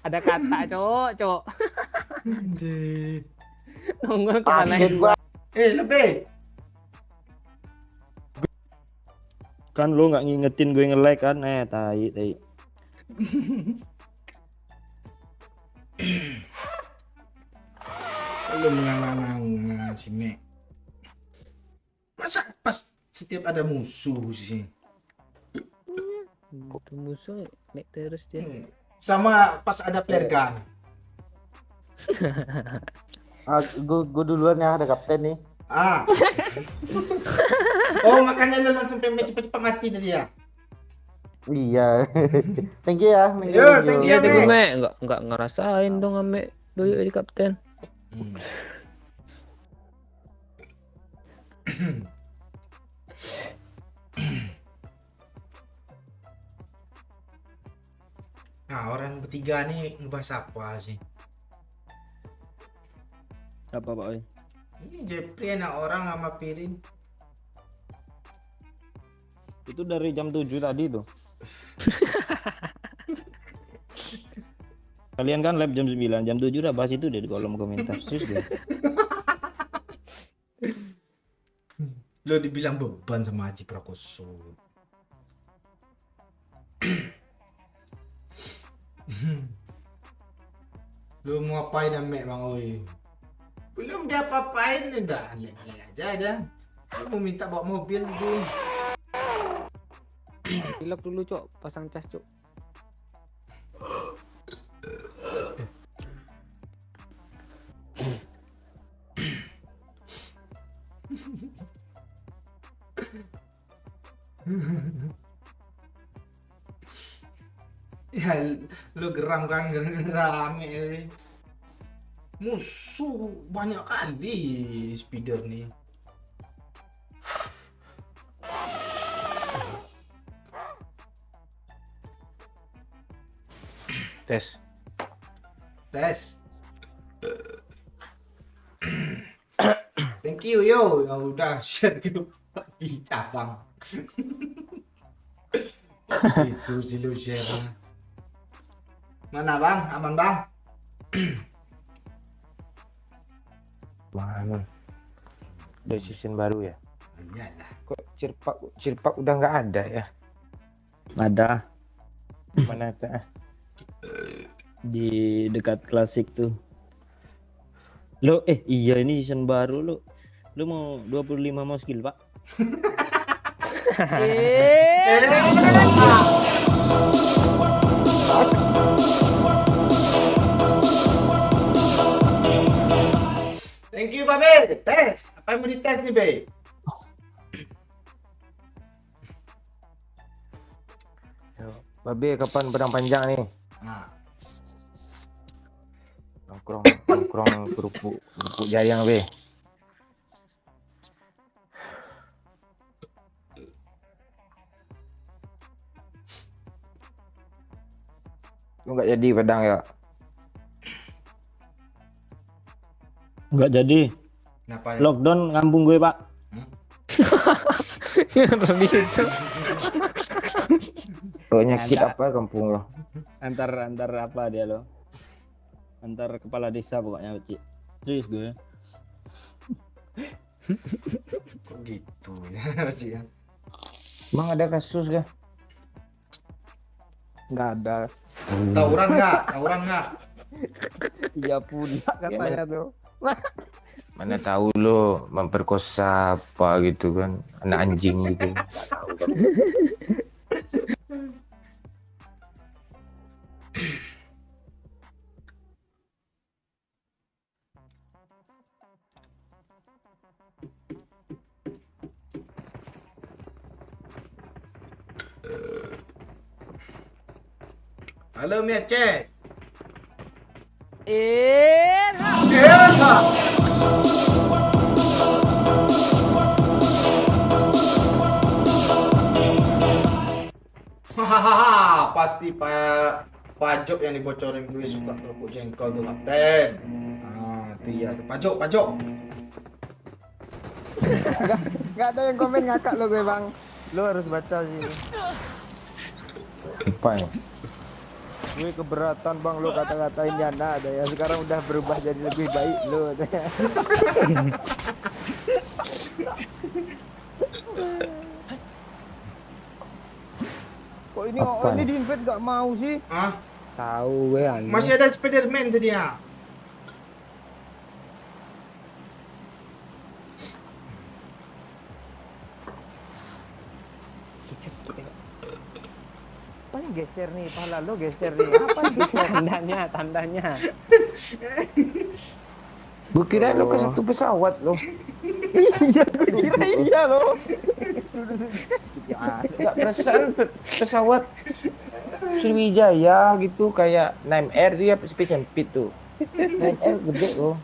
Speaker 2: Ada kata, cok.
Speaker 1: Ndek.
Speaker 2: Nongol ke mana?
Speaker 3: Kaget gua.
Speaker 1: Lebih.
Speaker 7: Kan lu nggak ngingetin gue nge-like kan? Tai.
Speaker 1: Lo menganga-nganga sih, Mek. Masa pas setiap ada musuh sih?
Speaker 2: Musuh Mek terus dia.
Speaker 1: Sama pas ada flare gun.
Speaker 3: Gue duluan ya, ada kapten nih.
Speaker 1: Oh, makanya lo langsung pengen cepet-cepet mati tadi ya?
Speaker 3: Iya. Thank you ya.
Speaker 1: Thank you,
Speaker 2: Iya,
Speaker 1: Mek.
Speaker 2: Mek. Enggak ngerasain dong Mek. Doyo di kapten. Nah, orang bertiga nih ngebahas apa sih?
Speaker 7: Apa Pak Oi?
Speaker 1: Ini Jepri anak orang sama Pirin.
Speaker 7: Itu dari jam 7 tadi tuh. Kalian kan live jam 9, jam 7 udah bahas itu deh di kolom komentar. Serius deh.
Speaker 1: Lo dibilang beban sama Haji Prakoso. Lo mau ngapain Mek Bang Oi? Belum dia apa-apain udah lihat aja dah. Aku mau minta bawa mobil gitu.
Speaker 2: Pilok dulu, Cok. Pasang cas, Cok.
Speaker 1: Ya, lu geram kan, rame. Musuh banyak kali speeder nih.
Speaker 3: Tes.
Speaker 1: Tes. Thank you yo yang udah share ke di cabang. Itu sih lu share. Mana bang? Aman bang?
Speaker 3: Mana? Udah season baru ya?
Speaker 1: Iyalah.
Speaker 3: Kok cirpak udah nggak ada ya?
Speaker 7: Ada
Speaker 3: Mana tuh?
Speaker 7: di dekat klasik tuh. Lo iya ini season baru lo. Lo mau 25 mau skill, Pak?
Speaker 1: Thank you Babe. Tes. Apa yang mau dites nih Be?
Speaker 3: Babe kapan pedang panjang nih?
Speaker 1: Nah,
Speaker 3: Nongkrong kerupuk jayang be. Lu nggak jadi pedang ya?
Speaker 7: Nggak jadi.
Speaker 1: kenapa ya?
Speaker 7: Lockdown ngambung gue, Pak.
Speaker 2: Lebih itu.
Speaker 3: Penyakit
Speaker 2: Ada.
Speaker 3: apa kampung lo?
Speaker 7: Antar apa dia lo? Antar kepala desa pokoknya, Cik. Serius gue.
Speaker 1: Kok gitu ya sih ya?
Speaker 3: Emang ada kasus kah?
Speaker 6: Nggak ada.
Speaker 1: Tawuran nggak? Tawuran nggak?
Speaker 6: Iya pula katanya tuh.
Speaker 3: Mana tahu lo memperkosa apa gitu kan, anak anjing gitu. Nggak tahu kan.
Speaker 1: Halo Mia Cek. Hahaha, pasti pajok yang dibocorin gue suka kerupuk jengkol tuh kapten. Ah, itu ya tuh pajok.
Speaker 6: Nggak ada yang komen ngakak lo gue bang. Lo harus baca sih.
Speaker 3: Apa ya?
Speaker 6: Gue keberatan bang lo kata-katain Yana ada ya. Sekarang udah berubah jadi lebih baik lo. Kok ini
Speaker 3: Apa
Speaker 6: ini
Speaker 3: nih?
Speaker 6: di invite nggak mau sih?
Speaker 1: Ah,
Speaker 2: Tahu gue anu.
Speaker 1: masih ada Spiderman tadi ya.
Speaker 2: Geser sedikit ya.
Speaker 6: Apa yang geser nih? Pala lo geser nih. Apa yang geser?
Speaker 2: Tandanya.
Speaker 3: Gue kira lo ke satu pesawat lo.
Speaker 6: Iya, gue kira iya lo.
Speaker 3: Nggak perasaan pesawat Sriwijaya gitu kayak 9R dia Space and Pit tuh. 9R gede loh.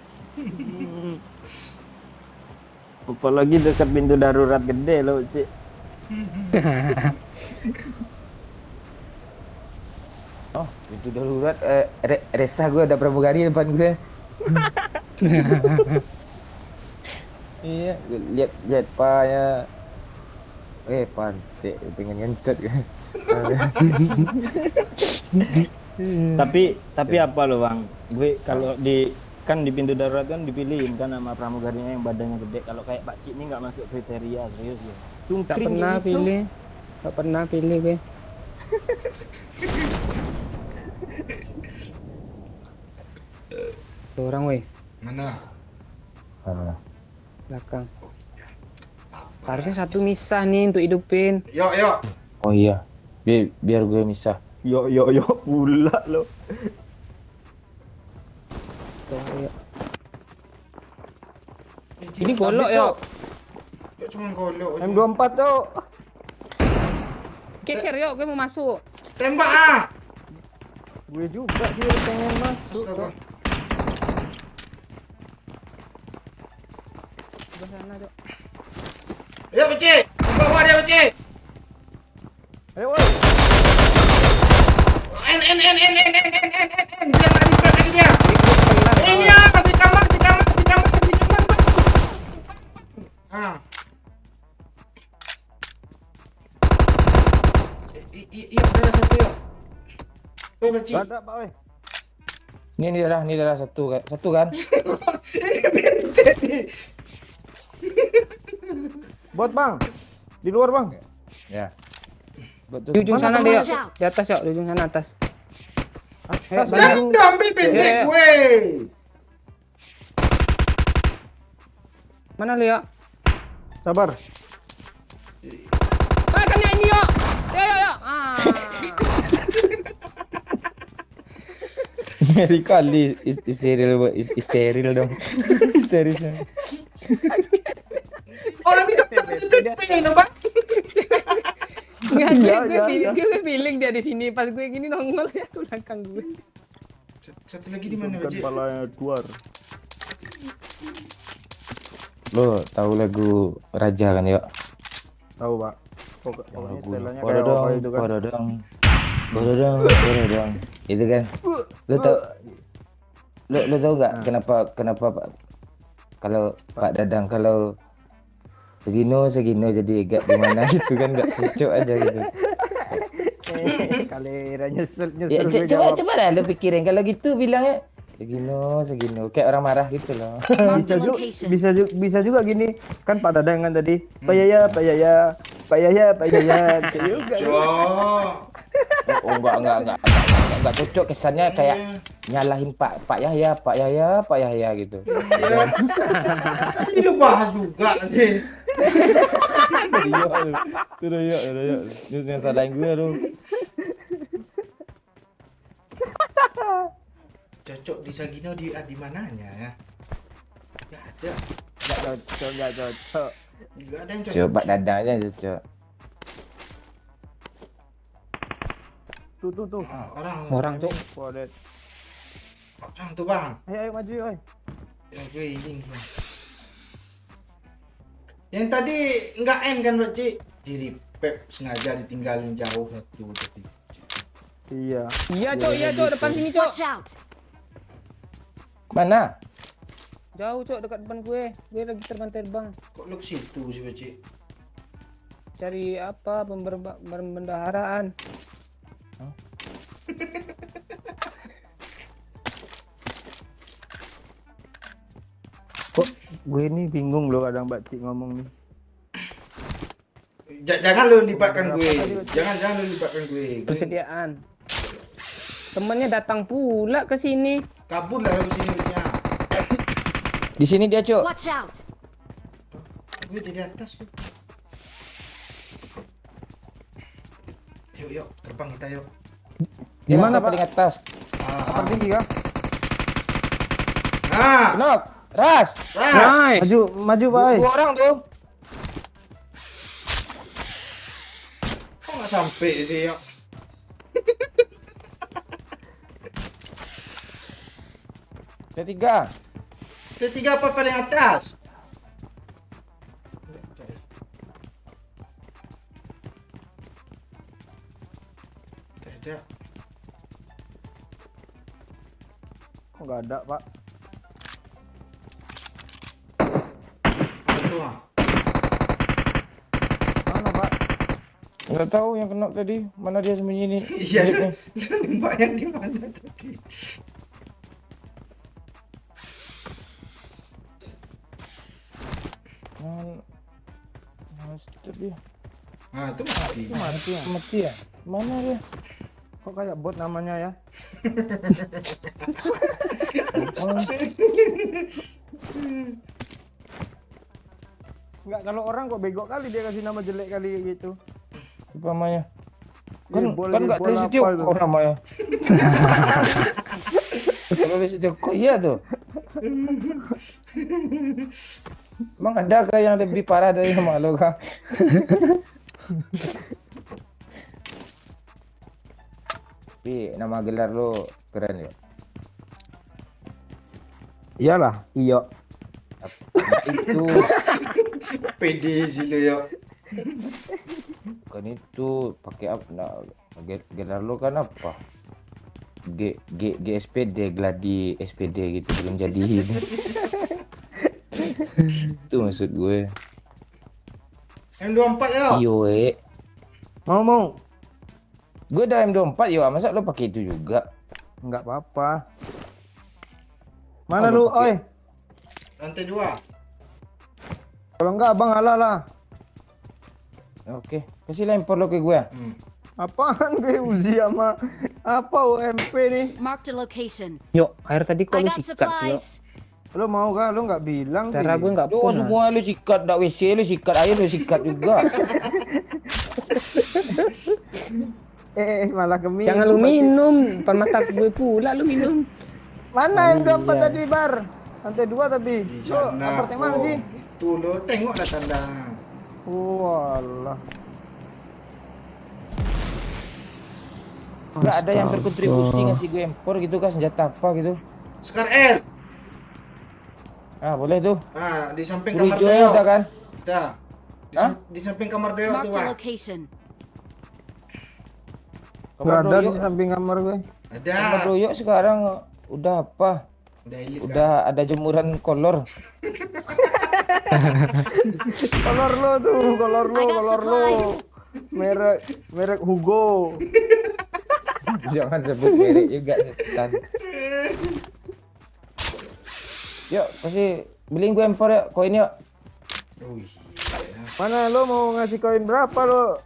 Speaker 7: Apalagi dekat pintu darurat gede lo, Cik.
Speaker 3: Oh, itu darurat resah gue ada pramugari depan gue. Iya, lihat paknya. Pantai pengen ngentot kan.
Speaker 7: Tapi apa lo, Bang? Gue kalau di pintu darurat kan dipilihin kan sama pramugarinya yang badannya gede. Kalau kayak Pak Cik ini nggak masuk kriteria, serius ya.
Speaker 2: Tak pernah pilih. Tak pernah pilih gue. Tuh orang weh,
Speaker 1: Mana?
Speaker 2: belakang. Harusnya satu misah nih untuk hidupin.
Speaker 1: Yuk, yuk.
Speaker 3: Oh iya. Biar gue misah.
Speaker 7: Yo pula lo.
Speaker 2: Ini golok ya.
Speaker 1: Yuk cuma golok.
Speaker 6: M24 cok.
Speaker 2: Geser yuk, gue mau masuk.
Speaker 1: Tembak ah.
Speaker 6: Gue juga sih pengen masuk
Speaker 1: Astaga.
Speaker 6: cok.
Speaker 2: Sebelah sana, Cok.
Speaker 1: Ayo, Beci. Bawa dia, Beci.
Speaker 6: Ayo woi.
Speaker 1: N. Dia nggak bisa lagi dia. Ini ya, di kamar. Ah. Iya, udah satu yuk. Woi, Beci.
Speaker 6: Gak ada Pak woi.
Speaker 3: Ini darah satu kan?
Speaker 1: Ini bete nih.
Speaker 6: Bot bang. Di luar bang.
Speaker 3: Ya. Betul.
Speaker 2: Di ujung
Speaker 6: Mana
Speaker 2: sana dia.
Speaker 5: Watch out.
Speaker 2: Di atas yuk, di ujung sana atas.
Speaker 6: Atas
Speaker 2: Banyak.
Speaker 6: bang.
Speaker 1: Udah ambil pendek
Speaker 2: Ya, ya.
Speaker 1: gue.
Speaker 2: Mana lu ya?
Speaker 6: Sabar.
Speaker 2: Ah, kan ini yuk. Ya. Ah.
Speaker 3: Ngeri kali steril dong. Histerisnya.
Speaker 1: Orang ini dapat cepet no, Bang.
Speaker 2: Nggak,
Speaker 6: Iya,
Speaker 2: gue
Speaker 6: iya.
Speaker 2: gue feeling dia di sini pas gue gini nongol ya ke belakang gue.
Speaker 1: Satu lagi di mana,
Speaker 6: Bukan
Speaker 1: Beci?
Speaker 6: palanya keluar.
Speaker 3: Lo tahu lagu Raja kan yuk?
Speaker 6: Tahu pak. Pokoknya setelannya kayak
Speaker 3: Borodong,
Speaker 6: apa itu kan.
Speaker 3: borodong. Itu kan. Lo tahu gak kenapa Pak, kalau Pak Dadang kalau segino jadi gak gimana gitu kan, gak pucuk aja gitu.
Speaker 6: Kali nyesel
Speaker 3: Ya,
Speaker 6: gue jawab.
Speaker 3: coba dah lo pikirin kalau gitu bilangnya segino kayak orang marah gitu loh.
Speaker 5: Marked
Speaker 6: Bisa
Speaker 5: a
Speaker 6: juga,
Speaker 5: location.
Speaker 6: bisa juga gini kan Pak Dadang kan tadi Pak Yaya kayak juga.
Speaker 1: Cok.
Speaker 3: Oh enggak cocok, kesannya kayak nyalahin Pak Yahya gitu.
Speaker 1: Ini lu bahas juga sih.
Speaker 3: Iya. Ini yang salahin gue tuh.
Speaker 1: Cocok di Sagino di mananya ya? Gak ada.
Speaker 6: Nggak cocok.
Speaker 1: Gak ada yang cocok.
Speaker 3: Coba dadanya cocok.
Speaker 6: Tuh.
Speaker 1: Orang
Speaker 2: Cok.
Speaker 6: Wadet.
Speaker 1: orang tuh, Bang.
Speaker 6: Ayo maju oi.
Speaker 1: Ya gue ini. Bang. Yang tadi enggak N kan, Beci? Di pep sengaja ditinggalin jauh satu tadi.
Speaker 6: Iya.
Speaker 2: Iya, Cok, depan sini, Cok.
Speaker 5: Watch out.
Speaker 3: Mana?
Speaker 2: Jauh, Cok, dekat depan gue. Gue lagi terbang.
Speaker 1: Kok lu ke situ sih, Beci?
Speaker 2: Cari apa? Pembendaharaan.
Speaker 6: Kok gue ini bingung loh kadang Mbak Cik ngomong nih.
Speaker 1: Jangan lu libatkan gue. Jangan lu libatkan gue.
Speaker 2: Persediaan. Temennya datang pula ke sini.
Speaker 1: Kabur lah lu sini Becinya.
Speaker 3: Di sini dia, Cok.
Speaker 5: Watch out.
Speaker 1: Gue di atas tuh. Yuk, terbang kita yuk.
Speaker 3: Di mana paling atas?
Speaker 1: Ah,
Speaker 6: Tinggi kah?
Speaker 1: Nah,
Speaker 3: Knock. Ras.
Speaker 2: Nice.
Speaker 6: Maju Pak oi.
Speaker 3: Dua orang tuh.
Speaker 1: kok nggak sampai sih yuk?
Speaker 3: Ketiga.
Speaker 1: Ketiga apa paling atas? Gak ada.
Speaker 6: Kok nggak ada Pak?
Speaker 1: Apa tuh? Ah?
Speaker 6: Mana Pak?
Speaker 3: Enggak tahu yang kena tadi. Mana dia sembunyi ini?
Speaker 1: Iya, nembaknya di mana tadi?
Speaker 3: Master dia.
Speaker 1: Nah, itu mati.
Speaker 3: Mati ya? Mana dia?
Speaker 6: Kok kayak bot namanya ya? Enggak, kalau orang kok bego kali dia kasih nama jelek kali gitu.
Speaker 3: Apa namanya? Kan
Speaker 6: Jebol,
Speaker 3: kan nggak
Speaker 6: jebol
Speaker 3: dari
Speaker 6: apa
Speaker 3: setiap
Speaker 6: tuh?
Speaker 3: orang namanya. Kalau dari setiap kok iya tuh. Emang ada kah yang lebih parah dari nama lo kah? Tapi nama gelar lo keren ya.
Speaker 6: Iyalah, iyo.
Speaker 3: Nah, itu
Speaker 1: Pede sih lo ya.
Speaker 3: kan itu pakai apa? Nah, gelar lo kan apa? GSPD, Gladi SPD gitu belum jadi. Itu maksud gue.
Speaker 1: M24 ya.
Speaker 3: Iyo,
Speaker 6: Mau.
Speaker 3: gue udah M24 yo, masa lo pakai itu juga?
Speaker 6: Enggak apa-apa. Mana
Speaker 3: Oh,
Speaker 6: lu,
Speaker 3: lu pakai-
Speaker 6: oi?
Speaker 1: Lantai 2.
Speaker 6: Kalau enggak abang alah lah.
Speaker 3: Oke, kasih lempar lo ke gue.
Speaker 6: Apaan gue Uzi sama apa UMP nih?
Speaker 5: Marked a location.
Speaker 2: Yuk, air tadi kok
Speaker 5: I
Speaker 2: lu
Speaker 5: got
Speaker 2: sikat sih, yuk.
Speaker 5: supplies.
Speaker 6: Lo mau kah? Lo nggak bilang
Speaker 2: Cara
Speaker 6: sih.
Speaker 2: gue nggak
Speaker 3: Yo,
Speaker 2: pun.
Speaker 3: semua lo sikat, dak WC lo sikat, air lo sikat juga.
Speaker 6: Malah keminggu.
Speaker 2: Jangan lu minum, depan mata gue pula lu minum.
Speaker 6: Mana M24
Speaker 2: Iya.
Speaker 6: tadi, Bar? Lantai 2 tapi.
Speaker 1: Di
Speaker 6: Lo
Speaker 1: sana.
Speaker 6: apartemen mana sih?
Speaker 1: Itu lo tengoklah tanda.
Speaker 6: Walah.
Speaker 3: Nggak ada yang berkontribusi ngasih gue empor gitu kan, senjata apa gitu.
Speaker 1: Scar L.
Speaker 3: Ah, boleh tuh.
Speaker 1: Ah, di samping
Speaker 3: Curi
Speaker 1: kamar
Speaker 3: hijau
Speaker 1: Deo.
Speaker 3: udah kan?
Speaker 1: Dah.
Speaker 3: Hah?
Speaker 1: Di samping kamar Deo tuh,
Speaker 5: Marked a
Speaker 1: Bang.
Speaker 5: location.
Speaker 6: Nggak ada di
Speaker 3: doyok,
Speaker 6: samping kamar gue.
Speaker 3: kamar
Speaker 1: Ada.
Speaker 3: doyok sekarang udah apa?
Speaker 1: Udah elit kan?
Speaker 3: Udah ada jemuran kolor.
Speaker 6: Kolor lo tuh, kolor lo,
Speaker 5: I got
Speaker 6: kolor lo.
Speaker 5: supplies.
Speaker 6: Merek Hugo.
Speaker 3: Jangan sebut merek juga setan. Yuk, kasih beliin gue empor ya, koin yuk.
Speaker 1: Oh, iya.
Speaker 6: Mana lo mau ngasih koin berapa lo?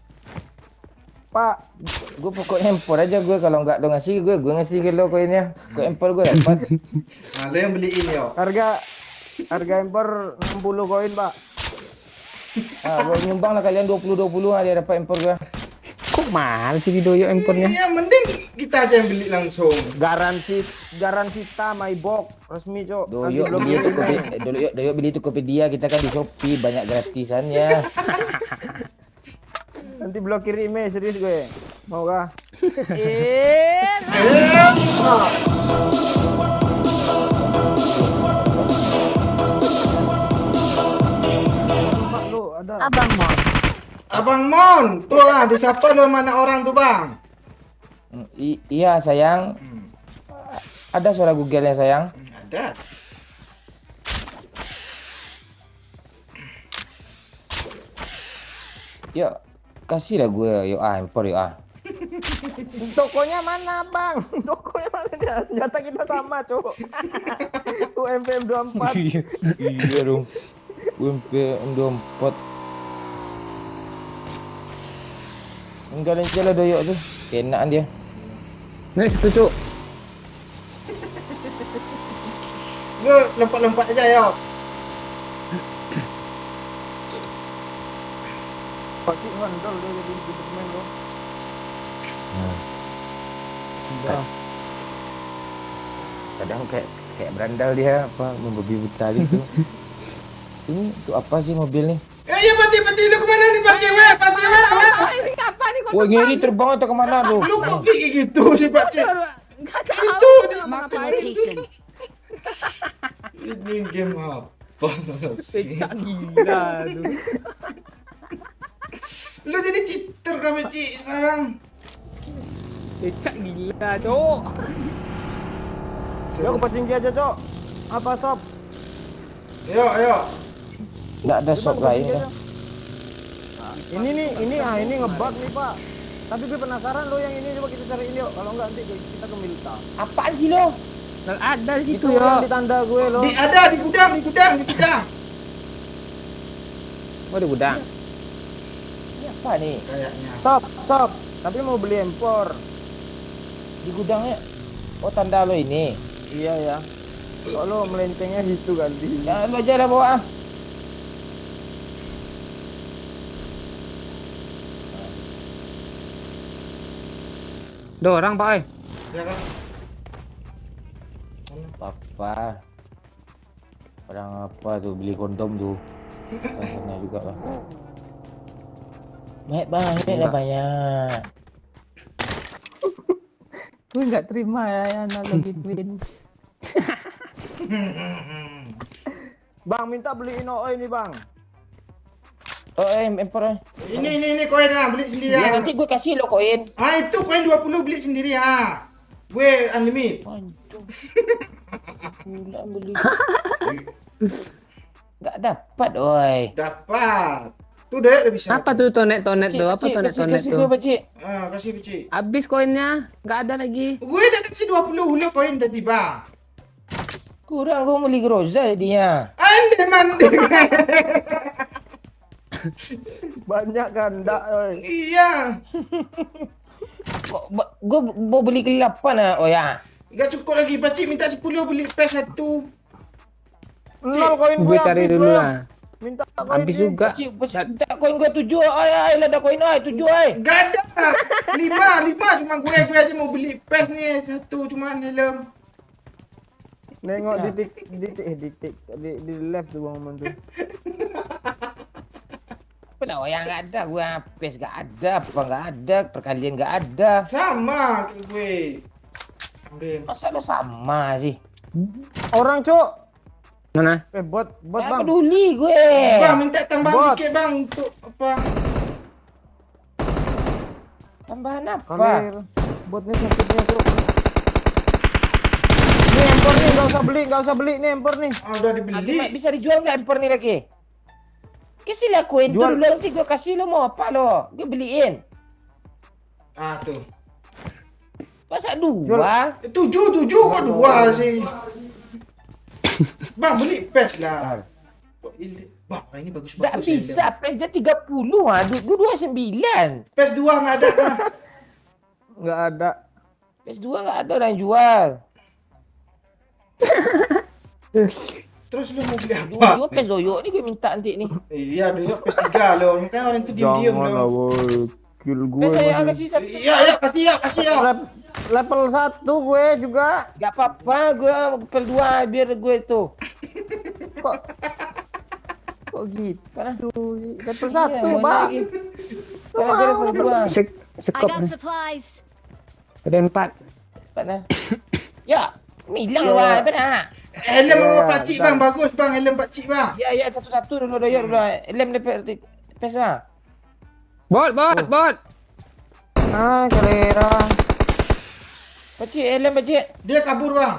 Speaker 6: Pak,
Speaker 3: Gue pokoknya empor aja gue, kalau nggak lo ngasih gue ngasih ke lo koinnya. Gue empor gue dapat.
Speaker 1: Nah, lo yang beliin yo.
Speaker 6: harga impor 60 koin, Pak.
Speaker 3: Ah, gue nyumbang lah kalian 20 dia dapat empor gue.
Speaker 2: Kok mahal sih di doyok impornya?
Speaker 1: Iya, mending kita aja yang beli langsung.
Speaker 6: Garansi my box resmi, Cok.
Speaker 3: Doyok
Speaker 6: Nanti
Speaker 3: beli
Speaker 6: belum
Speaker 3: Tokopedia,
Speaker 6: kirim.
Speaker 3: doyok beli Tokopedia, kita kan di Shopee banyak gratisannya.
Speaker 6: Nanti blokir email serius gue. Mau kah? Pak lu ada.
Speaker 4: Abang Mon.
Speaker 1: Abang Mon, tuh ah, disapa lo mana orang tuh, Bang?
Speaker 3: Iya sayang, ada suara Google-nya sayang.
Speaker 1: Ada.
Speaker 3: Yuk, kasih lah gue, yuk empor yuk ah.
Speaker 6: Tokonya mana, Bang? Tokonya mana dia? Ternyata kita sama, Cok. UMP M24.
Speaker 3: Iya dong, UMP M24. Enggak lancar lah doyok tuh, kenaan dia.
Speaker 2: Nih, situ cuk.
Speaker 1: Lo lompat-lompat aja yo.
Speaker 6: Pak Cik handal dia jadi Superman lo.
Speaker 3: Udah. Kadang kayak berandal dia, apa membabi buta gitu. Ini untuk apa sih mobil nih?
Speaker 1: Iya, Pakcik, lo kemana nih, Pakcik? Pakcik,
Speaker 2: Ini apa nih kok?
Speaker 3: Wah ngeri terbang atau kemana tuh?
Speaker 1: lo kok kayak gitu sih, Pakcik?
Speaker 2: Enggak
Speaker 1: Itu
Speaker 5: Marked a location.
Speaker 1: ini game apa?
Speaker 2: Pecah gila tuh.
Speaker 1: Lo jadi cheater kami, Cik, sekarang.
Speaker 2: Pecah gila, cuk.
Speaker 6: Yuk ke Pacingki aja, Cok. Apa, Sob?
Speaker 1: Ayo.
Speaker 3: Nggak ada
Speaker 6: Kita
Speaker 3: shop
Speaker 6: ke
Speaker 3: lain
Speaker 6: Pacingki
Speaker 3: kan?
Speaker 6: aja. Ini ngebug nih, Pak. Tapi gue penasaran lo yang ini, coba kita cariin yuk. Kalau enggak nanti kita ke Milta.
Speaker 3: Apaan sih lo?
Speaker 2: Nah, ada di
Speaker 6: Itu
Speaker 2: situ
Speaker 6: yang
Speaker 2: ya.
Speaker 6: di tanda gue lo.
Speaker 1: Ada di gudang.
Speaker 2: Oh, di gudang.
Speaker 3: Ini apa nih?
Speaker 1: Kayaknya.
Speaker 6: Sob. Tapi mau beli empor.
Speaker 3: Di gudangnya? Oh tanda lo ini.
Speaker 6: Iya ya. Kok lo melencengnya gitu kali.
Speaker 3: Ya lo aja lah bawa.
Speaker 2: Ada orang Pak, oi.
Speaker 1: Ya kan?
Speaker 3: Apa? Orang apa tuh beli kondom tuh? Sana juga lah. Banyak lah banyak.
Speaker 6: Gue nggak terima ya analogi twin. Bang minta beliin OE ini bang.
Speaker 3: Oh, empor.
Speaker 1: Ini koin lah, beli sendiri
Speaker 3: Ya
Speaker 1: ah.
Speaker 3: nanti gue kasih lo koin.
Speaker 1: Ah itu koin 20 beli sendiri ah. Gue unlimited.
Speaker 3: Waduh. Pula beli. Gak dapat, oi.
Speaker 1: Dapat. Tuh deh udah bisa.
Speaker 2: Apa tuh tonet-tonet tuh? Apa tonet-tonet
Speaker 3: kasih
Speaker 2: tuh?
Speaker 3: gue, Pakcik.
Speaker 1: Ah, kasih Pici.
Speaker 2: Habis koinnya, nggak ada lagi.
Speaker 1: Gue udah kasih 20 hulu koin tadi bang.
Speaker 3: Kurang gue beli groza jadinya.
Speaker 1: Ande mandi.
Speaker 6: Banyak ganda, oi.
Speaker 1: Iya.
Speaker 3: Kok gue mau beli ke-8 ah. Oh ya.
Speaker 1: Gak cukup lagi Pici minta 10 beli PS1.
Speaker 6: 0 koin
Speaker 2: Gue
Speaker 6: gue
Speaker 2: cari
Speaker 6: habis
Speaker 2: dulu
Speaker 6: bro.
Speaker 2: lah.
Speaker 6: Minta koin
Speaker 2: Habis
Speaker 6: nih.
Speaker 2: juga.
Speaker 3: Pakcik, minta koin gue 7. Ay, ada koin ay 7 ay.
Speaker 1: Gak ada. 5 cuma gue aja mau beli PS nih satu cuma helm.
Speaker 6: Nengok di left tuh bang Maman tuh.
Speaker 3: Kenapa yang nggak ada? Gue habis nggak ada, apa nggak ada, perkalian nggak ada.
Speaker 1: Sama kayak gue. Ambil.
Speaker 3: Masa lo sama sih?
Speaker 6: Orang cok.
Speaker 2: Mana?
Speaker 6: Bot
Speaker 3: Nggak
Speaker 6: bang.
Speaker 3: peduli gue.
Speaker 1: Bang minta tambahan
Speaker 6: Bot.
Speaker 1: dikit bang untuk apa?
Speaker 3: Tambahan apa?
Speaker 6: Kali botnya sakitnya cok. Nih empor nih, nggak usah beli nih empor nih.
Speaker 1: Oh, udah
Speaker 3: Nanti
Speaker 1: dibeli.
Speaker 3: bisa dijual nggak empor nih lagi? Kasih lah koin
Speaker 6: Jual.
Speaker 3: dulu, nanti gue kasih lo mau apa lo? Gue beliin.
Speaker 1: Ah tuh.
Speaker 3: Masa
Speaker 6: Jual.
Speaker 3: 2?
Speaker 1: 7 kok 2 sih. Bang beli PS lah. Kok ini? Bang ini bagus
Speaker 3: Nggak
Speaker 1: bagus.
Speaker 3: bisa, PS-nya 30 ah. Gue 29.
Speaker 1: PS 2 nggak ada kan?
Speaker 6: Nggak ada.
Speaker 3: PS2 nggak ada orang jual.
Speaker 1: Terus lu mau beli
Speaker 3: Dulu
Speaker 1: apa?
Speaker 3: PS doyok nih gue minta nanti nih.
Speaker 1: Iya dulu PS 3 loh. Makanya orang itu diem-diem
Speaker 6: Jangan lah
Speaker 1: loh.
Speaker 6: woi. Kill gue.
Speaker 3: PS saya
Speaker 6: masih.
Speaker 3: kasih satu.
Speaker 1: Iya kasih ya.
Speaker 6: Level 1 gue juga.
Speaker 3: Gak apa-apa, gue level 2 biar gue itu.
Speaker 6: Kok gitu?
Speaker 3: Karena
Speaker 6: Level
Speaker 3: Iya,
Speaker 6: 1
Speaker 3: mana
Speaker 6: bang.
Speaker 3: lagi? Karena gue level 2.
Speaker 5: I
Speaker 2: Sekop.
Speaker 5: got supplies.
Speaker 2: Ada 4.
Speaker 3: Mana? Ya, hilang
Speaker 6: Ya.
Speaker 3: wah, benar.
Speaker 1: Helm
Speaker 6: Ya,
Speaker 1: sama pakcik
Speaker 6: bang.
Speaker 1: bang bagus bang helm pakcik bang.
Speaker 3: Ya, satu-satu dulu doyok dulu. Lem level PS lah.
Speaker 2: Bot.
Speaker 6: Ah, kelera.
Speaker 3: Pakcik, lem pakcik.
Speaker 1: Dia kabur bang.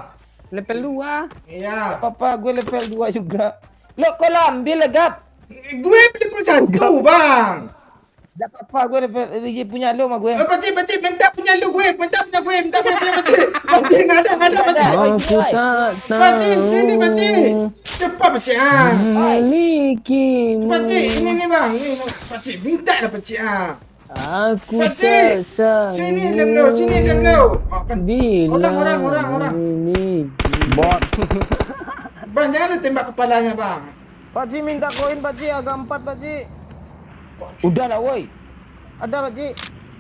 Speaker 2: Level 2.
Speaker 1: Iya.
Speaker 3: Apa-apa, gue level 2 juga. Lo kau lah ambil lah, Gap.
Speaker 1: Gue level 1 bang.
Speaker 3: Gak apa-apa, gue level dia punya lo sama gue.
Speaker 1: Pakcik minta punya lu gue. Minta punya pakcik. Pakcik nggak ada pakcik.
Speaker 2: Aku tak
Speaker 1: Pakcik
Speaker 2: tahu.
Speaker 1: sini pakcik. Cepat pakcik ah.
Speaker 2: Memilikimu.
Speaker 1: Pakcik ini nih bang. Ini pakcik minta lah pakcik ah.
Speaker 2: Aku
Speaker 1: Pakcik,
Speaker 2: tak sanggup.
Speaker 1: sini helm lu. Kan.
Speaker 2: Bila
Speaker 1: Orang.
Speaker 2: memiliki-
Speaker 6: Bot.
Speaker 1: Bang jangan lu tembak kepalanya bang.
Speaker 6: Pakcik minta koin pakcik agak 4 pakcik.
Speaker 3: Udah lah, woi.
Speaker 6: Ada pakcik.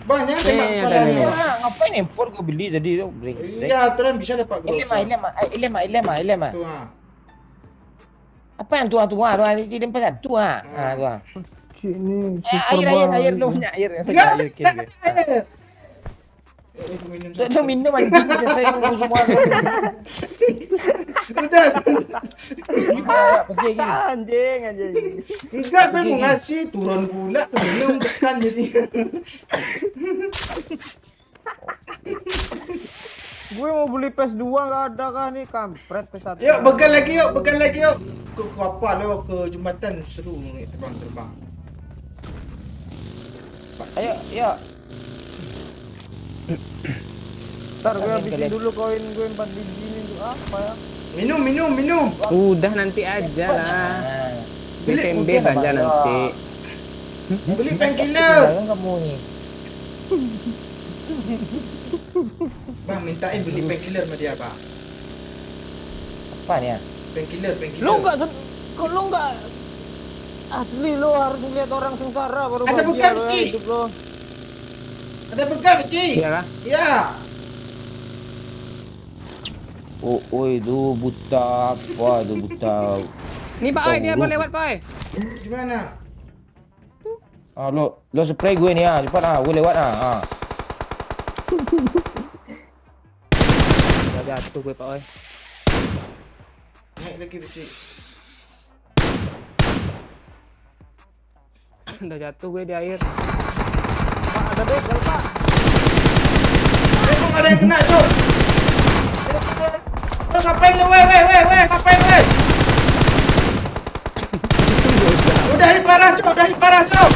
Speaker 1: Bang jangan tembak
Speaker 2: ada
Speaker 1: kepalanya.
Speaker 2: nih.
Speaker 3: Ya, ngapain impor gue beli tadi lo? Brengsek.
Speaker 1: Iya aturan bisa dapat grosa.
Speaker 3: Ilema.
Speaker 1: Tuh ah.
Speaker 3: Apa yang tua ini lempar satu ah. Ah, tua.
Speaker 6: Cik ni super
Speaker 3: Air
Speaker 6: bang.
Speaker 3: belum punya air.
Speaker 1: Enggak,
Speaker 3: Air, kin,
Speaker 1: jangan
Speaker 3: kin.
Speaker 1: saya. Minum
Speaker 3: Tak ada minum anjing saya minum semua.
Speaker 1: Udah.
Speaker 3: Pergi lagi.
Speaker 6: Anjing.
Speaker 1: Enggak, gue mau ngasih turun pula ke minum tekan jadi.
Speaker 6: Gue mau beli PS2 nggak ada kah nih kampret PS1.
Speaker 1: Yuk, bekal lagi yuk. Ke apa lo ke jembatan seru ni terbang.
Speaker 3: Ayo, yo.
Speaker 6: Ntar gue
Speaker 3: Angin
Speaker 6: habisin
Speaker 3: kalian.
Speaker 6: dulu koin gue 4 biji ini untuk apa ya?
Speaker 1: Minum.
Speaker 2: Udah nanti aja lah.
Speaker 3: Ah.
Speaker 2: Beli PMB aja nanti.
Speaker 1: Beli painkiller.
Speaker 3: Jangan kamu ni.
Speaker 1: Bang, mintain beli painkiller sama dia, Bang.
Speaker 3: Apa ni ah?
Speaker 1: Painkiller.
Speaker 6: Lo nggak asli lo harus ngeliat orang sengsara baru
Speaker 1: Ada
Speaker 6: bahagia
Speaker 1: bukan,
Speaker 6: lo ya
Speaker 1: Ci?
Speaker 6: hidup lo.
Speaker 1: Ada begal kecil.
Speaker 2: Iya kah?
Speaker 1: Ya.
Speaker 3: Oh, itu buta apa tu buta.
Speaker 2: Nih Pak Oi, dia mau lewat Pak Oi.
Speaker 1: Di mana?
Speaker 3: Ah, lo spray gue ni ah, cepat ah, gue lewat ah. Ah.
Speaker 2: Dah jatuh gue Pak Oi.
Speaker 1: Naik lagi kecil.
Speaker 2: Dah jatuh gue di air.
Speaker 6: Pak, ada begal, Pak.
Speaker 1: Kok ada yang kena, Cok? Lo ngapain lo, weh, ngapain, weh? Udahi parah, Cok, udahi parah, Cok.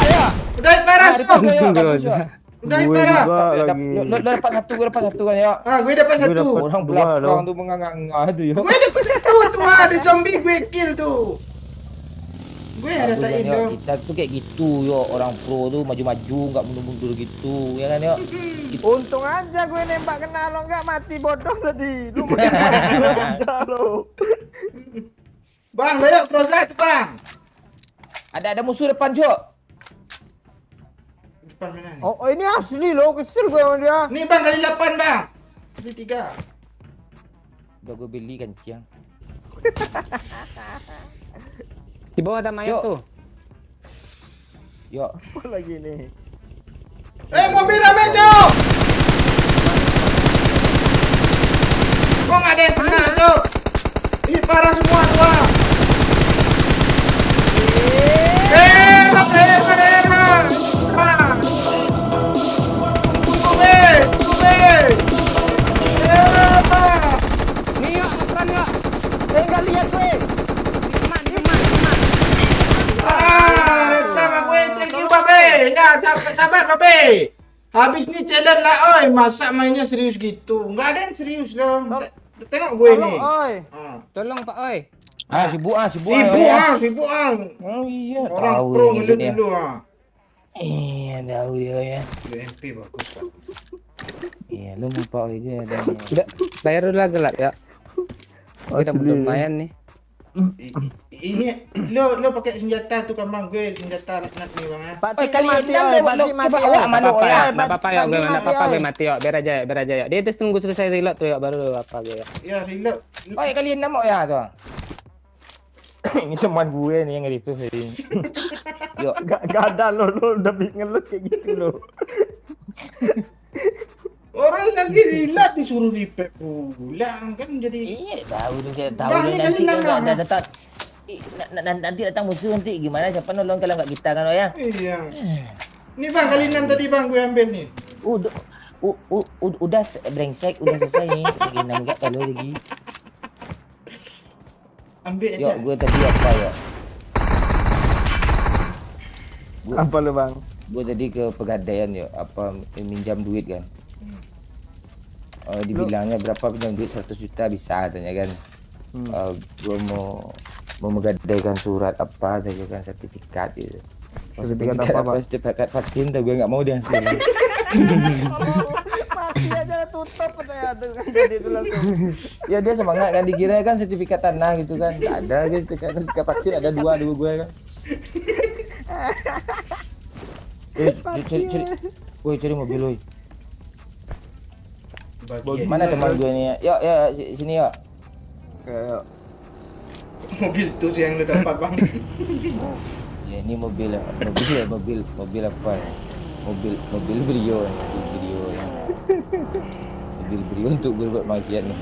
Speaker 3: Ya.
Speaker 1: Udahi parah,
Speaker 3: Ah,
Speaker 1: Cok.
Speaker 3: depan gue ya, bagus
Speaker 2: Groza.
Speaker 3: ya.
Speaker 1: Udahi
Speaker 6: Gue
Speaker 1: parah.
Speaker 6: juga
Speaker 3: Lo
Speaker 6: lagi.
Speaker 3: dapat satu, gue dapat satu kan ya.
Speaker 1: Ah, gue dapat
Speaker 6: Gue
Speaker 1: satu.
Speaker 6: dapat-
Speaker 3: Orang
Speaker 6: Dua,
Speaker 3: belakang
Speaker 6: lo.
Speaker 3: tu menganga-nganga tu ya.
Speaker 1: Gue dapat satu tuh, ada zombie gue kill tuh. Gue yang datain
Speaker 3: Bagus,
Speaker 1: dong.
Speaker 3: Kita tuh kayak gitu yo, orang pro tuh maju-maju nggak mundur-mundur gitu, ya kan yo.
Speaker 6: Untung aja gue nembak kena lo nggak mati bodoh tadi. Lu main maju aja lo.
Speaker 1: Bang, lo yuk cross light, Bang.
Speaker 3: Ada musuh depan, Cok.
Speaker 1: Depan mana nih?
Speaker 6: Oh, ini asli lo, kesel gue sama dia.
Speaker 1: Nih, Bang, kali 8, Bang. Kali 3.
Speaker 3: Udah gue beli kancing.
Speaker 2: Di bawah ada mayat
Speaker 3: Cok.
Speaker 2: tuh.
Speaker 3: Yo,
Speaker 6: Apa lagi nih?
Speaker 1: Mobil rame, Cok. Kok nggak ada yang kena, Cok? Ih, parah semua tuh, Bang.
Speaker 2: Nih yuk, ngeperan yuk.
Speaker 6: Nggak lihat gue.
Speaker 2: Teman.
Speaker 1: Thank you, Babe. Ya, sabar, Babe. Habis nih challenge lah, oi. Masa mainnya serius gitu? Nggak ada yang serius dong. Tengok gue nih.
Speaker 6: Oi.
Speaker 1: Ah.
Speaker 2: Tolong Pak Oi.
Speaker 3: sibuk
Speaker 1: Sibuk,
Speaker 3: ya.
Speaker 1: sibuk.
Speaker 3: Oh iya,
Speaker 1: Orang
Speaker 3: tahu
Speaker 1: pro
Speaker 3: yang
Speaker 1: ngelut
Speaker 3: dia.
Speaker 1: dulu, ah.
Speaker 3: Iya, tahu dia ya.
Speaker 1: UMP bagus, Pak.
Speaker 3: Iya, lu mau Pak Oi gue ada.
Speaker 2: Udah, layar udah gelap ya. Kita
Speaker 6: Asli.
Speaker 2: belum lumayan nih.
Speaker 1: Ini lo pakai senjata tuh kan, Bang. Gue senjata nat nih, Bang, ya.
Speaker 6: Pak
Speaker 3: Oi,
Speaker 6: Cik
Speaker 3: kali
Speaker 6: mati,
Speaker 3: enam
Speaker 6: oi.
Speaker 3: lewat
Speaker 6: Pak
Speaker 3: lo,
Speaker 6: Cik mati,
Speaker 3: coba
Speaker 6: oi.
Speaker 3: awak
Speaker 2: Nggak
Speaker 3: mana
Speaker 2: apa-apa ya,
Speaker 3: ya?
Speaker 2: nggak apa-apa ya,
Speaker 6: Pak
Speaker 2: gue
Speaker 6: Cik
Speaker 2: nggak
Speaker 6: mati,
Speaker 2: apa-apa gue
Speaker 6: oi.
Speaker 2: mati yuk, biar aja ya. Dia terus tunggu selesai reload tuh yuk, baru apa gue ya.
Speaker 1: Ya, reload.
Speaker 3: Oi, kali 6 ya tuh.
Speaker 7: Ini teman gue nih yang nge-review hari ini.
Speaker 3: Yo,
Speaker 6: Gak ada lo udah ngelut kayak gitu lo.
Speaker 1: Orang lagi reload disuruh repair pulang kan jadi.
Speaker 3: iya tahu tuh saya tahu
Speaker 1: Bang,
Speaker 3: dia
Speaker 1: ini
Speaker 3: nanti
Speaker 1: kali enam,
Speaker 3: kan
Speaker 1: Bang.
Speaker 3: ada datang. Nanti datang musuh nanti gimana siapa nolong kalau nggak kita kan ya?
Speaker 1: Iya. Ini, Bang, kali 6 tadi, Bang, gue ambil nih.
Speaker 3: Udah brengsek udah selesai nih. Lagi 6 enggak kalau lagi.
Speaker 1: Ambil
Speaker 3: Yo,
Speaker 1: aja.
Speaker 3: gue tadi apa ya?
Speaker 6: Apa lo bang?
Speaker 3: Gue tadi ke pegadaian ya, apa minjam duit kan. Dibilangnya berapa pinjam duit 100 juta bisa tanya kan. Gue mau menggadaikan surat apa tanya kan, sertifikat gitu.
Speaker 6: Sertifikat apa, Pak?
Speaker 3: Sertifikat vaksin tuh gue nggak mau dihasilin.
Speaker 6: Mati aja tutup katanya tuh kan jadi itu langsung.
Speaker 3: Ya dia semangat kan, dikira kan sertifikat tanah gitu kan. Nggak ada gitu, sertifikat vaksin ada dua gue kan. Cari mobil woi.
Speaker 1: Bagian.
Speaker 3: Mana teman gue nih? Yuk, sini yuk.
Speaker 6: Kayak
Speaker 1: Mobil tuh sih yang lu dapat, Bang.
Speaker 3: Ya ini mobil apa? Mobil Brio nih, mobil Brio untuk berbuat maksiat nih.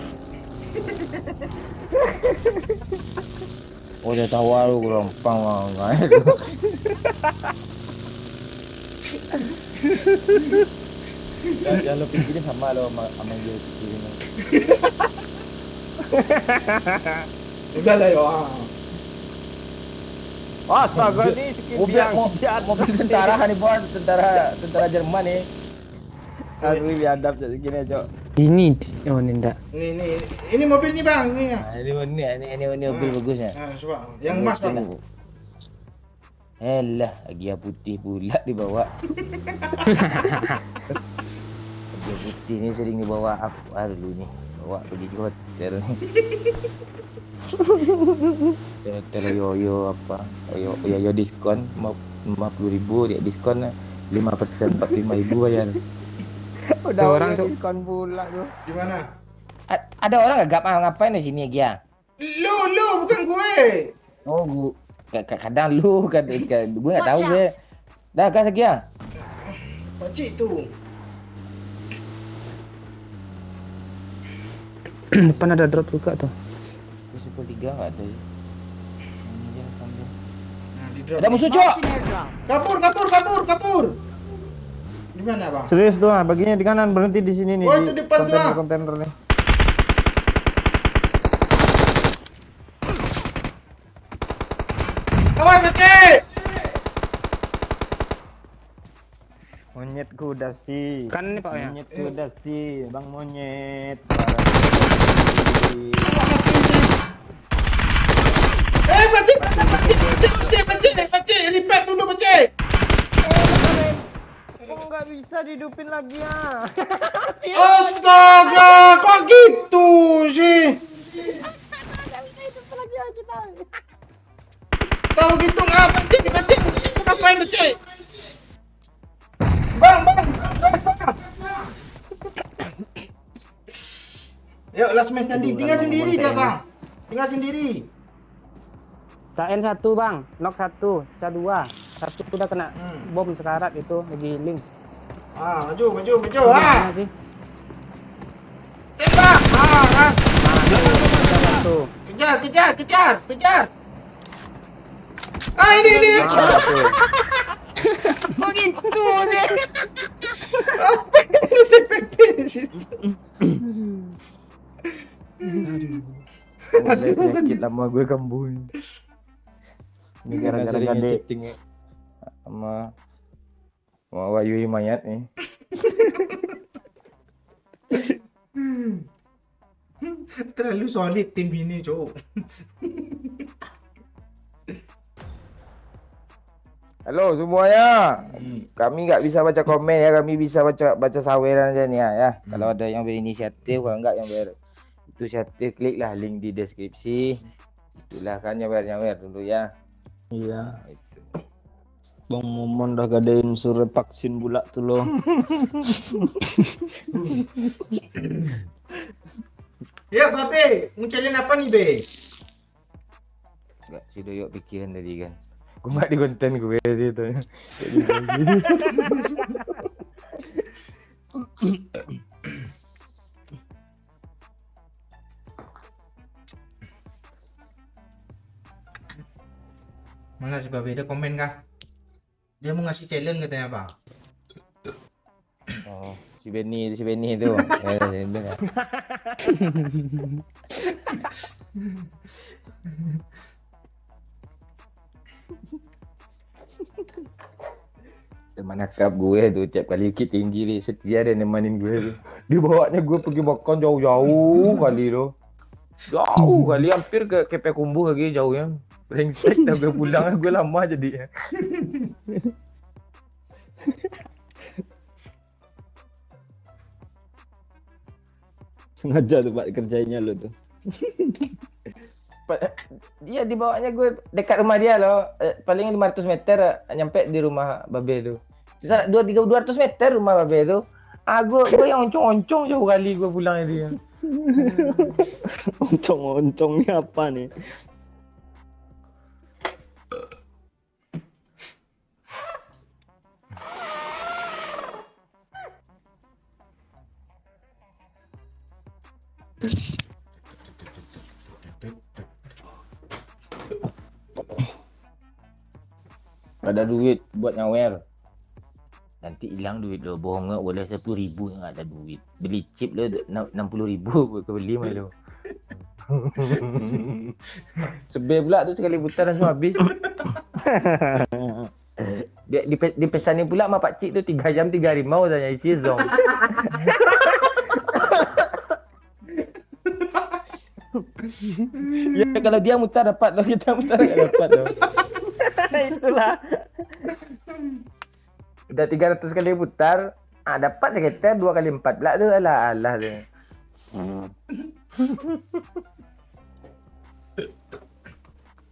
Speaker 3: Oh, udah tawa lu gampang banget. Dan lo pikirin sama lo sama yang dia pikirin.
Speaker 1: Udah lah, yo.
Speaker 6: astaga ini
Speaker 3: Mobil tentara nih bos, tentara Jerman nih.
Speaker 6: Asli biadab jadi gini cok.
Speaker 2: Ini, oh ini enggak.
Speaker 1: Ini mobil nih, Bang. Nih.
Speaker 3: Nah, ini mobil bagusnya.
Speaker 1: Ah, coba. Yang emas, Bang.
Speaker 3: Elah, Agia putih pula dibawa. Agia putih ini sering dibawa apa dulu nih? Bawa pergi ke hotel nih. Hotel yoyo apa? Yoyo diskon 50.000 dia diskon 5% 45.000 bayar.
Speaker 6: Udah
Speaker 2: Orang
Speaker 6: orang
Speaker 2: tuh.
Speaker 6: diskon pula tuh.
Speaker 1: Di mana?
Speaker 3: Ada orang gak ngapain di sini Gia?
Speaker 1: Lu bukan gue.
Speaker 3: Oh, kadang lu kan gue nggak tahu
Speaker 5: Watch
Speaker 3: gue.
Speaker 5: out.
Speaker 3: Dah gas lagi ya.
Speaker 1: Pakcik tu.
Speaker 2: Depan ada drop juga tuh.
Speaker 3: Super 3 nggak ada. Ini dia sambil.
Speaker 1: Nah, di drop.
Speaker 3: Ada musuh cok.
Speaker 5: Marked an airdrop.
Speaker 1: Kapur. Di mana, Bang?
Speaker 6: Serius tuh, baginya di kanan, berhenti di sini nih.
Speaker 1: Oh,
Speaker 6: di
Speaker 1: itu depan tuh, ah.
Speaker 6: kontainer nih.
Speaker 1: Awas, pakcik.
Speaker 6: Monyetku udah sih.
Speaker 2: Kan ini Pak ya.
Speaker 6: Monyetku udah sih, Bang Monyet.
Speaker 1: Pakcik, repair dulu, pakcik.
Speaker 6: Kok nggak bisa dihidupin lagi ya?
Speaker 1: Astaga, kok gitu sih? Tahu gitu nggak, pakcik, ngapain, pakcik? Bang. Yuk, last match nanti. Tinggal sendiri dia, Bang. Tinggal sendiri.
Speaker 2: KN 1 bang, knock 1, sisa 2. Satu udah kena bom sekarat itu lagi healing.
Speaker 1: Maju.
Speaker 2: Gimana sih?
Speaker 1: Tembak.
Speaker 2: Satu.
Speaker 1: Kejar. Ini.
Speaker 6: Kok gitu sih?
Speaker 1: Apa ini TPP?
Speaker 3: Penyakit lama gue kambuh. Ini gara-gara gade sama Wahyu Himayat nih.
Speaker 1: Terlalu solid tim ini, cowok.
Speaker 3: Halo semuanya. Kami nggak bisa baca komen ya, kami bisa baca saweran aja nih ya. Kalau ada yang berinisiatif, kalau enggak yang itu inisiatif, kliklah link di deskripsi. Itulah kan nyawer dulu ya.
Speaker 7: Iya.
Speaker 3: Itu.
Speaker 7: Bang Momon dah gadain surat vaksin pula tuh loh.
Speaker 1: Ya, Babe, ngucapin apa nih, Be?
Speaker 3: Enggak si Doyok pikiran tadi kan. Gue nggak di konten gue itu.
Speaker 1: Mana si Babe, dia komen kah? Dia mau ngasih challenge katanya, Bang.
Speaker 3: Oh, si Benny itu. Ya, benar. Teman akap gue tuh tiap kali Bukit Tinggi nih setia dia nemenin gue tuh. Dia bawanya gue pergi makan jauh-jauh kali tuh. Jauh kali hampir ke KP Kumbu lagi jauhnya. Brengsek dah gue pulang gue lama jadi.
Speaker 7: Sengaja tuh Pak kerjanya lo tuh.
Speaker 3: Dia dibawanya gue dekat rumah dia loh, paling 500 meter nyampe di rumah Babe tuh. Sisa 200 meter rumah Babe tuh. Gue yang oncong-oncong jauh kali gue pulangnya dia.
Speaker 7: Oncong-oncongnya apa nih?
Speaker 3: Ada duit buat nyawer. Nanti hilang duit lo, bohong nggak boleh 10.000 nggak ada duit. Beli chip lo 60.000 gue beli mah lo. Sebel pula tu sekali putar langsung habis. Dia dipesanin pula sama Pak Cik tu 3 jam 3 harimau tanya isi zong. Ya kalau dia mutar dapat lo, kita mutar nggak dapat lo.
Speaker 6: Itulah.
Speaker 3: Udah 300 kali putar, dapat sekitar 2 kali 4 pula tu. Alah tu.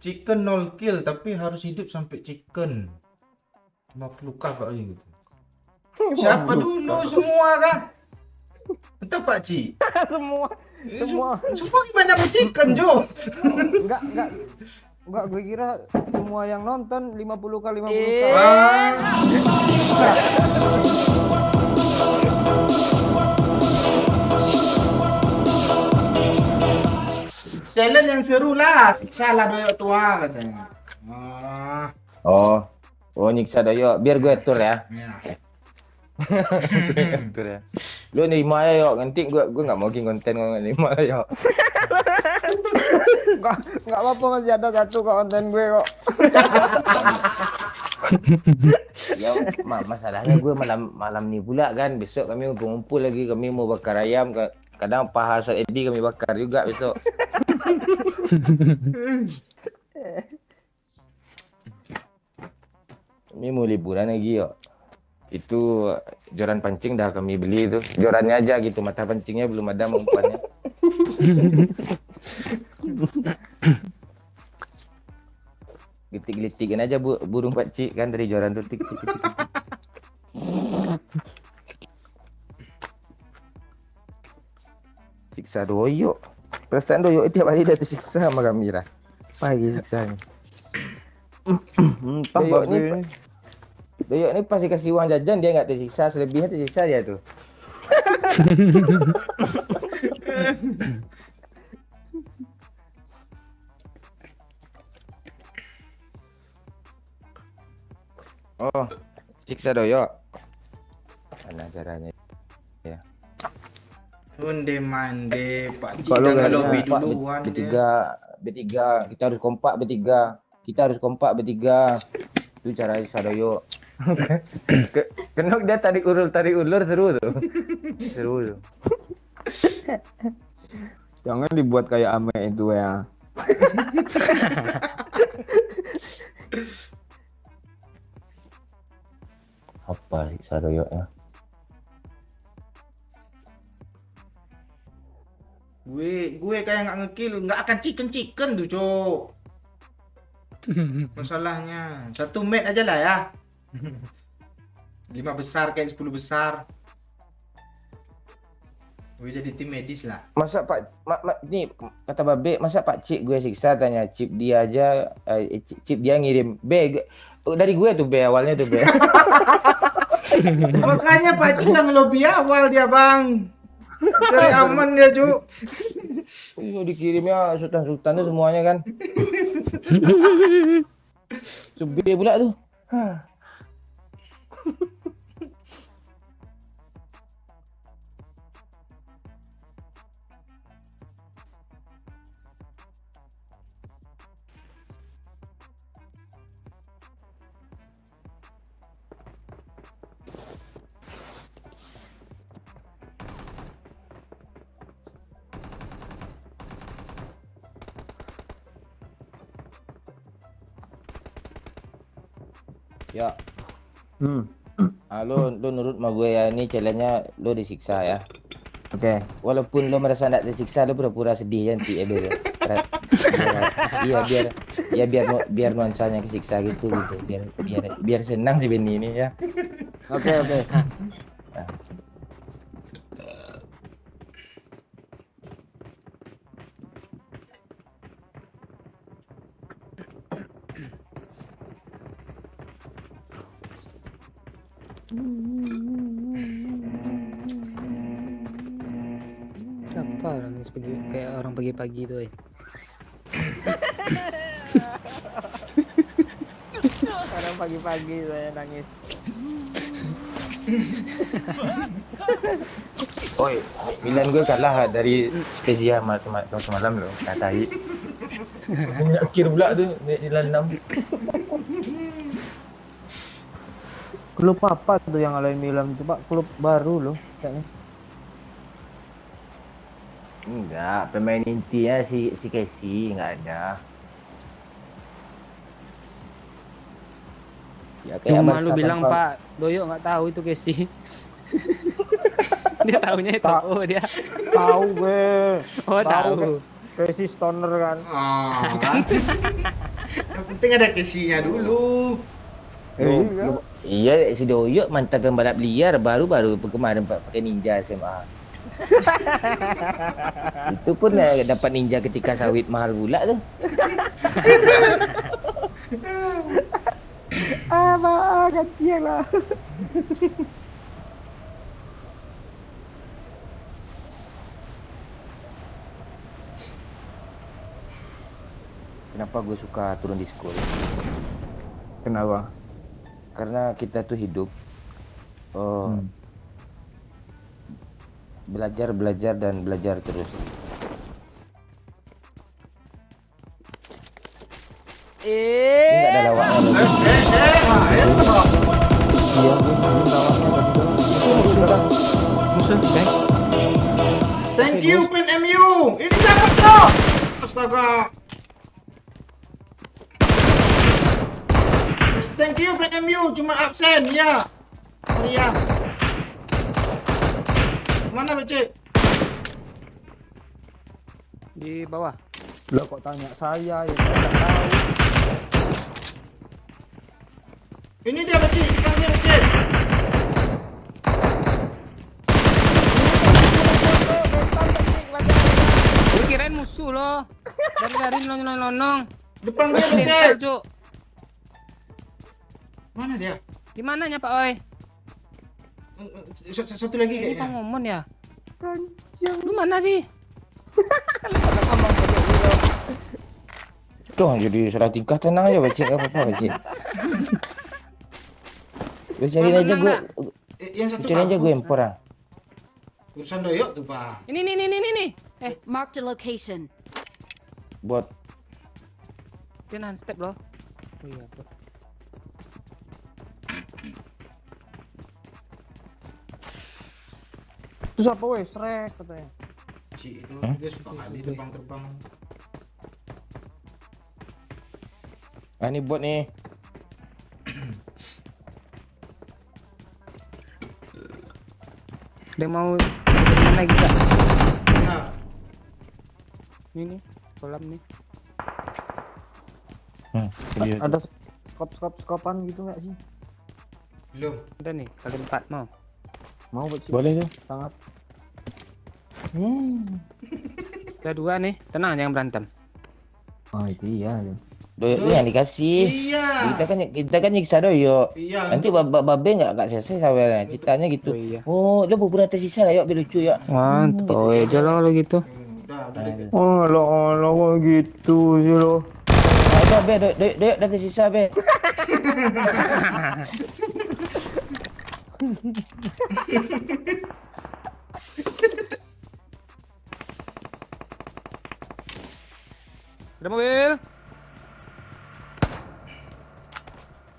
Speaker 1: Chicken 0 kill tapi harus hidup sampai chicken 50k Pak gitu. Siapa dulu semua kah? Entah Pak Cik.
Speaker 6: semua.
Speaker 1: Semua gimana kucikan Jo?
Speaker 6: Enggak, gue kira semua yang nonton 50 kali 50
Speaker 2: Eh.
Speaker 6: kali.
Speaker 1: Challenge yang seru lah, siksa lah doyok tua katanya.
Speaker 3: Oh, nyiksa doyok. Biar gue atur ya.
Speaker 1: Ya.
Speaker 3: Atur ya. Lu nerima aja yuk. Nanti gue nggak mau bikin konten kalau nggak nerima aja yuk.
Speaker 6: Enggak apa-apa, masih ada satu kok konten gue kok.
Speaker 3: Ya, masalahnya gue malam nih pula kan. Besok kami ngumpul lagi. Kami mau bakar ayam. Kadang paha Ustaz Edi kami bakar juga besok. Kami mau liburan lagi yuk. Itu joran pancing dah kami beli itu. Jorannya aja gitu, mata pancingnya belum ada umpannya. Gelitik-gelitikin aja burung pakcik kan dari joran tuh tik tik tik. Siksa doyok. Perasaan doyok tiap hari dah tersiksa sama kami lah. Pagi siksanya.
Speaker 6: Tambah
Speaker 3: Doyok
Speaker 6: gue.
Speaker 3: Doyok ni pasti kasih uang jajan dia nggak tersiksa, selebihnya tersiksa dia tuh. Oh, siksa doyok. Mana caranya?
Speaker 1: Onde mande Pak Cik
Speaker 3: Kalau
Speaker 1: dah
Speaker 3: nggak
Speaker 1: lobby
Speaker 3: kompak
Speaker 1: duluan dia.
Speaker 3: bertiga, kita harus kompak bertiga. Itu cara siksa doyok. Kenok dia tarik ulur seru tuh.
Speaker 6: Jangan dibuat kayak Ame itu ya.
Speaker 3: Apa siksa doyoknya?
Speaker 1: Gue kayak nggak ngekill, nggak akan chicken tuh Cok. Masalahnya 1 match aja lah ya. 5 besar kayak 10 besar. Gue jadi tim medis lah.
Speaker 3: Masa ni kata Babe, masa Pak Cik gue siksa tanya chip dia aja, chip dia ngirim B dari gue tuh B awalnya tuh B.
Speaker 1: Makanya Pak Cik udah ngelobi awal dia bang. Cari aman dia Cuk.
Speaker 3: Itu dikirimnya sultan-sultannya semuanya kan. B pula tuh. Ya, lo nurut sama gue ya, ini challenge-nya lo disiksa ya.
Speaker 6: Oke.
Speaker 3: Walaupun lo merasa tidak tersiksa, lo pura-pura sedih ya nanti ya biar. Iya biar nuansanya kesiksa gitu. Biar senang si Benny ini ya.
Speaker 6: Oke.
Speaker 2: Apa nangis kayak orang pagi-pagi tuh,
Speaker 6: Orang pagi-pagi saya nangis.
Speaker 3: Oi, Milan gue kalah dari Spezia semalam lo, katai. Minyak akhir pula tuh, Milan 6.
Speaker 6: Klub apa tuh yang ngalahin Milan itu Pak? Klub baru loh kayaknya.
Speaker 3: Enggak, pemain intinya si Casey enggak ada. Ya
Speaker 2: Cuma
Speaker 3: Barca
Speaker 2: lu bilang
Speaker 3: tanpa-
Speaker 2: Pak Doyo nggak tahu itu Casey. Dia tahunya itu.
Speaker 6: Tak.
Speaker 2: Oh dia.
Speaker 6: Tahu gue.
Speaker 2: Oh tahu.
Speaker 6: Casey Stoner kan.
Speaker 1: Yang penting ada kesinya dulu.
Speaker 6: Iya.
Speaker 3: Iya, si Doyok mantap yang balap liar baru kemarin pakai ninja SMA. Itu pun dapat ninja ketika sawit mahal pula tuh.
Speaker 6: Gantian lah.
Speaker 3: Kenapa gue suka turun di school?
Speaker 6: Kenapa?
Speaker 3: Karena kita tuh hidup belajar dan belajar terus. Ini nggak ada lawaknya loh.
Speaker 6: Iya, gue main lawaknya tadi.
Speaker 2: Musuh, guys.
Speaker 1: Thank you Pin MU. Ini siapa tuh? Astaga. Thank you Pin MU, cuma absen ya. Iya. Mana Becik?
Speaker 2: Di bawah.
Speaker 6: Lo kok tanya saya ya saya nggak tahu.
Speaker 1: Ini dia Becik, ikan dia Becik.
Speaker 2: Gue kirain musuh loh. Dari nonong.
Speaker 1: Depan dia
Speaker 2: Mental,
Speaker 1: Becik.
Speaker 2: Cuk.
Speaker 1: Mana dia?
Speaker 2: Di mananya Pak Oi?
Speaker 1: Satu lagi
Speaker 2: Ini Pak
Speaker 1: kayaknya.
Speaker 2: Momon ya? Lu mana sih?
Speaker 3: Tuh jadi salah tingkah, tenang aja Bacik, nggak apa-apa Bacik. Gue cariin aja gue,
Speaker 1: Yang satu
Speaker 3: cariin aja gue
Speaker 1: kabur.
Speaker 3: empor ah.
Speaker 1: Urusan Doyok tuh Pak.
Speaker 2: Ini.
Speaker 4: Marked a location.
Speaker 3: Buat
Speaker 2: Dia nahan step loh. Oh iya, tuh.
Speaker 6: Terus apa weh? Srek katanya.
Speaker 1: Si itu dia suka kali terbang-terbang.
Speaker 3: ah ini buat nih.
Speaker 2: Dia mau main lagi gak?
Speaker 1: Nah,
Speaker 2: Ini kolam nih.
Speaker 6: Ada skop-skopan gitu nggak sih?
Speaker 1: belum.
Speaker 2: Ada nih, kalian 4 mau.
Speaker 6: Mau Bacik?
Speaker 3: Boleh tuh.
Speaker 6: Sangat.
Speaker 2: Ada 2 nih, tenang jangan berantem.
Speaker 6: Oh itu iya tuh.
Speaker 3: Doyok tuh yang dikasih.
Speaker 1: Iya.
Speaker 3: Kita kan nyiksa Doyok.
Speaker 1: Iya.
Speaker 3: Nanti babe nggak selesai sawernya. Ceritanya gitu.
Speaker 2: Oh iya.
Speaker 3: Oh, lo bubur tersisa lah yuk, biar lucu ya.
Speaker 2: Mantap, Oi aja lah kalau gitu.
Speaker 1: Udah deh.
Speaker 6: Oh lo kok gitu sih lo.
Speaker 3: Ada be, Doyok dah tersisa be.
Speaker 2: Ada mobil.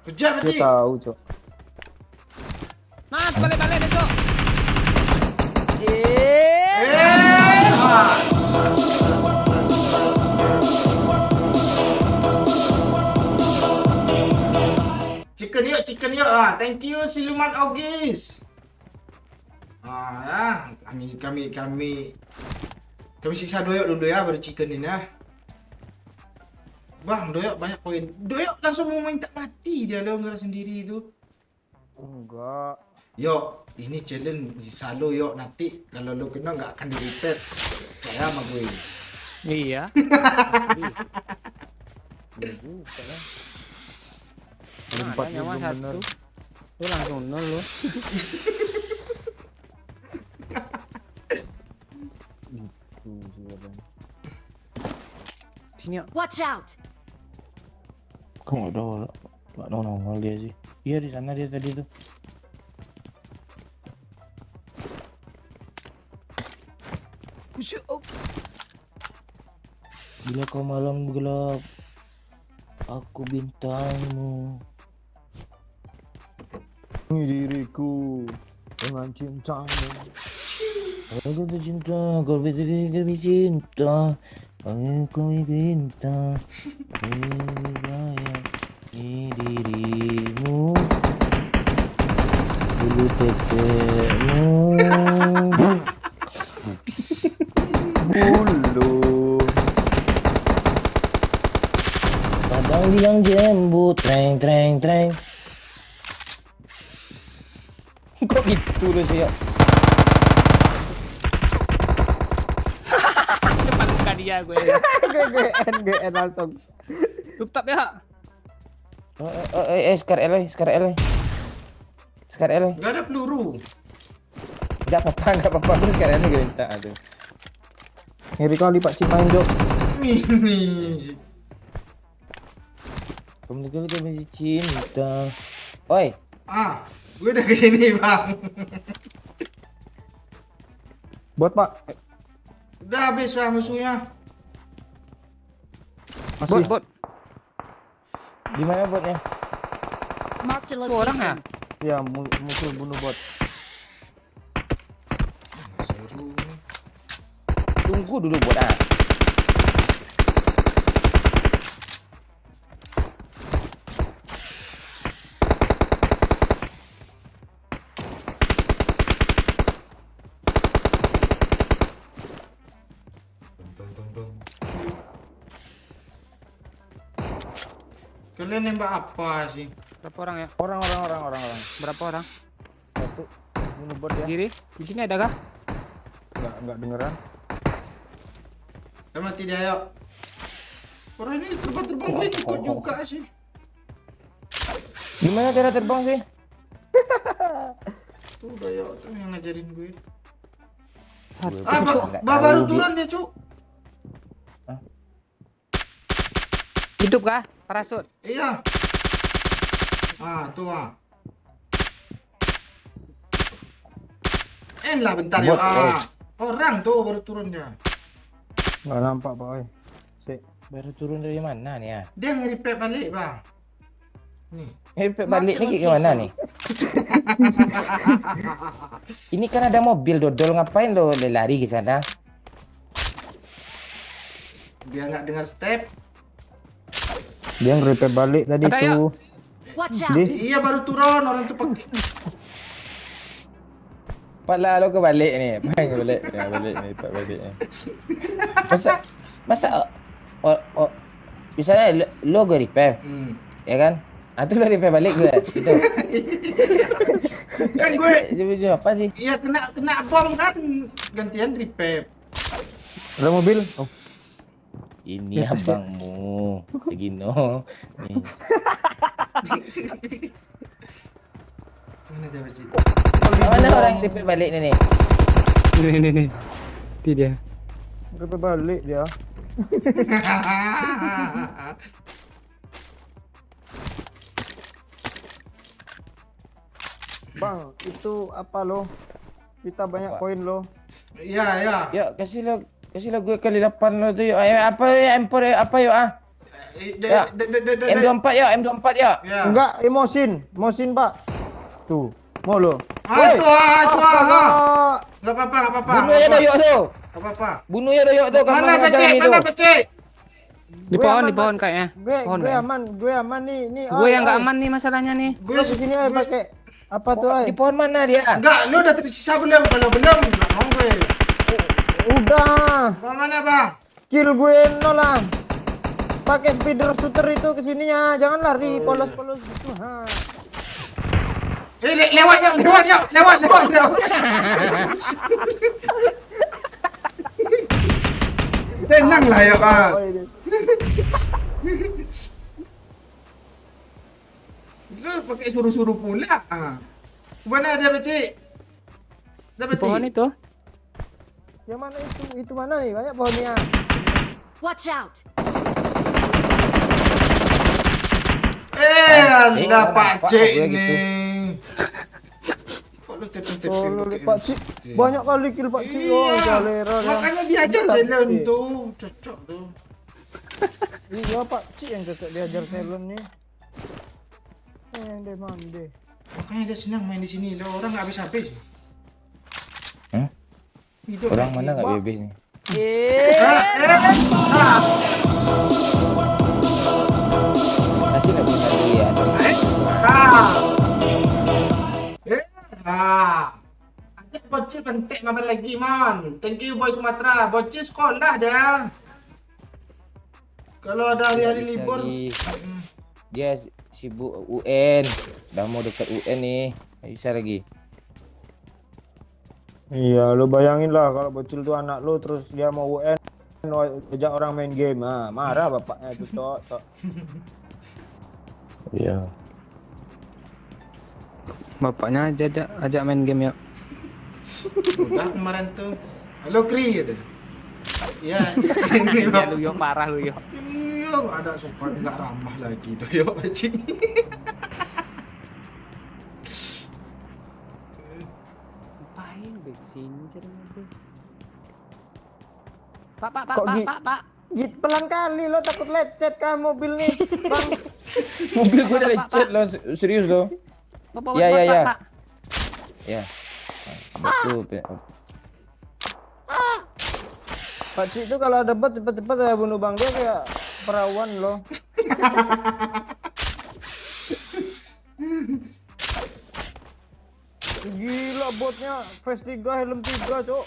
Speaker 1: Kejar
Speaker 6: Dia
Speaker 1: Becik.
Speaker 6: tahu cok.
Speaker 2: Mas, balik deh, Cok.
Speaker 1: Chicken yuk. Ah, thank you Siluman Ogis. Ah, ya, kami siksa Doyok dulu ya, baru chicken ini ya. Bang, Doyok banyak koin. Doyok langsung mau minta mati dia lo ngeras sendiri itu.
Speaker 6: Enggak.
Speaker 1: Yo, ini challenge selalu yuk, nanti kalau lo kena nggak akan di repeat. Saya sama gue.
Speaker 2: Iya. Nah, ada nyawa satu. Lu langsung 0 lu. Sini yuk.
Speaker 4: Watch out!
Speaker 3: Kok nggak nongol dia sih. Iya di sana dia tadi tuh. Bila kau malam gelap, aku bintangmu.
Speaker 6: Ini diriku dengan cintamu.
Speaker 3: Aku cinta, kau berdiri kami cinta. Aku cinta, ini dirimu. Bulu tetekmu.
Speaker 6: Bulu.
Speaker 3: Padang bilang jembut, treng. Kok gitu lu sih ya?
Speaker 2: Depan muka dia gue.
Speaker 6: GN langsung.
Speaker 2: Rooftop ya.
Speaker 3: Scar L.
Speaker 1: Gak ada peluru.
Speaker 3: Enggak apa-apa, terus Scar L gue minta aduh.
Speaker 6: Ngeri kali Pak Cik main Jok.
Speaker 1: Ini.
Speaker 3: Kamu juga masih cinta. Oi,
Speaker 1: Ah, gue udah kesini bang.
Speaker 6: Bot Pak.
Speaker 1: Udah habis lah musuhnya.
Speaker 6: Masih.
Speaker 2: Bot.
Speaker 3: di mana botnya?
Speaker 4: Marked a
Speaker 2: Itu orang ya?
Speaker 4: location.
Speaker 6: Ya musuh bunuh bot.
Speaker 3: Tunggu dulu bot ah.
Speaker 1: Kalian nembak apa sih?
Speaker 2: Berapa orang ya?
Speaker 6: Orang.
Speaker 2: Berapa orang?
Speaker 6: Satu bunuh bot ya.
Speaker 2: Kiri. Di sini ada kah?
Speaker 6: Enggak dengeran.
Speaker 1: Kan mati dia yuk. Orang ini terbang gue ikut juga sih.
Speaker 3: Gimana cara terbang sih?
Speaker 1: Tuh udah yuk, tuh yang ngajarin gue.
Speaker 3: Gue
Speaker 1: Ah,
Speaker 3: nggak tahu,
Speaker 1: baru
Speaker 3: Gi.
Speaker 1: turun dia cuk.
Speaker 2: Hidup kah? Parasut.
Speaker 1: Iya. Ah, tuh ah. Lah bentar ya.
Speaker 3: Bot,
Speaker 1: Ah. Orang tuh baru turun dia.
Speaker 6: Enggak nampak Pak oi. Sik.
Speaker 3: Baru turun dari mana nih ya?
Speaker 1: Dia nge-repair balik, Bang. Nih.
Speaker 3: Balik nih ke mana nih? Ini kan ada mobil dodol, ngapain lo lari ke sana?
Speaker 1: Dia nggak dengar step.
Speaker 6: Dia nge-repair balik tadi
Speaker 2: Ada ya?
Speaker 6: tuh.
Speaker 4: Watch out!
Speaker 6: Di
Speaker 1: Iya baru turun orang tuh pakai.
Speaker 3: Pala lo kebalik nih, balik nih, tak balik nih. Masa misalnya lo gue repair, ya kan? Itu lo repair balik gue, itu.
Speaker 1: Kan gue
Speaker 3: Itu apa sih?
Speaker 1: iya kena bom kan gantian repair.
Speaker 6: ada mobil. Oh,
Speaker 3: Ini abangmu, Segino. Nih.
Speaker 1: Mana dia beci?
Speaker 3: Mana orang yang repair balik nih?
Speaker 2: Ini. Itu dia.
Speaker 6: repair balik dia. Bang, itu apa lo? Kita banyak
Speaker 3: Apa?
Speaker 6: koin lo.
Speaker 1: Iya ya.
Speaker 3: Yuk kasih lo gue kali 8 lo tuh yuk. Apa ya M4 apa yuk ah? Ya. M24 yuk, M24 yuk.
Speaker 1: Ya.
Speaker 6: Enggak, Mosin Pak. Tuh, mau lo.
Speaker 1: Ah itu ah.
Speaker 6: Ah,
Speaker 1: Enggak apa-apa, enggak apa-apa.
Speaker 3: Bunuh ya doyok tuh.
Speaker 1: Enggak apa-apa.
Speaker 3: Bunuh ya doyok tuh.
Speaker 1: Mana beci? Mana beci?
Speaker 2: Di
Speaker 6: Gue aman,
Speaker 2: pohon
Speaker 6: Pak.
Speaker 2: kayaknya.
Speaker 6: gue gue aman nih.
Speaker 2: Gue yang nggak aman nih masalahnya nih.
Speaker 1: Gue
Speaker 6: Gue sini aja pakai apa tuh ay?
Speaker 3: Di pohon mana dia?
Speaker 1: enggak, lu udah tersisa belum? Kalau belum, enggak mau gue.
Speaker 6: Udah,
Speaker 1: Bang mana, Bang?
Speaker 6: kill gue nol lah. Pakai speeder shooter itu kesininya, jangan lari polos-polos gitu. Ha.
Speaker 1: Lewat. Tenang lah ya, Pak.
Speaker 6: Oh, ini.
Speaker 1: Lu pakai suruh-suruh pula. Ah. Mana dia beci? Dah
Speaker 2: Di pohon
Speaker 1: beci.
Speaker 2: itu.
Speaker 6: Yang mana itu? Itu mana nih? Banyak pohonnya.
Speaker 4: Watch out!
Speaker 1: Anda Pak
Speaker 3: nampak
Speaker 1: Cik
Speaker 3: gue
Speaker 1: ni.
Speaker 3: gitu.
Speaker 1: Kok lu
Speaker 6: Oh,
Speaker 1: tepin-tepin
Speaker 6: lu
Speaker 1: pakai
Speaker 6: Pak Cik.
Speaker 1: MC?
Speaker 6: Banyak kali kill Pak Cik. Oh,
Speaker 1: Iya.
Speaker 6: galera dia.
Speaker 1: Makanya diajar
Speaker 6: Gila,
Speaker 1: challenge
Speaker 6: Cik.
Speaker 1: tu. Cocok tu.
Speaker 6: Iya Pak Cik yang cocok diajar talent nih. Deh mande.
Speaker 1: Makanya dia senang main di sini. Lah orang enggak habis-habis.
Speaker 3: Hmm?
Speaker 1: Hidup
Speaker 3: Orang
Speaker 1: lagi.
Speaker 3: mana nggak bebas nih? Masih nggak bisa lihat.
Speaker 1: Ada bocil pentek mabar lagi, Mon. Thank you, boy Sumatera. Bocil sekolah dah. Kalau ada hari-hari
Speaker 3: Bisa
Speaker 1: libur.
Speaker 3: lagi. Dia sibuk UN. Dah mau dekat UN nih. Nggak bisa lagi.
Speaker 6: Iya, lu bayangin lah kalau bocil tuh anak lu terus dia mau UN ajak orang main game. Ah, marah bapaknya itu, Tok.
Speaker 3: Iya.
Speaker 2: Bapaknya ajak main game ya.
Speaker 1: Udah kemarin tuh. Halo Kri gitu. Ya,
Speaker 2: Ya lu yo parah lu yo.
Speaker 1: iya nggak ada sopan nggak ramah lagi doh yo anjing.
Speaker 2: Ngapain bensin mobil? Pak,
Speaker 6: Kok
Speaker 2: Pak.
Speaker 6: Git pelan kali lo, takut lecet kan mobil nih, Bang.
Speaker 3: Mobil gue udah lecet lo, serius lo.
Speaker 2: Pak,
Speaker 3: Ya, ya, ya.
Speaker 2: Pak.
Speaker 3: Ya. Betul.
Speaker 6: Pak Cik itu kalau ada bot cepet-cepet ya bunuh Bang, dia kayak perawan loh. Gila botnya face 3 helm 3, Cok.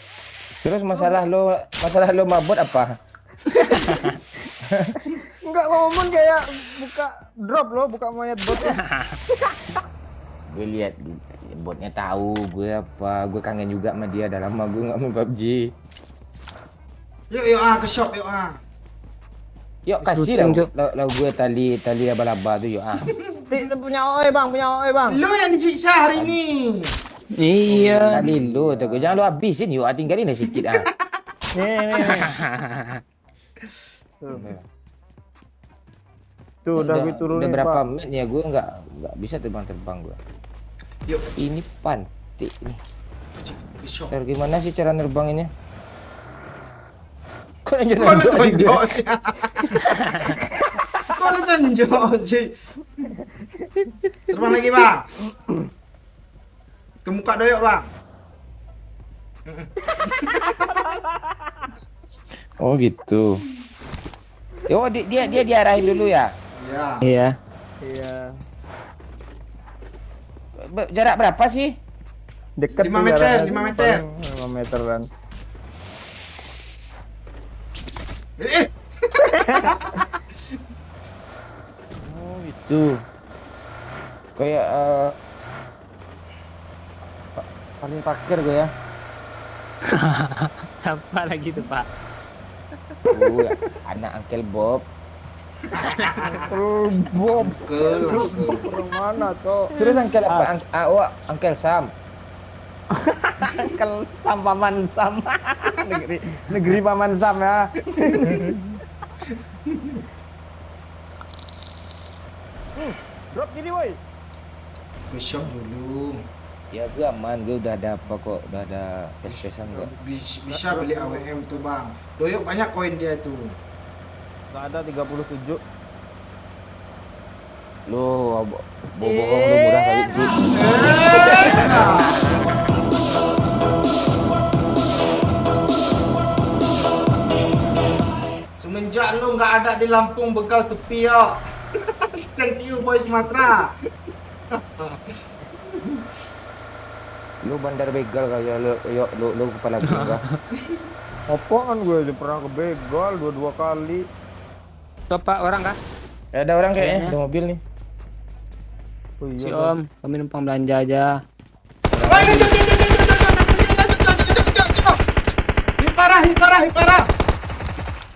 Speaker 3: Terus masalah lo mabot apa?
Speaker 6: Enggak ngomong kayak buka drop loh, buka mayat bot.
Speaker 3: Gue lihat botnya tahu gue apa, gue kangen juga sama dia, udah lama gue nggak main PUBG.
Speaker 1: Yuk ke shop yuk
Speaker 3: Yuk kasih lah gue tali laba-laba tuh yuk
Speaker 6: Punya OE Bang,
Speaker 1: Lu yang disiksa hari ini.
Speaker 2: Iya.
Speaker 3: Tali lu tuh, jangan lu habisin yuk, tinggalin aja sedikit
Speaker 6: Nih. Tuh udah gue turunin,
Speaker 3: udah berapa
Speaker 6: Pak.
Speaker 3: menit ya gue nggak bisa terbang gue.
Speaker 1: Yuk
Speaker 3: Ini pantik nih.
Speaker 1: ke shop.
Speaker 3: Ntar gimana sih cara nerbanginnya? Kok
Speaker 1: Kok lu tonjok sih? Kok lu tonjok sih? Terbang lagi bang. Ke muka doyok bang.
Speaker 3: Oh gitu. Oh dia diarahin dulu ya.
Speaker 1: Ya.
Speaker 2: Iya.
Speaker 6: Iya.
Speaker 3: Jarak berapa sih?
Speaker 6: Deket
Speaker 1: 5
Speaker 6: tuh
Speaker 1: meter,
Speaker 6: jaraknya,
Speaker 1: 5 meter.
Speaker 6: 5 meteran.
Speaker 3: Oh gitu. Kayak paling parkir gue ya.
Speaker 2: Siapa lagi tuh, Pak?
Speaker 3: Anak Uncle Bob.
Speaker 6: Bob.
Speaker 1: Ke.
Speaker 6: Orang mana, Cok?
Speaker 3: Terus Uncle apa? Uncle Sam.
Speaker 6: Uncle Sam, Paman Sam. negeri Paman Sam ya. Drop gini, woi.
Speaker 1: Ke shop dulu.
Speaker 3: Ya gue aman, gue udah ada apa kok, udah ada pesan gue.
Speaker 1: Bisa beli AWM tuh bang. Doyok banyak koin dia tuh.
Speaker 6: Enggak ada 37.
Speaker 3: Lu bohong lu murah kali itu.
Speaker 1: Semenjak lu nggak ada di Lampung bekal sepi yo. Thank you boy Sumatera.
Speaker 3: Lu bandar begal kayak lu kepala gua.
Speaker 6: Apaan gue udah pernah ke begal 2 kali.
Speaker 2: Tuh, Pak, orang kah?
Speaker 3: Ada orang kayaknya, ada mobil nih.
Speaker 6: Oh
Speaker 2: Si
Speaker 6: iya.
Speaker 2: Om, kami numpang belanja aja.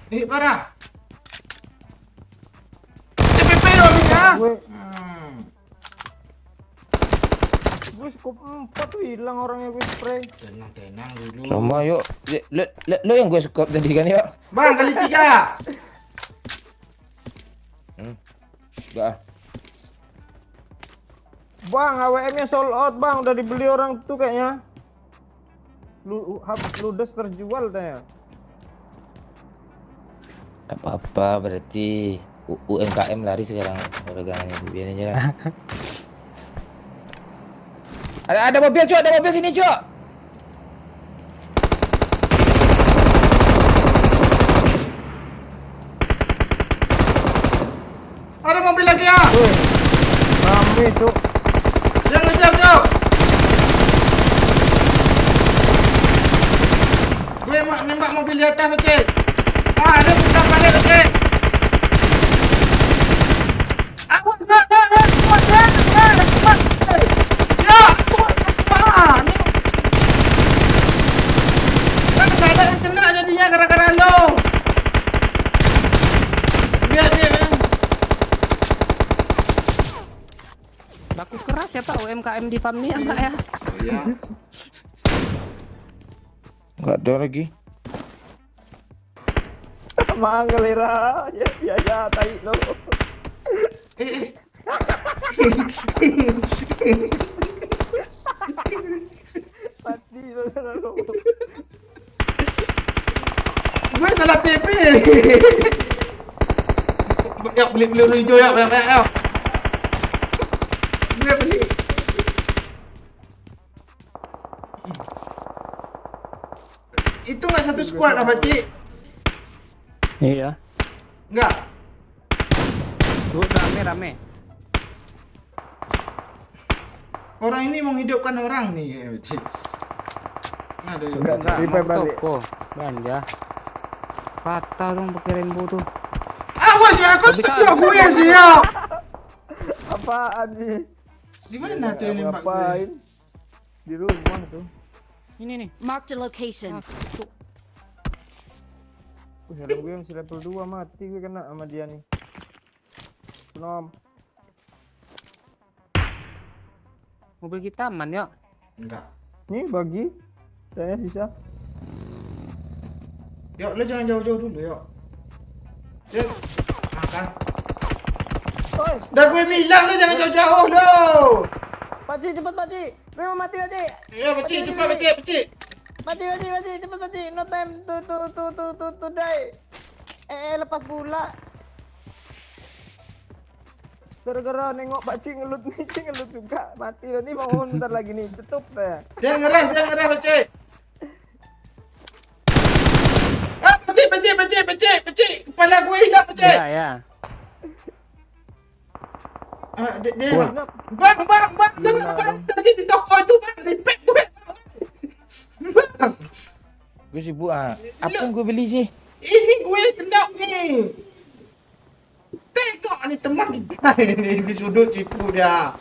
Speaker 1: Hit parah. CPP dong ya.
Speaker 6: Gue skop 4 tuh hilang orangnya, gue spray.
Speaker 1: Tenang dulu.
Speaker 3: Sama yuk. Lu yang gue skop tadi kan yuk.
Speaker 1: Bang kali 3.
Speaker 3: Enggak.
Speaker 6: Bang, AWM-nya sold out, Bang. Udah dibeli orang tuh kayaknya. Ludes terjual tanya.
Speaker 3: Gak apa-apa berarti UMKM lari sekarang dagangannya biarin aja lah. Ada mobil, Cok. Ada mobil sini, Cok.
Speaker 1: Ada mobil lagi ya.
Speaker 6: Rame, Cuk.
Speaker 1: Siap Cok. Gue nembak mobil di atas, oke. Ada buka balik, oke. Ya,
Speaker 2: UMKM di farm nih ya Mbak ya?
Speaker 1: Iya.
Speaker 3: Enggak ada lagi.
Speaker 6: Mangga lera. Ya, tai lo.
Speaker 1: Eh.
Speaker 6: Mati lo lo.
Speaker 1: Gue salah TP. Ya beli peluru hijau ya, ya. Gue beli. Itu nggak satu squad apa, Cik?
Speaker 2: Iya.
Speaker 1: Nggak.
Speaker 2: Tuh rame.
Speaker 1: Orang ini menghidupkan orang nih, Cik. Aduh,
Speaker 6: Enggak.
Speaker 2: Enggak,
Speaker 6: Repair
Speaker 2: mau
Speaker 6: balik.
Speaker 2: toko. Belanja. Rata dong pakai rainbow tuh.
Speaker 1: awas ya, kau
Speaker 2: Bisa.
Speaker 1: tendang gue sih ya.
Speaker 6: Apaan sih?
Speaker 1: Di mana tuh yang nembak gue?
Speaker 6: Ngapain? Di rumah tuh.
Speaker 2: Ini nih.
Speaker 4: Marked a location.
Speaker 6: Helm gue masih level 2 mati gue kena sama dia nih. Nom.
Speaker 2: Mobil kita aman yuk.
Speaker 1: Enggak.
Speaker 6: Nih bagi. Saya sisa.
Speaker 1: Yuk, lo jangan jauh-jauh dulu, yuk. Yuk. Makan.
Speaker 6: Oi,
Speaker 1: Dah gue bilang lo jangan jauh-jauh lo.
Speaker 6: Pakcik cepat pakcik. Gue mau mati pakcik.
Speaker 1: Ya, pecik, cepat pecik, pecik.
Speaker 6: Pakcik cepat pakcik. No time to die. Lepas pula. Gara-gara nengok pakcik ngelut nih, ngelut juga. Mati lo nih mau bentar lagi nih. Tutup saya.
Speaker 1: Jangan ngerah, pecik. Ah, pecik. Kepala gue hilang, pecik.
Speaker 2: Ya.
Speaker 1: Ah, dia.
Speaker 6: Wah.
Speaker 1: Bang, lagi di toko itu, bang. Respect gue. Bang,
Speaker 3: Gue sibuk ah. Apa yang gue beli sih?
Speaker 1: ini gue tendang nih. Tengok nih teman kita ini di sudut situ dia.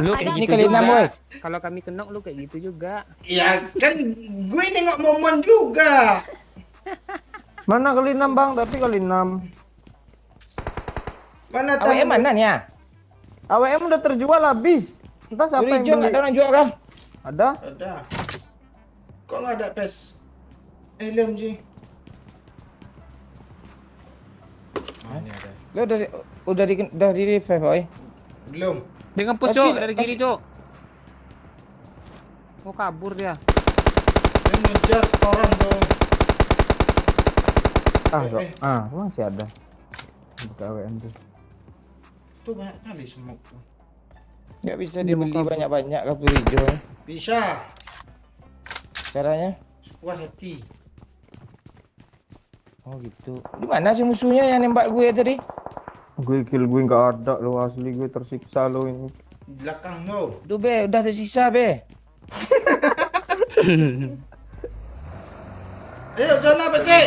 Speaker 2: Lu
Speaker 4: I
Speaker 2: kayak
Speaker 4: got
Speaker 3: Ini
Speaker 2: gitu
Speaker 3: kali
Speaker 2: juga.
Speaker 3: 6 boy.
Speaker 2: Kalau kami kenok lu kayak gitu juga.
Speaker 1: Ya kan gue nengok momen juga.
Speaker 6: Mana kali 6 bang? Tapi kali 6.
Speaker 1: Mana tahu?
Speaker 3: AWM mana nih ya?
Speaker 6: AWM udah terjual habis. Entah siapa
Speaker 3: Peluru
Speaker 6: yang
Speaker 3: hijau
Speaker 6: beli.
Speaker 3: nggak ada orang jual kan?
Speaker 6: Ada?
Speaker 1: Ada. Kok nggak ada pes? Helm sih. Ini ada.
Speaker 3: Lo udah di revive boy.
Speaker 1: Belum.
Speaker 2: Dia ngepus
Speaker 3: Kasih
Speaker 2: cok
Speaker 3: lah,
Speaker 2: dari kiri
Speaker 3: kasih.
Speaker 2: cok. Mau kabur dia.
Speaker 1: Dia ngejar orang tuh.
Speaker 6: Masih ada. Buka AWM tuh.
Speaker 1: Tuh banyak kali smoke tuh.
Speaker 3: Nggak bisa dibeli banyak-banyak kan peluru hijau.
Speaker 1: Bisa.
Speaker 3: Caranya?
Speaker 1: Puas hati.
Speaker 3: Oh gitu. Di mana sih musuhnya yang nembak gue tadi?
Speaker 6: Gue kill gue nggak ada lo, asli gue tersiksa lo ini.
Speaker 1: Di belakang no.
Speaker 3: Duh be, udah tersisa be.
Speaker 1: Ayo zona pecik.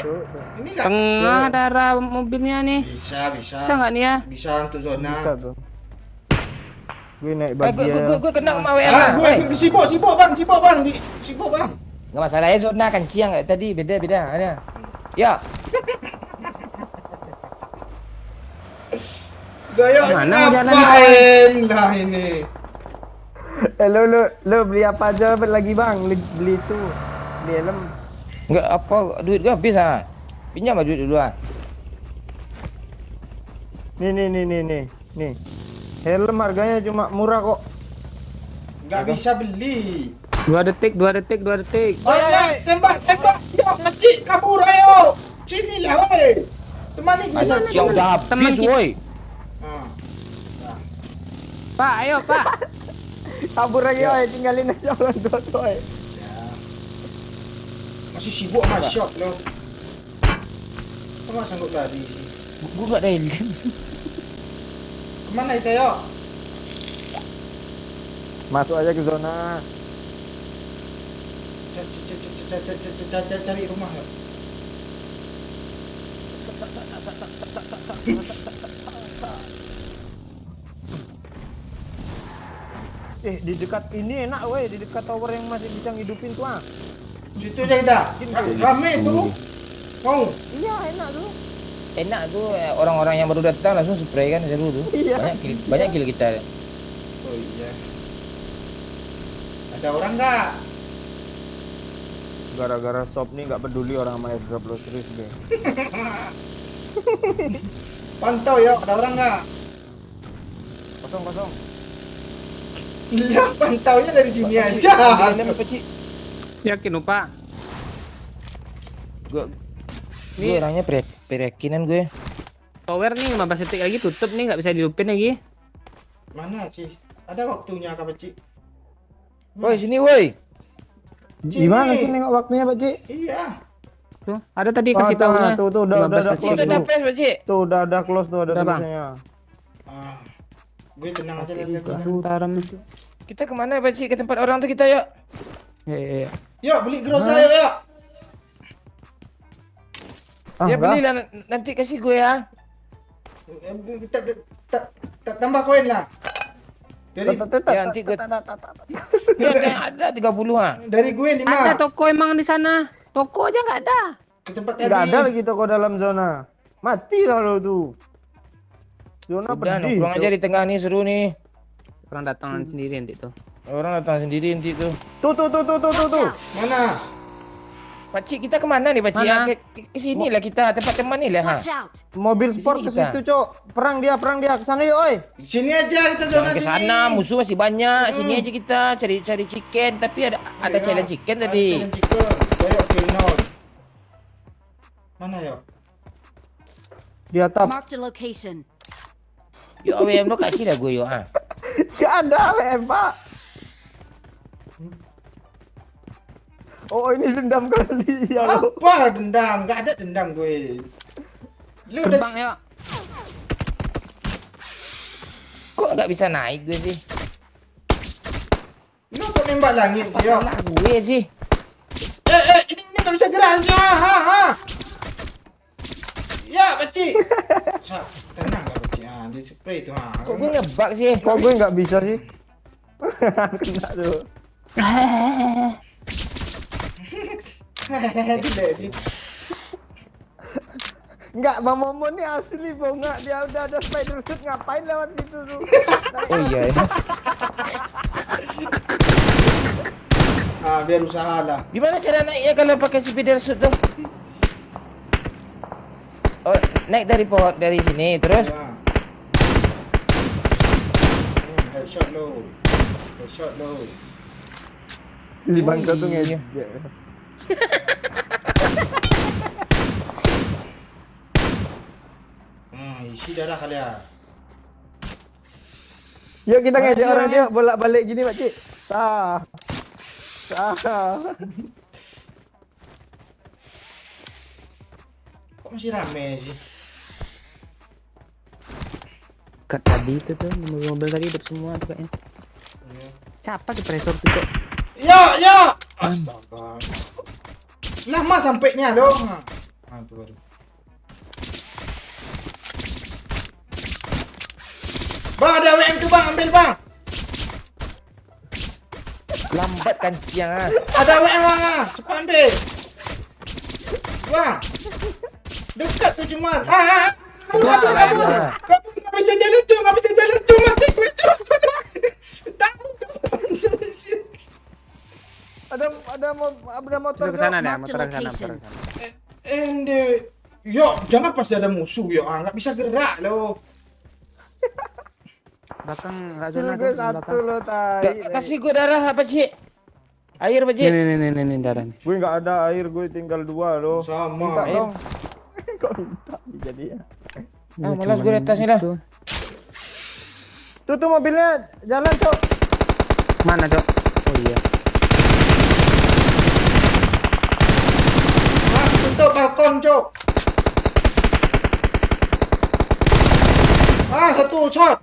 Speaker 1: Ini enggak
Speaker 2: Tengah darah mobilnya nih.
Speaker 1: bisa.
Speaker 2: Bisa nggak nih ya?
Speaker 1: Bisa untuk zona.
Speaker 6: Bisa tuh. Gue naik
Speaker 3: Eh,
Speaker 6: bagian.
Speaker 3: gue kena sama AWM.
Speaker 1: Ah,
Speaker 3: Woi.
Speaker 1: gue sibuk bang. Sibuk bang.
Speaker 3: Nggak masalah ya zona kan ciang kayak tadi beda ada. Ya.
Speaker 1: Gaya
Speaker 2: Mana jalan
Speaker 1: ngapain lah ini?
Speaker 6: Lo beli apa aja lagi bang? Beli itu. Beli helm.
Speaker 3: Nggak apa duit gue habis ah. Pinjam duit dulu ah.
Speaker 6: Nih. Helm harganya cuma murah kok.
Speaker 1: Nggak bisa beli.
Speaker 2: 2 detik.
Speaker 1: Ayo, tembak. Yo, pecik, kabur ayo. Sini lah, woi. Temani gue
Speaker 3: Masa
Speaker 1: sana.
Speaker 3: ciang udah
Speaker 2: Teman
Speaker 3: habis
Speaker 2: kita.
Speaker 3: woi.
Speaker 1: Ah.
Speaker 2: Pak, ayo Pak.
Speaker 6: Kabur lagi oi, tinggalin aja orang tua oi.
Speaker 1: Masih sibuk sama shop lo. Kok nggak sanggup lari sih?
Speaker 3: Gue nggak ada helm.
Speaker 1: Kemana itu yo?
Speaker 6: Masuk aja ke zona.
Speaker 1: Cari rumah ya.
Speaker 6: Di dekat ini enak woi, di dekat tower yang masih bisa ngidupin tuh ah.
Speaker 1: Situ aja kita. Rame tuh. Mau?
Speaker 6: Iya enak tuh.
Speaker 3: Enak tuh orang-orang yang baru datang langsung spray kan seru tuh.
Speaker 6: Iya.
Speaker 3: Banyak kill kita.
Speaker 1: Oh iya. Ada orang nggak?
Speaker 6: Gara-gara shop nih nggak peduli orang sama airdrop lo serius deh.
Speaker 1: Pantau ya, ada orang nggak?
Speaker 6: Kosong.
Speaker 1: Iya, pantaunya dari sini
Speaker 3: Pak Cik,
Speaker 1: aja.
Speaker 3: ambil lem, Pak Cik.
Speaker 2: Yakin lupa.
Speaker 3: Gue orangnya perekinan gue.
Speaker 2: Tower nih 15 detik lagi tutup nih, nggak bisa dihidupin lagi.
Speaker 1: Mana sih? Ada waktunya Kak Cik?
Speaker 3: Woi sini woi.
Speaker 6: Gimana sih nengok waktunya Pak Cik?
Speaker 1: Iya.
Speaker 2: Tuh, ada tadi kasih tahu
Speaker 6: Tuh udah
Speaker 2: 15
Speaker 6: close
Speaker 3: Itu ada
Speaker 6: tuh.
Speaker 3: press Pak Cik.
Speaker 6: Tuh udah close tuh ada
Speaker 2: Udah, Bang.
Speaker 6: tulisannya.
Speaker 1: Ah, gue tenang aja dari
Speaker 2: Taram itu.
Speaker 3: Kita kemana Pak Cik? Ke tempat orang tuh kita yuk.
Speaker 2: Ya.
Speaker 1: Yuk beli groza yuk.
Speaker 3: Ya belilah nanti kasih gue ya.
Speaker 1: Tambah koin lah. Dari
Speaker 3: Ya nanti gue. Ya ada 30 ah.
Speaker 1: dari gue 5
Speaker 2: Ada toko emang di sana. Toko aja nggak ada.
Speaker 1: ke tempat
Speaker 6: Nggak
Speaker 1: tadi.
Speaker 6: ada lagi toko dalam zona. Mati lah lo tuh. Zona
Speaker 3: Udah
Speaker 6: pedih.
Speaker 3: nongkrong aja di tengah nih seru nih.
Speaker 2: Orang datang sendiri nanti tuh.
Speaker 3: Orang datang sendiri nanti tuh.
Speaker 6: Tuh.
Speaker 1: Mana?
Speaker 3: Pakcik kita kemana nih Pakcik?
Speaker 2: Mana?
Speaker 3: Ke sini lah kita tempat teman nih lah. Ha.
Speaker 4: Watch out!
Speaker 6: Mobil
Speaker 3: Di
Speaker 6: sport
Speaker 3: sini
Speaker 6: ke
Speaker 3: kita.
Speaker 6: situ, Cok. Perang dia ke sana yuk, oi.
Speaker 1: Sini aja kita zona
Speaker 3: Jangan ke
Speaker 1: sini.
Speaker 3: sana, musuh masih banyak. Sini aja kita cari chicken, tapi ada
Speaker 1: Iya,
Speaker 3: challenge chicken
Speaker 1: ada
Speaker 3: tadi.
Speaker 1: challenge chicken. Ayo kill nol. Mana yuk?
Speaker 6: Di atap.
Speaker 4: Marked a location.
Speaker 3: Yuk AWM lo kasih dah gue yuk ah.
Speaker 6: Nggak ada WM, Pak. Oh, ini dendam kali ya lo.
Speaker 1: Apa dendam? Gak ada dendam gue. Lu udah
Speaker 2: Terbang yuk.
Speaker 3: Kok nggak bisa naik gue sih?
Speaker 1: lu kok nembak langit sih yuk?
Speaker 3: Salah gue sih.
Speaker 1: Ini gak bisa gerak aja. Ha. Ya, Pakcik. Tenang gak Pakcik? Ah, di spray tuh ha.
Speaker 3: Kok gue ngebug sih?
Speaker 6: Kok gue nggak bisa sih? Kena tuh.
Speaker 1: Tidak sih.
Speaker 6: Enggak, Bang Momo nih asli bonga. Dia udah ada spider suit ngapain lewat situ tuh.
Speaker 3: Oh iya ya.
Speaker 1: Ah, biar usaha lah.
Speaker 3: Gimana cara naiknya kalau pakai speeder suit tuh? Oh, naik dari pohon dari sini terus.
Speaker 1: Ya. Headshot lo. Headshot lo.
Speaker 6: Si bangsa tuh
Speaker 3: iya.
Speaker 6: ngejek.
Speaker 1: Isi darah kalian.
Speaker 6: Yuk kita ngejek orang dia bolak-balik gini, Pak Cik. Sah.
Speaker 1: Kok masih rame sih?
Speaker 2: Kat tadi itu tuh mobil tadi hidup semua tuh kayaknya. Siapa suppressor tuh kok?
Speaker 1: Ya. Astaga. Lama sampainya dong. Ah, itu baru. Bang, ada WM tuh bang, ambil bang.
Speaker 3: Lambat kan siang ah.
Speaker 1: Ada WM bang, cepat ambil. Bang, dekat tuh cuman. Kabur. Kabur, nggak bisa jalan cu, mati gue cu.
Speaker 6: Ada motor
Speaker 2: Ke sana deh,
Speaker 4: Mark the
Speaker 2: motor ke sana,
Speaker 4: location.
Speaker 2: motor ke sana.
Speaker 1: Yo, jangan pasti ada musuh yo. Nggak bisa gerak lo.
Speaker 2: Belakang enggak
Speaker 6: Kill
Speaker 2: zona
Speaker 6: gue
Speaker 2: tuh,
Speaker 6: satu
Speaker 2: belakang.
Speaker 6: lo tai.
Speaker 3: Kasih gue darah apa Cik? Air apa Cik?
Speaker 2: Nih darah nih.
Speaker 6: Gue nggak ada air, gue tinggal 2 lo. Minta
Speaker 1: Sama.
Speaker 6: dong. Kok minta jadi ya?
Speaker 3: Ah, malas gue di atas nih lah.
Speaker 6: Tuh mobilnya jalan, Cok.
Speaker 2: Mana, Cok? Oh iya.
Speaker 1: Tutup balkon cok. Satu shot.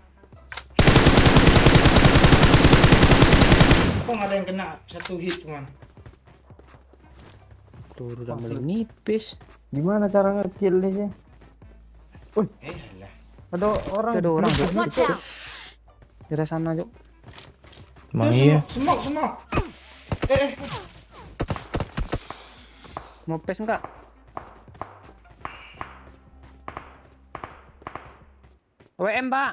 Speaker 1: Kok nggak ada yang kena satu hit cuman.
Speaker 2: Tuh udah mulai nipis.
Speaker 6: Gimana cara nge-kill nih sih?
Speaker 1: Lah.
Speaker 6: Ada orang.
Speaker 2: Ada orang, Cok.
Speaker 4: Watch out!
Speaker 2: Daerah sana, Cok.
Speaker 3: Emang iya.
Speaker 1: Semok.
Speaker 2: Mau pes enggak? WM, Pak.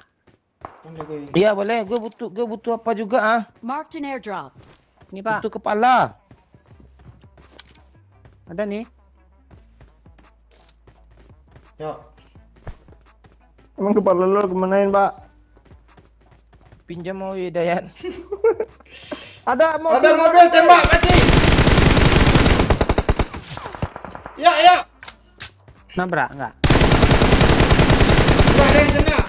Speaker 1: Kan gue.
Speaker 3: Iya boleh, gue butuh apa juga ah.
Speaker 4: Marked an airdrop.
Speaker 2: Ini Pak,
Speaker 3: Itu kepala.
Speaker 2: ada nih.
Speaker 1: Yuk.
Speaker 6: Emang kepala lo kemanain, Pak?
Speaker 3: Pinjam mau Hidayat.
Speaker 6: Ada mobil.
Speaker 1: Ada mobil tembak mati. Ya, ya.
Speaker 2: Nabrak enggak?
Speaker 1: Dua ada yang kena.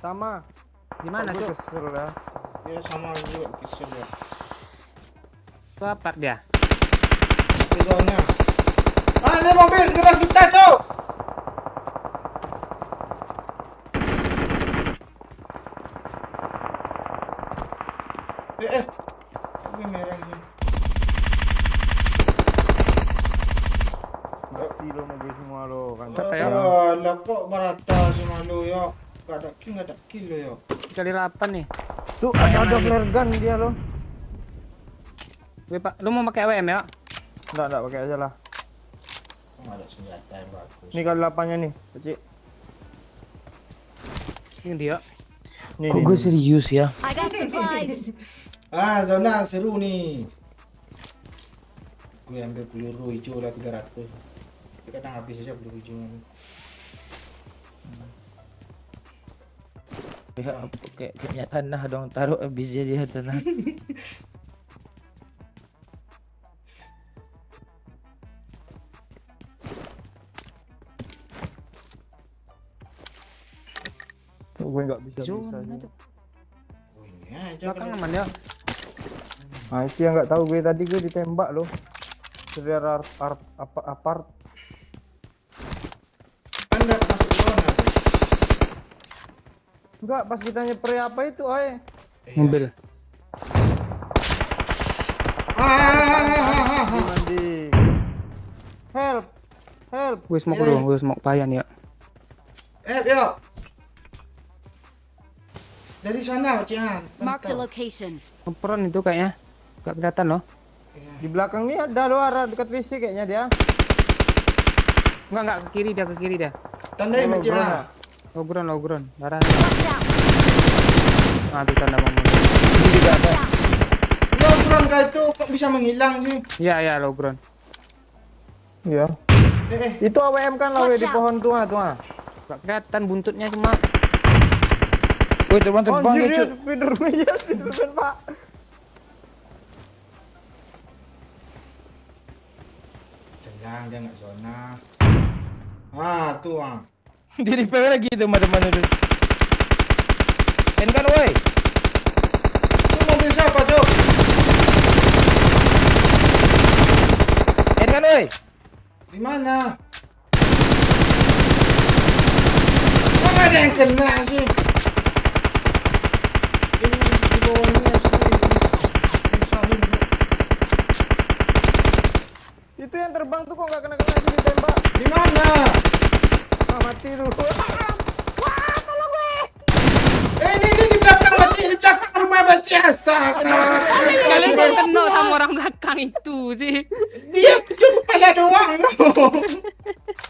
Speaker 6: Sama.
Speaker 2: Di mana,
Speaker 6: Gua
Speaker 2: Cuk?
Speaker 6: kesel ya.
Speaker 1: Ya sama juga kisah ya.
Speaker 2: Itu apa dia?
Speaker 1: Pegangnya. Ah, ini mobil ngeras kita, Cok. Eh. Ini merah ini.
Speaker 6: Mati lo mobil semua lo kan.
Speaker 1: Lah kok merata semua lo ya. Gak ada kill lo ya.
Speaker 2: Kali 8 nih.
Speaker 6: Tuh ada flare gun dia lo.
Speaker 2: Weh, Pak, lu mau pakai AWM ya?
Speaker 6: Enggak pakai aja lah.
Speaker 1: Gak ada senjata yang bagus.
Speaker 6: Ini kali 8-nya nih, kecil.
Speaker 2: Ini dia.
Speaker 6: Nih,
Speaker 3: Kok
Speaker 6: nih,
Speaker 3: gue
Speaker 6: nih.
Speaker 3: serius ya?
Speaker 4: I got supplies.
Speaker 1: Ah, zona seru nih. Gue ambil peluru hijau lah 300. Tapi kadang habis aja peluru hijau.
Speaker 3: Kayak tanah dong, taruh habis jadi tanah.
Speaker 6: Gue nggak bisa
Speaker 2: Zona
Speaker 6: bisa.
Speaker 2: tuh.
Speaker 1: Oh ini aja.
Speaker 2: Belakang aman ya.
Speaker 6: Nah itu yang nggak tahu gue tadi gue ditembak loh. Saudara apart.
Speaker 1: Kan nggak masuk zona tuh.
Speaker 6: Enggak pas kita nyepre apa itu, oi.
Speaker 1: Iya.
Speaker 2: Mobil.
Speaker 6: Mandi. Help. Help.
Speaker 2: Gue smoke dulu, gue smoke payan ya.
Speaker 1: Yuk. Dari sana, Cian.
Speaker 4: Marked a location.
Speaker 2: Ngeperon itu kayaknya. Gak kelihatan loh.
Speaker 6: Di belakang nih ada loh arah dekat WC kayaknya dia.
Speaker 2: Enggak, ke kiri dia.
Speaker 1: Tandain,
Speaker 6: Oh,
Speaker 1: Cian.
Speaker 2: Logron. Darah.
Speaker 4: Watch out.
Speaker 2: Nah, itu tanda bangun.
Speaker 3: Ini juga ada.
Speaker 1: Lo kurang kah itu kok bisa menghilang sih?
Speaker 2: Iya, logron.
Speaker 6: Iya.
Speaker 1: Eh.
Speaker 6: Itu AWM kan lah weh, di pohon tua.
Speaker 2: Gak kelihatan buntutnya cuma.
Speaker 3: Woi, terbang
Speaker 6: Anjir
Speaker 3: ya,
Speaker 6: ya,
Speaker 3: Cuk.
Speaker 6: Spiderman Pak.
Speaker 1: Jangan nggak zona. Ah, tuh ah.
Speaker 3: Di repair lagi itu teman-teman itu. Kan woi.
Speaker 1: Itu mobil siapa, Cok?
Speaker 3: Kan woi.
Speaker 1: Di mana? Kok ada yang kena sih? Ini di bawahnya sih. Salin, Bro.
Speaker 6: Itu yang terbang tuh kok nggak kena sih ditembak.
Speaker 1: Di mana?
Speaker 6: Ah, mati tuh. Wah, tolong gue.
Speaker 1: Ini di belakang Baci, di belakang rumah Baci. Astaga.
Speaker 2: Kalian kok kena sama orang belakang itu sih.
Speaker 1: Dia cuma kepala doang.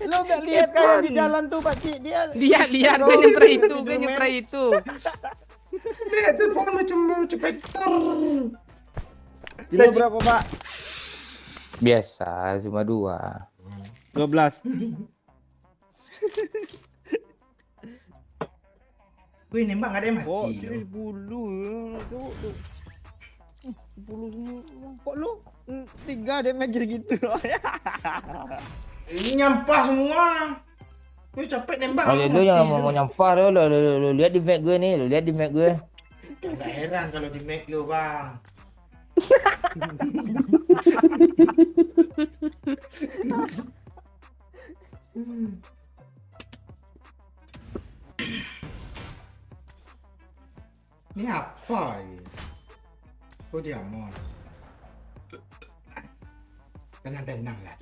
Speaker 6: Lo nggak lihat kayak di jalan tuh Pak Cik, dia
Speaker 2: Lihat gue nyemper itu.
Speaker 1: Lihat tuh pohon macam vektor.
Speaker 6: kilo berapa Pak?
Speaker 3: Biasa, cuma 2.
Speaker 6: 12.
Speaker 1: Gue nembak nggak ada yang
Speaker 6: Oh,
Speaker 1: mati.
Speaker 6: jadi
Speaker 1: loh.
Speaker 6: 10 tuh. 10 semua. Kok lu 3 damage gitu loh ya?
Speaker 1: Ini nyampah semua. Gue capek nembak.
Speaker 3: Oh, lu yang mau nyampah lu lihat di map gue nih, lu lihat di map gue.
Speaker 1: Nggak heran kalau di make lu, Bang. Ini apa ini? Oh, diamond. Tenang lah.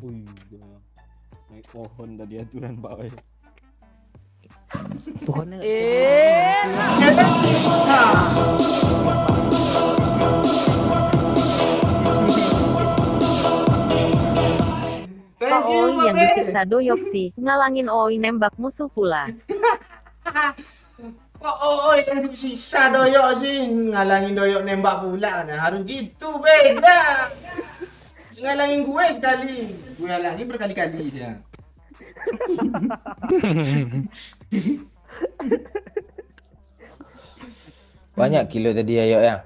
Speaker 7: Wih, naik pohon tadi aturan Pak. Weh.
Speaker 3: Pohonnya
Speaker 4: Pak Oi yang disiksa Doyoksi, ngalangin Oi nembak musuh pula.
Speaker 1: Oh, yang sisa doyok sih ngalangin doyok nembak pula. Nah, harus gitu beda. Ngalangin gue sekali, gue halangin berkali-kali dia.
Speaker 3: Banyak kilo tadi Ayok ya.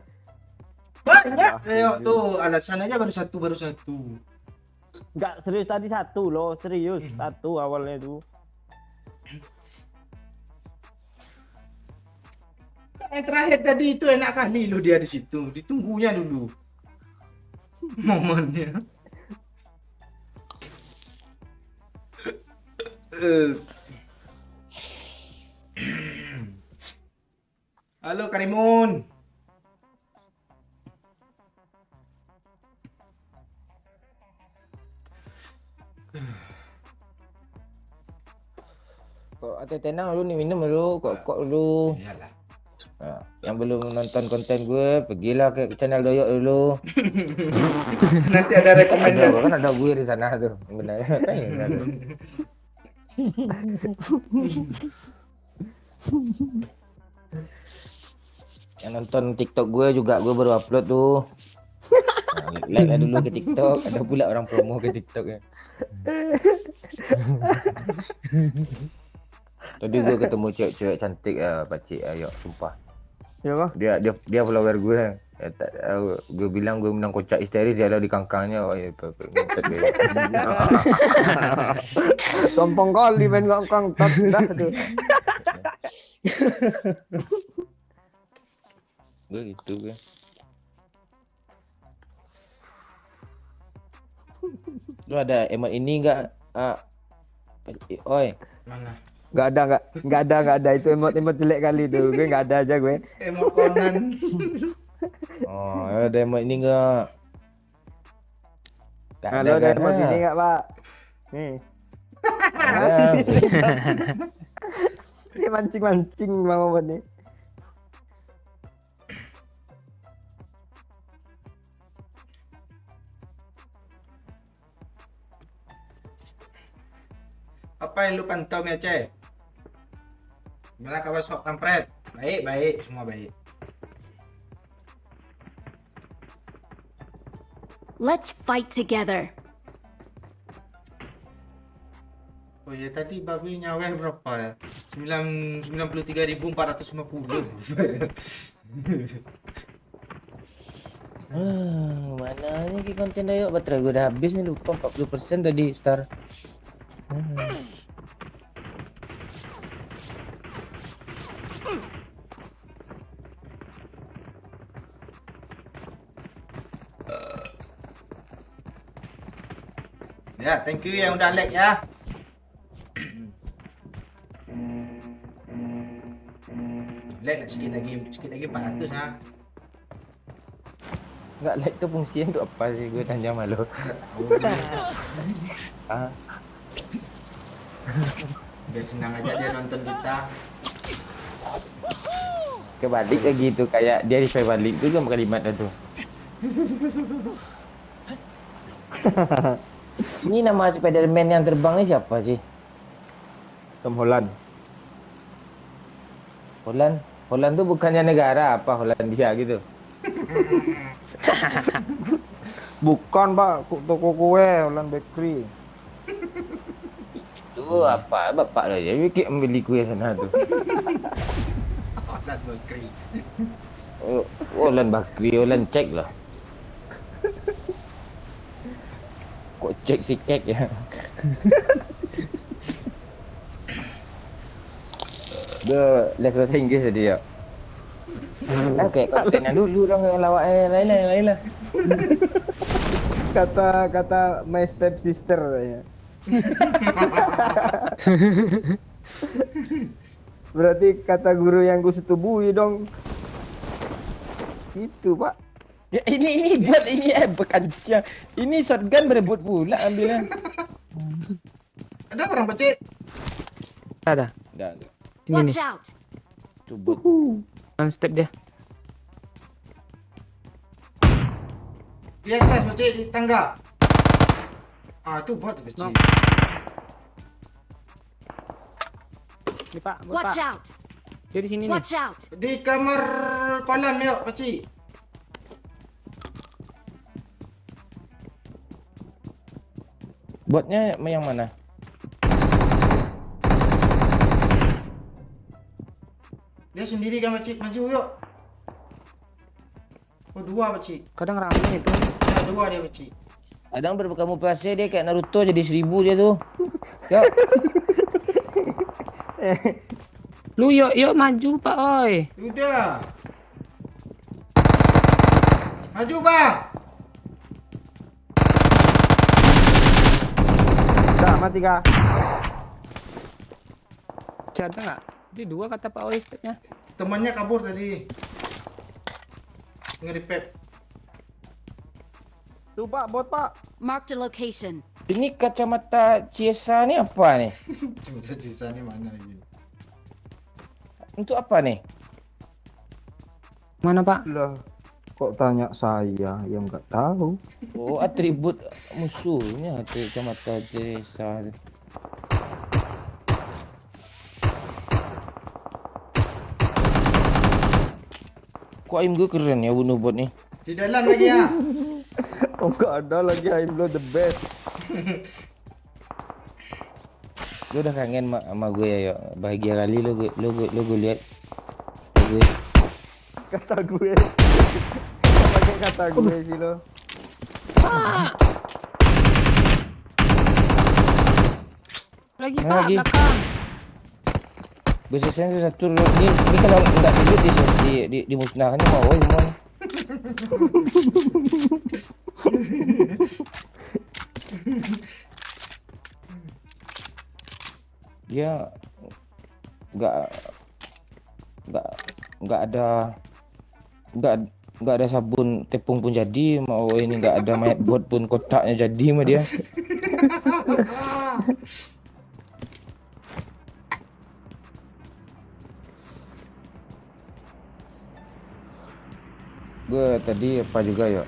Speaker 1: Banyak doyok tuh, alasan aja baru satu.
Speaker 6: Enggak serius tadi satu loh, serius satu awalnya tuh.
Speaker 1: Yang terakhir tadi itu enak kali lu dia di situ, ditunggunya dulu momennya. Halo Karimun.
Speaker 3: Kok ate tenang dulu nih, minum dulu, kok dulu.
Speaker 1: Iyalah.
Speaker 3: Nah, yang belum nonton konten gue, pergilah ke channel Doyok dulu.
Speaker 1: Nanti ada
Speaker 3: Ada,
Speaker 1: rekomendasi.
Speaker 3: kan ada gue di sana tuh. Benar. Kan ya, ada. Yang nonton TikTok gue juga gue baru upload tuh. Nah, like lah dulu ke TikTok, ada pula orang promo ke TikTok ya. Tadi gue ketemu cewek-cewek cantik pakcik Ayok, sumpah.
Speaker 6: Ya kah?
Speaker 3: Dia follower gue. Ya, gue bilang gue menang kocak histeris, dia ada di kangkangnya. Oh ya, ngetet gue.
Speaker 6: Gampang kali main ngangkang dah tuh.
Speaker 3: Gue gitu gue. Lu ada emot ini enggak? Oi.
Speaker 1: Mana?
Speaker 6: Enggak ada itu emot jelek kali tuh. Gue enggak ada aja gue.
Speaker 1: Emot Conan.
Speaker 3: Oh, ada emot ini enggak? Nggak
Speaker 6: Halo, ada emot
Speaker 3: kan?
Speaker 6: ini enggak, Pak? Nih.
Speaker 3: Ada.
Speaker 6: Ini mancing-mancing Bang Omot nih.
Speaker 1: Apa yang lu pantau Mece? Gimana kabar Sob Kampret? Baik, semua baik.
Speaker 8: Let's fight together.
Speaker 1: Oh ya tadi babi nyawer berapa ya? 93.450.
Speaker 3: Mana ini konten Doyok, baterai gue udah habis nih, lupa 40% tadi start.
Speaker 1: Ya, thank you yang udah like ya. Like lah sikit lagi 400 ha.
Speaker 3: Enggak, like tuh fungsinya untuk apa sih, gue tanya malu. Ah,
Speaker 1: Biar senang aja dia nonton kita.
Speaker 3: kebalik lagi tuh, kayak dia replay balik tuh kan kalimatnya tuh. Ini nama Spiderman yang terbang ini siapa sih?
Speaker 6: Tom Holland.
Speaker 3: Holland tuh bukannya negara apa, Hollandia gitu.
Speaker 6: Bukan, Pak. Toko kue Holland Bakery.
Speaker 3: Itu apa? Bapak lah ya, bikin beli kue sana tuh.
Speaker 1: Holland Bakery.
Speaker 3: Holland Bakri, Holland cek lah. Kok cek si kek ya? Dia les bahasa Inggris tadi ya. Oke, kontennya dulu dong, lawaknya lain lah.
Speaker 6: Kata my step sister katanya. Berarti kata guru yang kusetubui dong. Itu, Pak.
Speaker 3: Ya, ini buat ini bekanca. Ini shotgun berebut pula ambilnya.
Speaker 1: Ada orang pecik.
Speaker 2: Ada.
Speaker 3: Enggak.
Speaker 2: Ini
Speaker 8: Watch
Speaker 2: nih.
Speaker 8: out.
Speaker 3: Coba.
Speaker 2: One step dia.
Speaker 1: Di atas pecik di tangga. Ah, itu bot pecik.
Speaker 2: Ini Pak,
Speaker 8: Watch out.
Speaker 2: Dia di sini nih.
Speaker 8: Watch out!
Speaker 1: Di kamar kolam yuk, pakcik.
Speaker 3: Botnya yang mana?
Speaker 1: Dia sendiri kan, pakcik. Maju yuk. Oh, dua, pakcik.
Speaker 2: Kadang rame itu.
Speaker 1: Ya, dua dia, pakcik.
Speaker 3: Adang berkamuflase dia kayak Naruto jadi 1000 dia tuh. Yuk.
Speaker 2: Lu yuk maju Pak oi.
Speaker 1: Udah. Maju, Bang.
Speaker 6: Dah mati kah?
Speaker 2: Jatuh nggak? Itu 2 kata Pak oi stepnya.
Speaker 1: Temannya kabur tadi. Nge-repep.
Speaker 6: Tuh Pak, bot Pak.
Speaker 8: Marked a location.
Speaker 3: Ini kacamata Ciesa nih apa nih?
Speaker 1: Cuma sisa nih mana ini?
Speaker 3: Untuk apa nih?
Speaker 2: Mana Pak?
Speaker 6: Lah, kok tanya saya yang nggak tahu?
Speaker 3: Oh, atribut musuhnya kacamata Ciesa. Kok aim gue keren ya bunuh bot nih.
Speaker 1: Di dalam lagi ya.
Speaker 6: Oh, nggak ada lagi aim lo the best.
Speaker 3: Lu udah kangen sama gue ya, yuk. Bahagia kali lu lihat gue.
Speaker 6: Kata gue. Pakai kata gue sih lo.
Speaker 2: Lagi
Speaker 3: Mana
Speaker 2: Pak,
Speaker 3: lagi?
Speaker 2: belakang.
Speaker 3: Gue selesai satu lu. Ini kalau enggak disebut di musnahnya mau gimana? Dia nggak ada sabun tepung pun jadi, mau ini nggak ada mayat bot pun kotaknya jadi sama dia. Gue tadi apa juga ya,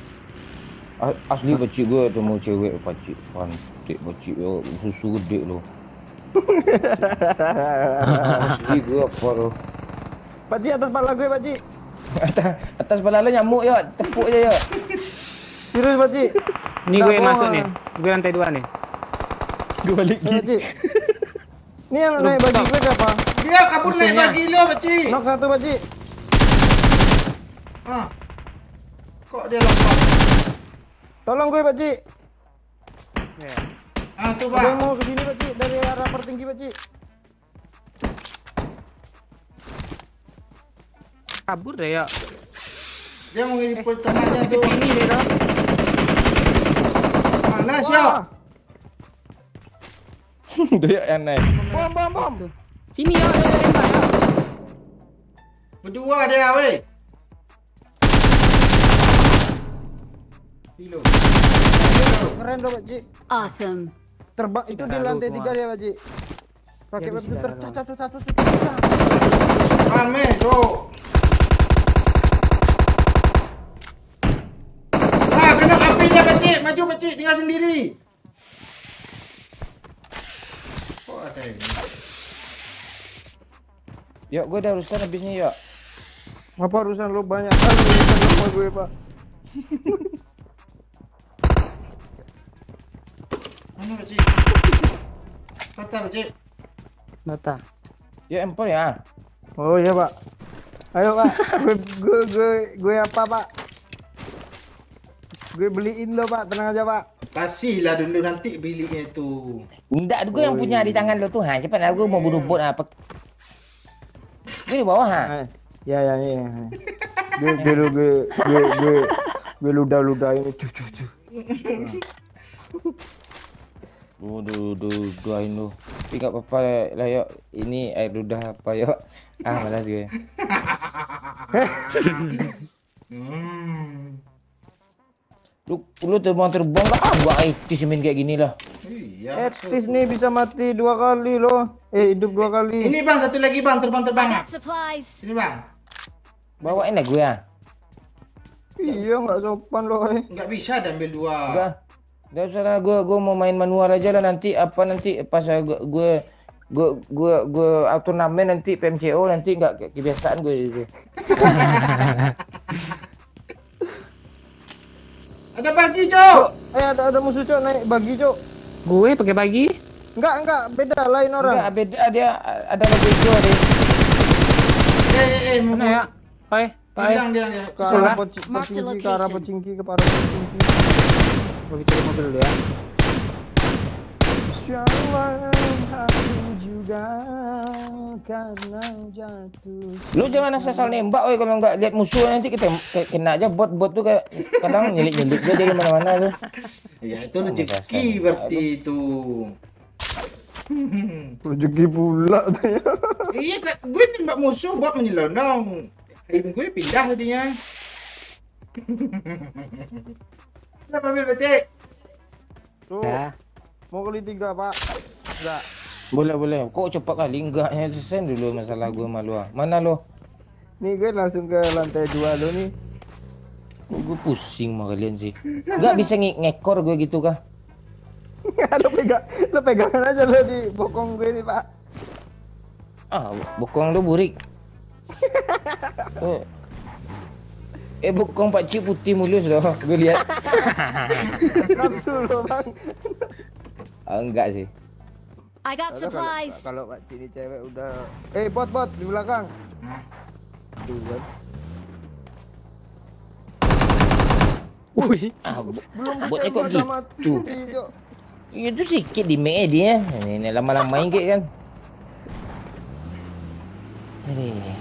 Speaker 3: asli bacik gue temu cewek bacik pantik bacik yo susu gede lo. Asli gue apa lo.
Speaker 6: Pakcik atas kepala gue, Pakcik.
Speaker 3: atas kepala lo nyamuk ya, tepuk aja ya.
Speaker 6: Serius, Pakcik.
Speaker 2: Ini
Speaker 6: Nggak
Speaker 2: gue
Speaker 6: bohong,
Speaker 2: masuk
Speaker 6: ah.
Speaker 2: nih. Gue lantai 2 nih.
Speaker 3: Gue balik
Speaker 6: Ayo, Pakcik. Ini yang naik bagi gue siapa?
Speaker 1: Dia kabur naik
Speaker 2: Musuhnya.
Speaker 1: bagi lo, pakcik.
Speaker 6: Knock satu, Pakcik.
Speaker 1: Ah. Kok dia lompat?
Speaker 6: Tolong gue, Pakcik.
Speaker 2: Ya.
Speaker 1: Ah, tuh,
Speaker 6: Ada yang
Speaker 1: Bang.
Speaker 6: mau ke sini, Pakcik, dari arah pertinggi, Pakcik.
Speaker 2: Kabur deh ya.
Speaker 1: Dia mau ngikut temannya tuh.
Speaker 2: Ini deh dong.
Speaker 1: Mana siap?
Speaker 3: Dia yang naik.
Speaker 6: Bom, bom, bom.
Speaker 2: Sini ya, ada tembak ya.
Speaker 1: Berdua dia, weh. Kilo.
Speaker 6: Keren dong, Pakcik.
Speaker 8: Awesome.
Speaker 6: Terbang itu di
Speaker 2: Dalam
Speaker 6: lantai
Speaker 2: semua.
Speaker 6: 3 dia, Pakcik. Pakai
Speaker 2: Ya,
Speaker 6: web
Speaker 2: bisa
Speaker 6: shooter.
Speaker 2: dalam.
Speaker 6: Satu.
Speaker 1: Rame, tuh. Ah, kena api dia, pakcik. Maju, pakcik. Tinggal sendiri. Kok ada ini?
Speaker 3: Yuk, gue udah urusan habisnya yuk.
Speaker 6: Apa urusan lu banyak kali urusan sama gue, Pak.
Speaker 1: Mana, pakcik? Tata, pakcik.
Speaker 2: Nota.
Speaker 3: Yuk empor ya.
Speaker 6: Oh iya, Pak. Ayo, Pak. Gue apa, Pak? Gue beliin lo, Pak. Tenang aja, Pak.
Speaker 1: Kasihlah dulu nanti biliknya itu.
Speaker 3: Enggak, gue yang punya di tangan lo tuh. Ha, cepat lah, gue mau bunuh bot apa. Gue di bawah ha.
Speaker 6: Ya. Gue ludah ini. Cuh.
Speaker 3: Doain lu. Tapi enggak apa-apa lah yuk. Ini air ludah apa yuk. Ah, malas gue. Lu terbang enggak? Ah, gua etis main kayak gini lah.
Speaker 1: Iya.
Speaker 6: Etis nih bisa mati 2 kali loh. Hidup 2 kali.
Speaker 1: Ini, Bang, satu lagi, Bang,
Speaker 8: I
Speaker 1: terbang-terbang.
Speaker 8: got supplies.
Speaker 1: Sini, Bang.
Speaker 3: Bawain lah gue ya.
Speaker 6: Iya, nggak sopan loh.
Speaker 1: Nggak bisa ada ambil dua.
Speaker 3: Enggak. Enggak usah lah, gue mau main manual aja lah nanti pas gue Gue turnamen nanti PMCO nanti nggak kebiasaan gue itu.
Speaker 1: Ada bagi, Cok.
Speaker 6: Ada musuh cok naik bagi cok.
Speaker 2: Gue pakai bagi.
Speaker 6: Enggak, beda lain orang.
Speaker 3: Enggak, beda dia ada logo hijau deh.
Speaker 2: Mana ya? Pai, pai.
Speaker 1: Hilang dia.
Speaker 6: Ke arah
Speaker 8: Mark the
Speaker 6: Pocingki, ke arah
Speaker 8: location.
Speaker 6: Pocingki, ke arah Pocingki.
Speaker 2: Gue cari mobil dulu ya.
Speaker 6: Insyaallah aku juga karena jatuh.
Speaker 3: Lu jangan asal nembak, oi, kalau nggak lihat musuh nanti kita kena aja bot tuh kayak kadang nyelik dia dari mana-mana tuh.
Speaker 1: Ya itu rezeki berarti itu.
Speaker 6: Rezeki pula tuh ya.
Speaker 1: Iya, gue nembak musuh buat menyelonong. Tim gue pindah tadinya. Kenapa ambil betik?
Speaker 6: Tuh,
Speaker 2: Ya.
Speaker 6: mau kali 3 pak. Enggak.
Speaker 3: Boleh. Kok cepat kali enggaknya sen dulu masalah gue malu. Mana lo?
Speaker 6: Nih gue langsung ke lantai 2 lo nih.
Speaker 3: Gue pusing sama kalian sih. Nggak bisa ngekor gue gitu kah?
Speaker 6: lo pegangan aja lo di bokong gue nih pak.
Speaker 3: Ah, bokong lu burik. Oh. Bokong Pak Cik putih mulus loh, gue lihat.
Speaker 6: Nafsu lo bang.
Speaker 3: Enggak sih.
Speaker 8: I got supplies.
Speaker 6: Kalau Pak Cini cewek udah. Bot di belakang. Tuh kan.
Speaker 2: Wih.
Speaker 6: Belum
Speaker 3: Botnya kok
Speaker 6: ditembak sama
Speaker 3: gitu?
Speaker 6: Tijo.
Speaker 3: Itu sedikit di me dia. Ini lama-lamain kayak kan. Aduh.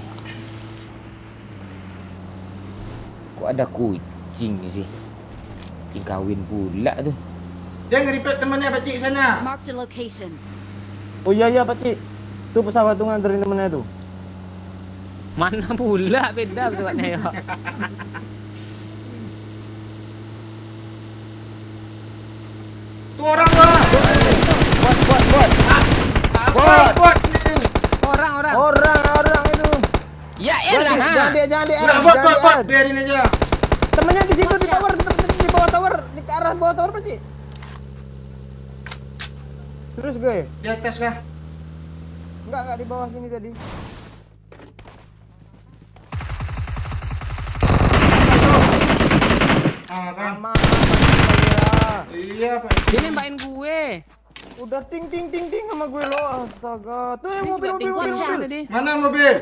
Speaker 3: Kok ada kucing sih? Kucing kawin pula tuh.
Speaker 1: Dia nge-repair temannya Pak Cik sana.
Speaker 8: Mark the location.
Speaker 6: Oh iya Pak Cik. Tuh pesawat tuh nganterin temennya tuh.
Speaker 2: Mana pula beda pesawatnya ya.
Speaker 1: Tuh orang gua.
Speaker 3: Bot.
Speaker 1: Bot.
Speaker 2: Orang.
Speaker 6: Itu.
Speaker 3: Ya elah.
Speaker 6: Jangan dia.
Speaker 1: Bot. Biarin aja.
Speaker 6: Temennya di situ di tower, di bawah tower, di ke arah bawah tower Pak Cik. Terus gue.
Speaker 1: Di atas kah?
Speaker 6: Enggak di bawah sini tadi.
Speaker 1: Ah kan.
Speaker 6: Aman ya.
Speaker 1: Iya Pak.
Speaker 2: Dia nembakin gue.
Speaker 6: Udah ting sama gue lo. Astaga. Tuh yang
Speaker 2: Dia juga
Speaker 6: mobil.
Speaker 2: tinggal
Speaker 8: Watch out.
Speaker 2: tadi.
Speaker 1: Mana mobil?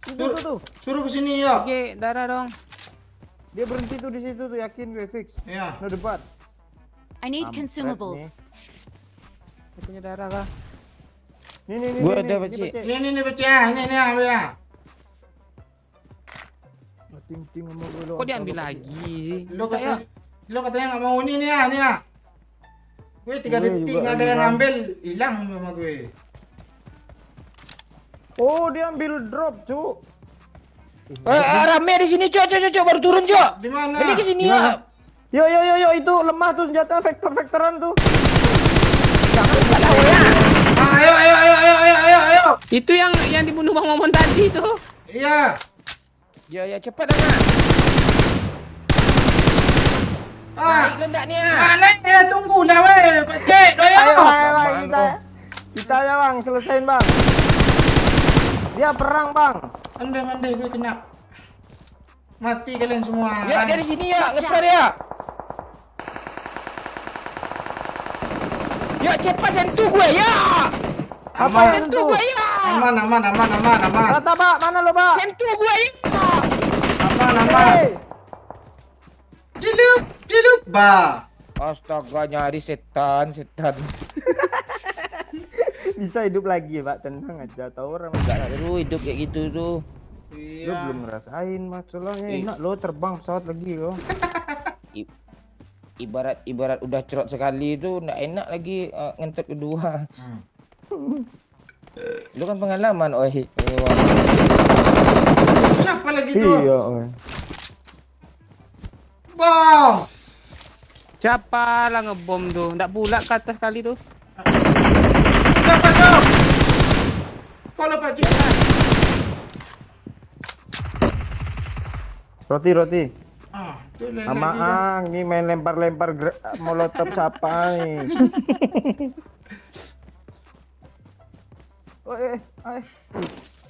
Speaker 6: Tuh.
Speaker 1: Suruh ke sini ya.
Speaker 2: Oke, darah dong.
Speaker 6: Dia berhenti tuh di situ tuh, yakin gue fix.
Speaker 1: Iya.
Speaker 6: No debat.
Speaker 8: I need
Speaker 6: Kampret
Speaker 8: consumables.
Speaker 2: Dia punya darah kah?
Speaker 6: Nih.
Speaker 3: Gue ada, Pak Cik.
Speaker 1: Ini Pak Cik. Ini ya.
Speaker 6: Ting sama gue lo.
Speaker 2: Kok diambil lagi sih?
Speaker 1: Lo
Speaker 2: Kayak
Speaker 1: katanya nggak mau ini nih ya. Gue 3
Speaker 6: Gue
Speaker 1: detik
Speaker 6: juga
Speaker 1: nggak ada yang
Speaker 6: bilang.
Speaker 1: ngambil, hilang sama gue.
Speaker 6: Oh, dia ambil drop, Cuk.
Speaker 3: Rame di sini, Cok, baru turun, Cok.
Speaker 1: Di mana?
Speaker 3: Ini ke sini
Speaker 6: Gimana?
Speaker 3: ya.
Speaker 6: Yo, itu lemah tuh senjata vektoran tuh.
Speaker 1: Ayo.
Speaker 2: itu yang dibunuh Bang Momon tadi tuh.
Speaker 1: Iya.
Speaker 3: Ya cepat anak.
Speaker 1: Ah,
Speaker 3: Naik lendak ni ah.
Speaker 1: mana ya, tunggu lah weh, Pak Cik, doya.
Speaker 6: Ayo, Bang, kita ya Bang, selesain Bang. Dia perang Bang.
Speaker 1: Andai gue kena. Mati kalian semua.
Speaker 3: Ya dia di sini ya, ngeper ya. Ya cepat sentuh gue ya.
Speaker 6: Apa
Speaker 1: Aman.
Speaker 6: sentuh?
Speaker 3: Gue ya.
Speaker 1: Aman.
Speaker 6: Rata Pak, mana lo Pak?
Speaker 3: Sentuh gue ya.
Speaker 1: Aman.
Speaker 6: Hey.
Speaker 1: Jilup, bah.
Speaker 3: Astaga, nyari setan.
Speaker 6: Bisa hidup lagi ya Pak, tenang aja. Tahu orang
Speaker 3: Gak seru hidup kayak gitu tuh.
Speaker 6: lo
Speaker 1: Iya.
Speaker 6: belum ngerasain masalahnya enak lo terbang pesawat lagi lo.
Speaker 3: Ibarat udah cerot sekali itu nggak enak lagi ngentut kedua. Lu kan pengalaman, oi.
Speaker 1: Siapa lagi tuh?
Speaker 6: Iya, oi.
Speaker 1: Bom.
Speaker 2: Siapa lah ngebom tuh? Nggak pula ke atas kali tuh.
Speaker 1: Siapa tuh? Kalau Pak Cik.
Speaker 6: Roti.
Speaker 1: Ah, tuh lain
Speaker 6: Sama
Speaker 1: lagi dah.
Speaker 6: Ang, ini main lempar molotov siapa nih? Oh,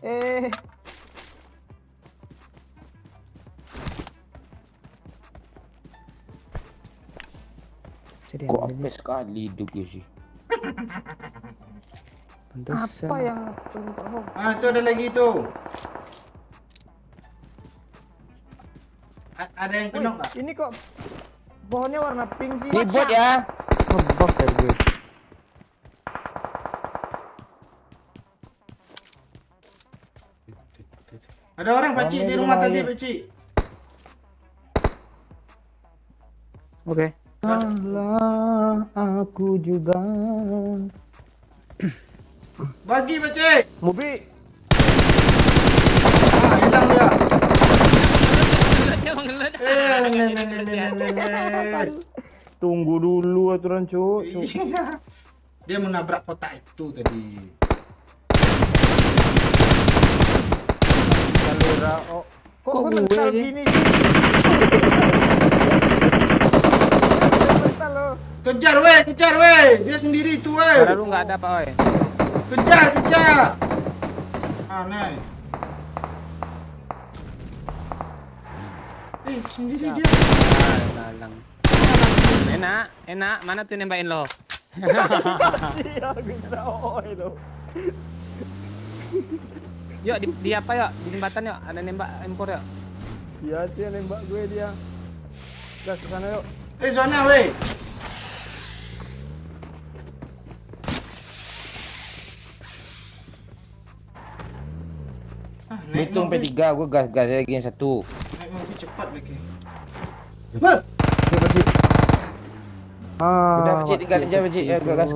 Speaker 6: eh.
Speaker 2: Jadi
Speaker 3: Kok
Speaker 2: ambil
Speaker 3: apa sekali hidup gue sih?
Speaker 2: pantesan.
Speaker 6: Apa yang Pak Hong?
Speaker 1: Ah, itu ada lagi tuh. Ada yang kena nggak?
Speaker 6: Ini kok pohonnya warna pink sih?
Speaker 3: Ini bot ya.
Speaker 6: Ngebug ya gue.
Speaker 1: Ada orang Pakcik di rumah tadi Pakcik.
Speaker 2: Oke.
Speaker 6: Alah, aku juga.
Speaker 1: Bagi Pakcik.
Speaker 6: Mobi.
Speaker 1: Ah, hilang dia.
Speaker 2: Dia mengelut.
Speaker 6: Tunggu dulu aturan cuk.
Speaker 1: Iya. Dia menabrak kotak itu tadi.
Speaker 6: Galera. Oh, kok
Speaker 2: Kok
Speaker 6: gue
Speaker 2: gue
Speaker 6: mental
Speaker 2: aja?
Speaker 6: gini sih? Mental lo.
Speaker 1: Kejar weh. Dia sendiri itu weh.
Speaker 2: Suara lu nggak ada Pak Oi.
Speaker 1: Kejar. Aneh. Sendiri dia.
Speaker 2: Lalang. Enak. Mana tuh nembakin lo?
Speaker 6: Iya, gue kira oi lo.
Speaker 2: Yuk di apa yuk? Di jembatan yuk. Ada nembak impor yuk.
Speaker 6: Iya sih yang nembak gue dia. Gas ke sana yuk.
Speaker 1: Zona weh. Naik
Speaker 3: Hitung
Speaker 1: mobil.
Speaker 3: P3 gue gas lagi yang satu.
Speaker 1: Naik mobil cepat lagi.
Speaker 3: Udah Pakcik tinggal aja Pakcik ya gas.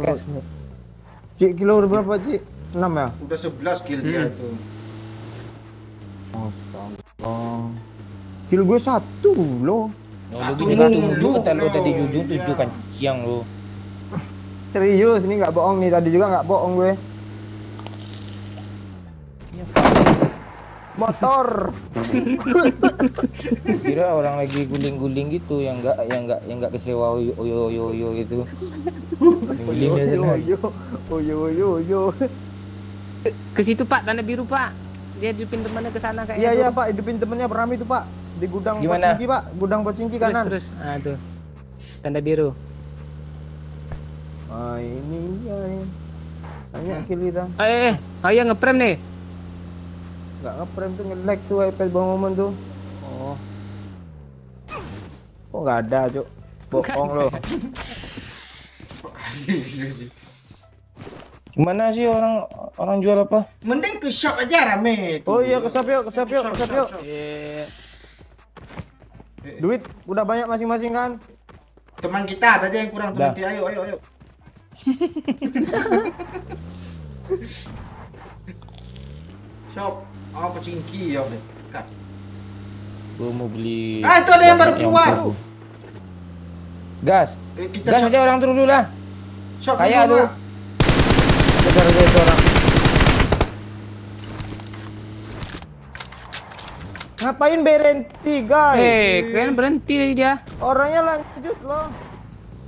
Speaker 6: Cik kilo udah berapa Cik? 6 ya?
Speaker 1: Udah 11 kill dia itu.
Speaker 6: Astaga. Kill gue 1 loh.
Speaker 1: Satu
Speaker 3: Tunggu
Speaker 1: mulu,
Speaker 3: kalau
Speaker 1: bro.
Speaker 3: tadi ujung
Speaker 1: Iya.
Speaker 3: 7 kan siang lo.
Speaker 6: Serius, ini nggak bohong nih, tadi juga nggak bohong gue. Motor.
Speaker 3: Kira orang lagi guling-guling gitu yang enggak kesewa oyo gitu. Guling aja lah.
Speaker 6: Oyo.
Speaker 2: Ke situ Pak, tanda biru Pak. Dia hidupin temannya ke sana kayaknya.
Speaker 6: Iya Pak, hidupin temennya Rami tuh Pak. Di gudang
Speaker 3: Gimana?
Speaker 6: Pocingki Pak, gudang Pocingki kanan.
Speaker 2: Terus. Ah tuh. Tanda biru.
Speaker 6: Ah ini dia. Banyak kill kita.
Speaker 2: Ayo ngeprem nih.
Speaker 6: Nggak ngeprem tuh nge-lag tuh iPad bang Momen tuh.
Speaker 2: Oh.
Speaker 6: Kok nggak ada Cuk? Bohong lo.
Speaker 3: Gimana sih orang jual apa?
Speaker 1: Mending ke shop aja rame.
Speaker 6: Oh iya, ke shop yuk.
Speaker 2: Eh,
Speaker 6: Duit udah banyak masing-masing kan?
Speaker 1: Teman kita tadi yang kurang tuh
Speaker 3: Dah.
Speaker 1: nanti ayo. Shop. Oh, Pocingki ya udah. Dekat.
Speaker 3: Gue mau beli.
Speaker 1: Ah, itu ada yang baru keluar.
Speaker 3: baru. Gas.
Speaker 1: Kita
Speaker 3: Gas
Speaker 1: shop.
Speaker 3: aja orang turun dulu lah.
Speaker 1: Shop
Speaker 3: Kayak
Speaker 1: dulu,
Speaker 3: tuh.
Speaker 1: Mak.
Speaker 6: Kejar itu orang. Ngapain berhenti guys?
Speaker 2: kalian berhenti tadi dia.
Speaker 6: Orangnya lanjut loh.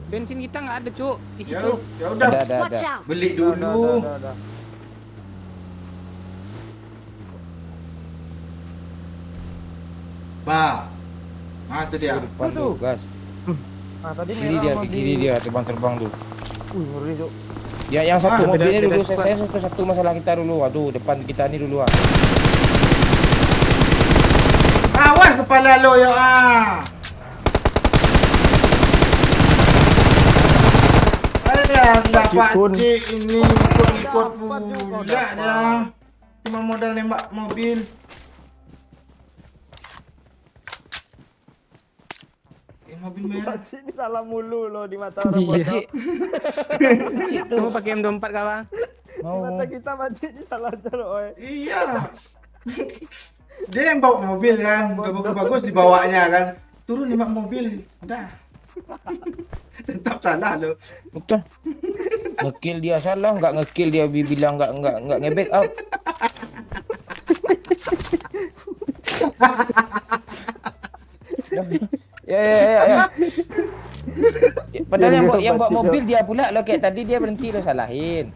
Speaker 2: Bensin kita nggak ada, Cuk. Di
Speaker 1: Ya,
Speaker 2: situ.
Speaker 1: ya udah.
Speaker 3: Ada.
Speaker 8: Watch out!
Speaker 1: Beli dulu.
Speaker 6: Udah.
Speaker 1: Bah. Nah, itu dia.
Speaker 3: Depan tuh gas.
Speaker 6: Nah tadi
Speaker 3: Kiri dia, ke kiri dia terbang tuh.
Speaker 6: Ngeri Cuk.
Speaker 3: Ya yang satu
Speaker 1: Ah,
Speaker 3: mobilnya
Speaker 2: beda
Speaker 3: dulu
Speaker 2: squad.
Speaker 3: saya satu masalah kita dulu. Aduh, depan kita nih dulu ah.
Speaker 1: Awas kepala lo ya ah. Ada nggak
Speaker 6: Pakcik,
Speaker 1: Pakcik ini ikut
Speaker 6: Dapat juga,
Speaker 1: pula
Speaker 6: dapat.
Speaker 1: dia. Cuma modal nembak mobil. Mobil merah.
Speaker 6: Ini salah mulu loh di mata orang
Speaker 2: Iya.
Speaker 6: bodoh.
Speaker 2: Kamu pakai M24 kawan?
Speaker 6: Di
Speaker 3: Mau.
Speaker 6: mata kita Pakcik ini salah aja loh oi.
Speaker 1: Iya. Dia yang bawa mobil kan, udah bagus-bagus dibawanya kan. Turun nembak mobil, udah. Tetap salah lo.
Speaker 3: Betul. Ngekill dia salah, nggak ngekill dia bilang nggak nge-back up. Ya. Padahal yang bawa mobil dia pula lo kayak tadi dia berhenti lo salahin.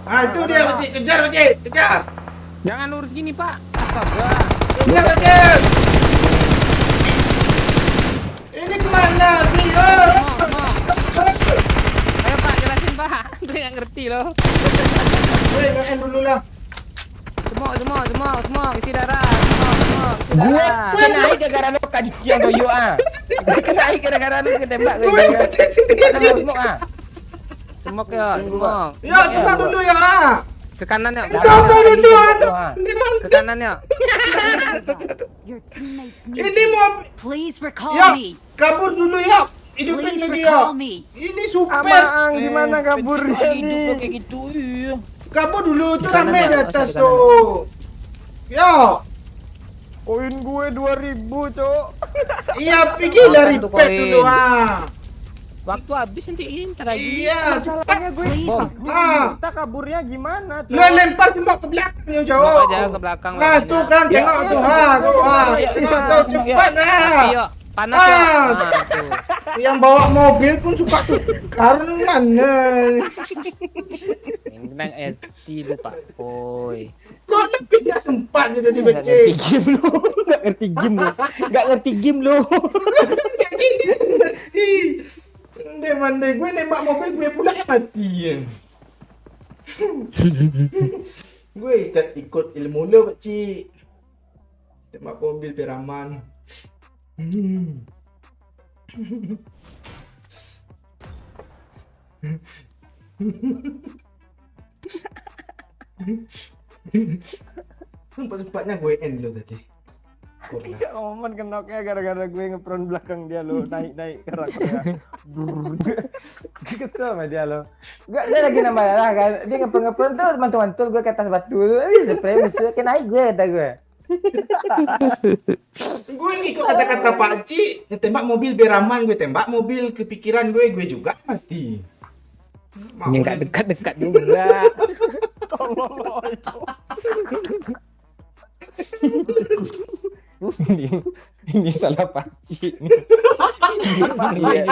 Speaker 1: Ah, itu dia, Pakcik. Kejar, Pakcik. Kejar.
Speaker 2: Jangan lurus gini, Pak. Astaga.
Speaker 1: Kejar, Pakcik. Ini kemana, Brio?
Speaker 2: Ayo, Pak, jelasin, Pak. Gue nggak ngerti loh.
Speaker 1: Woi, main dulu lah.
Speaker 2: Semua, isi darah. Semua, isi
Speaker 3: Gue
Speaker 2: darah.
Speaker 3: kena naik gara-gara lu kadi kian doyo ah. Gue kena naik gara-gara lu ketembak gue.
Speaker 1: Woi,
Speaker 3: Semua ah.
Speaker 2: Semok ya, semok.
Speaker 1: Ya, kejar dulu ya.
Speaker 2: Ke kanan ya.
Speaker 1: Jangan itu, aduh.
Speaker 2: Ke kanan ya.
Speaker 8: Your teammates need
Speaker 1: Ini mau
Speaker 8: Please recall
Speaker 1: ya,
Speaker 8: me.
Speaker 1: kabur dulu ya. Hidupin
Speaker 8: Please
Speaker 1: lagi ya.
Speaker 8: recall me.
Speaker 1: Ini super.
Speaker 6: Amaang gimana kaburnya
Speaker 3: Hidup
Speaker 6: nih?
Speaker 3: lu kayak gitu. Iya.
Speaker 1: Kabur dulu tuh
Speaker 2: Kanan
Speaker 1: rame
Speaker 2: ya,
Speaker 1: di
Speaker 2: oh,
Speaker 1: atas
Speaker 2: di kanan.
Speaker 1: tuh. Ya.
Speaker 6: Koin gue 2000, Cok.
Speaker 1: Iya, pergi dari
Speaker 2: Satu
Speaker 1: pack
Speaker 2: koin.
Speaker 1: dulu ah.
Speaker 2: Waktu habis nanti ntar lagi.
Speaker 1: Iya, cepat.
Speaker 6: Masalahnya gue
Speaker 8: Please.
Speaker 6: kita kaburnya gimana, Cok?
Speaker 1: Lu lempar semua ke belakang ya jauh.
Speaker 2: Bawa aja ke belakang,
Speaker 1: Nah,
Speaker 2: makanya.
Speaker 1: tuh kan tengok
Speaker 6: Ya,
Speaker 1: tuh
Speaker 6: ya,
Speaker 1: ha, tuh ha.
Speaker 3: ya,
Speaker 1: Tuh,
Speaker 3: ya,
Speaker 1: tuh,
Speaker 3: ya.
Speaker 1: cepat ah.
Speaker 2: Ayo, panas ya.
Speaker 1: Ah.
Speaker 2: Nah, tuh.
Speaker 1: Yang bawa mobil pun suka tukar mana.
Speaker 2: Yang nang RT lu, Pak. Oi.
Speaker 1: Kok nak pindah tempat je tadi
Speaker 3: Nggak ngerti
Speaker 1: becek.
Speaker 3: game lu. Nggak ngerti game lu. Nggak ngerti game lu.
Speaker 1: Mati. Mandai gue nembak mobil gue pula yang mati ya. Gue ikut ilmu lu pakcik. Tembak mobil peraman. Sempat-sempatnya gue end lo tadi. Kurang.
Speaker 6: Ya, momen kenoknya gara-gara gue ngepron belakang dia lo naik-naik karakternya.
Speaker 3: Kesel sama dia lo. Enggak, dia lagi nambah lah kan. Dia ngepel-ngepel tuh mantul-mantul gue ke atas batu. Spray musuh kena naik gue kata gue.
Speaker 1: Gue ngikut kata-kata pakcik. Tembak mobil beraman, gue tembak mobil kepikiran gue juga mati.
Speaker 2: Ini nggak dekat-dekat juga.
Speaker 3: Ini salah pakcik nih. Iya.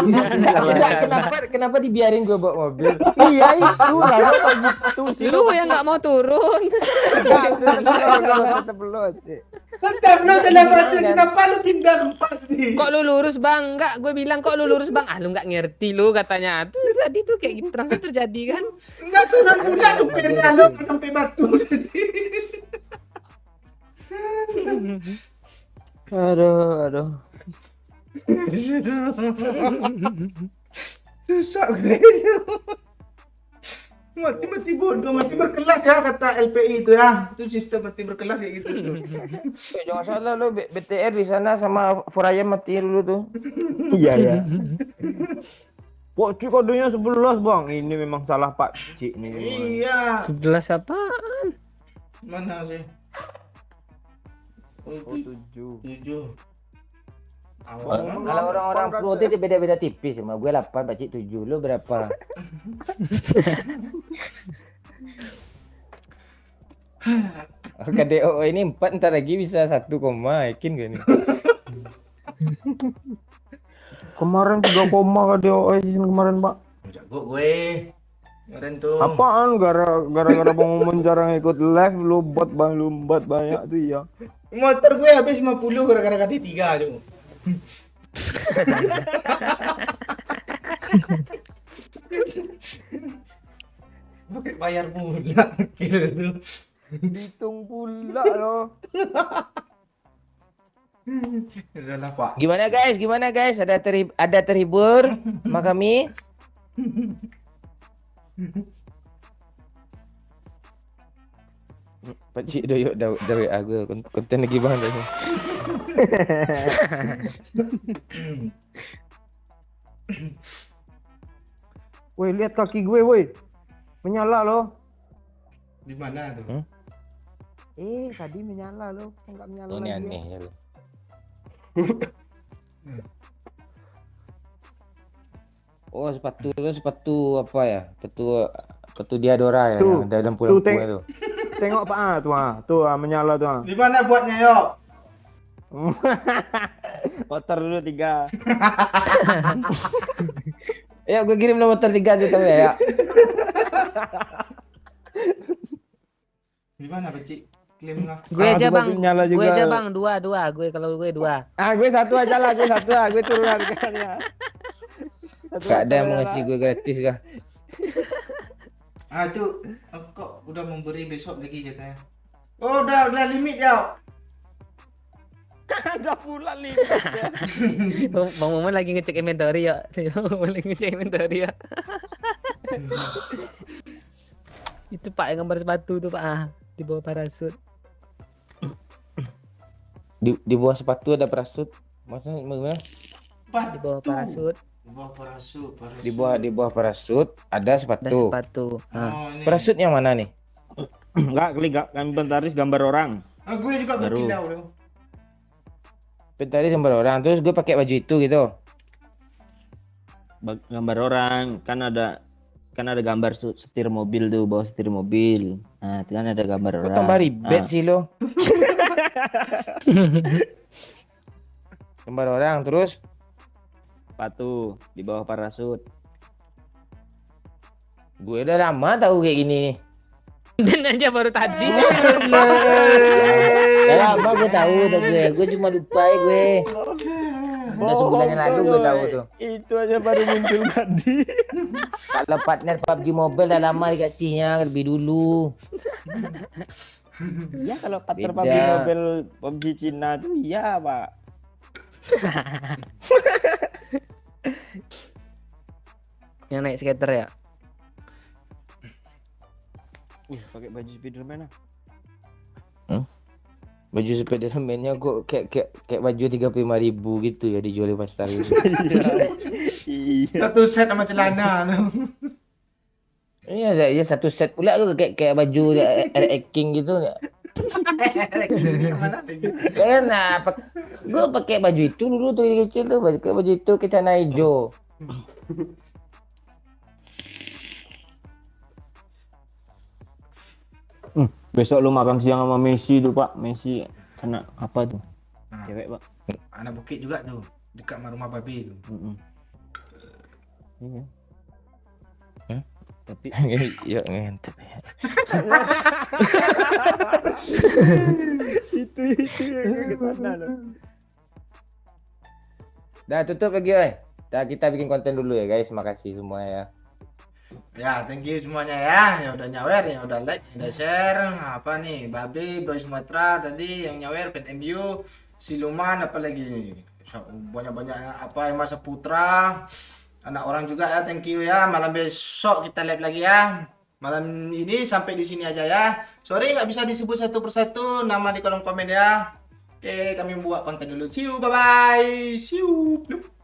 Speaker 3: Kenapa dibiarin gue bawa mobil?
Speaker 6: Iya itu lah kok gitu sih.
Speaker 2: Lu yang nggak mau turun.
Speaker 6: Tetap belum, Cik.
Speaker 1: Tetap lo salah baca, kenapa lo pindah tempat nih?
Speaker 2: Kok lu lurus, Bang? Enggak, gue bilang kok lu lurus, Bang. Ah, lu nggak ngerti lu katanya. Tuh tadi tuh kayak gitu langsung terjadi kan.
Speaker 1: Enggak turun pula supirnya lo sampai batu tadi.
Speaker 3: Aduh.
Speaker 1: Susah gue. Mati bodoh, mati berkelas ya kata LPI itu ya. Itu sistem mati berkelas kayak gitu tuh.
Speaker 3: Jangan salah lo BTR di sana sama Foraya mati dulu tuh.
Speaker 6: Iya ya. Pak Cik kodenya 11, Bang. Ini memang salah Pak Cik nih.
Speaker 1: Iya.
Speaker 2: 11 apaan?
Speaker 1: Mana sih? Oh,
Speaker 6: Oh, 7.
Speaker 1: 7.
Speaker 3: Kalau orang-orang pro itu beda-beda tipis sama gue 8, Pak Cik 7. Lo berapa? KDO ini 4 ntar lagi bisa 1, yakin gak nih?
Speaker 6: Kemarin 3 koma KDO season kemarin, Pak.
Speaker 1: Jago gue. Kemarin tuh.
Speaker 6: Apaan gara-gara pengumuman jarang ikut live lu buat banyak tuh ya.
Speaker 1: Motor gue habis 50 gara-gara KD3 tuh. Pakai bayar pula kira tuh.
Speaker 6: Dihitung pula loh.
Speaker 1: Udahlah Pak.
Speaker 3: Gimana guys? Ada terhibur sama kami? Pak Cik doyok dari aku konten lagi bang dah.
Speaker 6: Woi, lihat kaki gue, woi. Menyala loh.
Speaker 1: Di mana tuh?
Speaker 6: Tadi menyala loh. Enggak menyala
Speaker 3: Ini
Speaker 6: lagi.
Speaker 3: aneh ya lo. Oh sepatu apa ya? Sepatu Diadora ya
Speaker 6: Tuh,
Speaker 3: yang ada dalam
Speaker 6: tuh,
Speaker 3: lampu itu.
Speaker 6: Tengok Pak, tuh menyala tuh.
Speaker 1: Di mana buatnya yuk?
Speaker 7: Motor dulu 3.
Speaker 3: Ya gue kirim nomor 3 aja tapi ya.
Speaker 1: Gimana Beci? Klaim lah.
Speaker 2: Gue aja
Speaker 7: coba
Speaker 2: bang,
Speaker 7: tuh nyala
Speaker 2: gue
Speaker 7: juga.
Speaker 2: aja bang, dua. Gue kalau gue 2.
Speaker 3: Gue satu aja lah, gue turun harganya. Gak ada yang mau ngasih gue gratis kah?
Speaker 1: Itu kok udah memberi besok lagi katanya. Oh udah limit ya.
Speaker 3: Ada pula limit.
Speaker 2: Bang Momen lagi ngecek inventory ya. Lagi ngecek inventory ya. Itu Pak yang gambar sepatu tuh Pak, di bawah parasut.
Speaker 3: Di bawah sepatu ada parasut. Maksudnya gimana?
Speaker 2: Di bawah parasut.
Speaker 1: Di bawah parasut.
Speaker 3: Di bawah parasut ada
Speaker 2: Ada
Speaker 3: sepatu.
Speaker 2: sepatu. Nah.
Speaker 1: Oh, ini.
Speaker 3: Parasut yang mana nih?
Speaker 7: Enggak, klik inventaris gambar orang.
Speaker 1: Gue juga
Speaker 7: Baru.
Speaker 1: berkilau loh.
Speaker 3: Tadi gambar orang, terus gue pakai baju itu gitu.
Speaker 7: Gambar orang kan ada gambar setir mobil tuh, bawa setir mobil. Nah, itu kan ada gambar
Speaker 3: Kok
Speaker 7: orang.
Speaker 3: tambah ribet
Speaker 7: Ah,
Speaker 3: sih lo? Gambar orang terus
Speaker 7: sepatu di bawah parasut.
Speaker 3: gue udah lama tahu kayak gini nih.
Speaker 2: Dan aja baru tadi.
Speaker 3: Udah lama gue tahu gue cuma lupa ya gue. Udah sebulan yang lalu gue tahu tuh.
Speaker 7: Itu aja baru muncul tadi.
Speaker 3: Kalau partner PUBG Mobile dah lama dikasihnya lebih dulu.
Speaker 7: Iya, kalau partner
Speaker 3: Beda.
Speaker 7: PUBG Mobile PUBG Cina tuh iya, Pak.
Speaker 2: Yang naik skater ya.
Speaker 7: Wih, pakai baju Spiderman ah.
Speaker 3: Baju Spiderman-nya kok kayak baju 35.000 gitu ya dijual di pasar gitu.
Speaker 7: Iya.
Speaker 1: Satu set sama celana.
Speaker 3: Iya, satu set pula tuh kayak baju King gitu ya.
Speaker 1: Mana lagi?
Speaker 3: Kan gue pakai baju itu dulu tuh dari kecil tuh, pakai baju itu ke celana hijau.
Speaker 7: Besok lu makan siang sama Messi tuh, Pak. Messi anak apa tuh?
Speaker 1: Nah.
Speaker 7: Cewek, Pak.
Speaker 1: Anak bukit juga tuh, dekat sama rumah babi tuh.
Speaker 7: Iya.
Speaker 3: Hah?
Speaker 7: Tapi
Speaker 3: Yuk ngentot ya.
Speaker 7: itu yang ke sana loh.
Speaker 3: Dah tutup lagi, oi. Dah kita bikin konten dulu ya guys. Makasih semua ya.
Speaker 1: Ya, thank you semuanya ya. Yang udah nyawer, yang udah like, yang udah share. Apa nih, Babi, Boy Sumatera tadi yang nyawer, Pet MU, Siluman, apa lagi? Banyak-banyak apa yang Masa Putra. Anak orang juga ya, thank you ya. Malam besok kita live lagi ya. Malam ini sampai di sini aja ya. Sorry nggak bisa disebut satu persatu, nama di kolom komen ya. Oke, kami buat konten dulu. See you, bye bye. See you. Plup.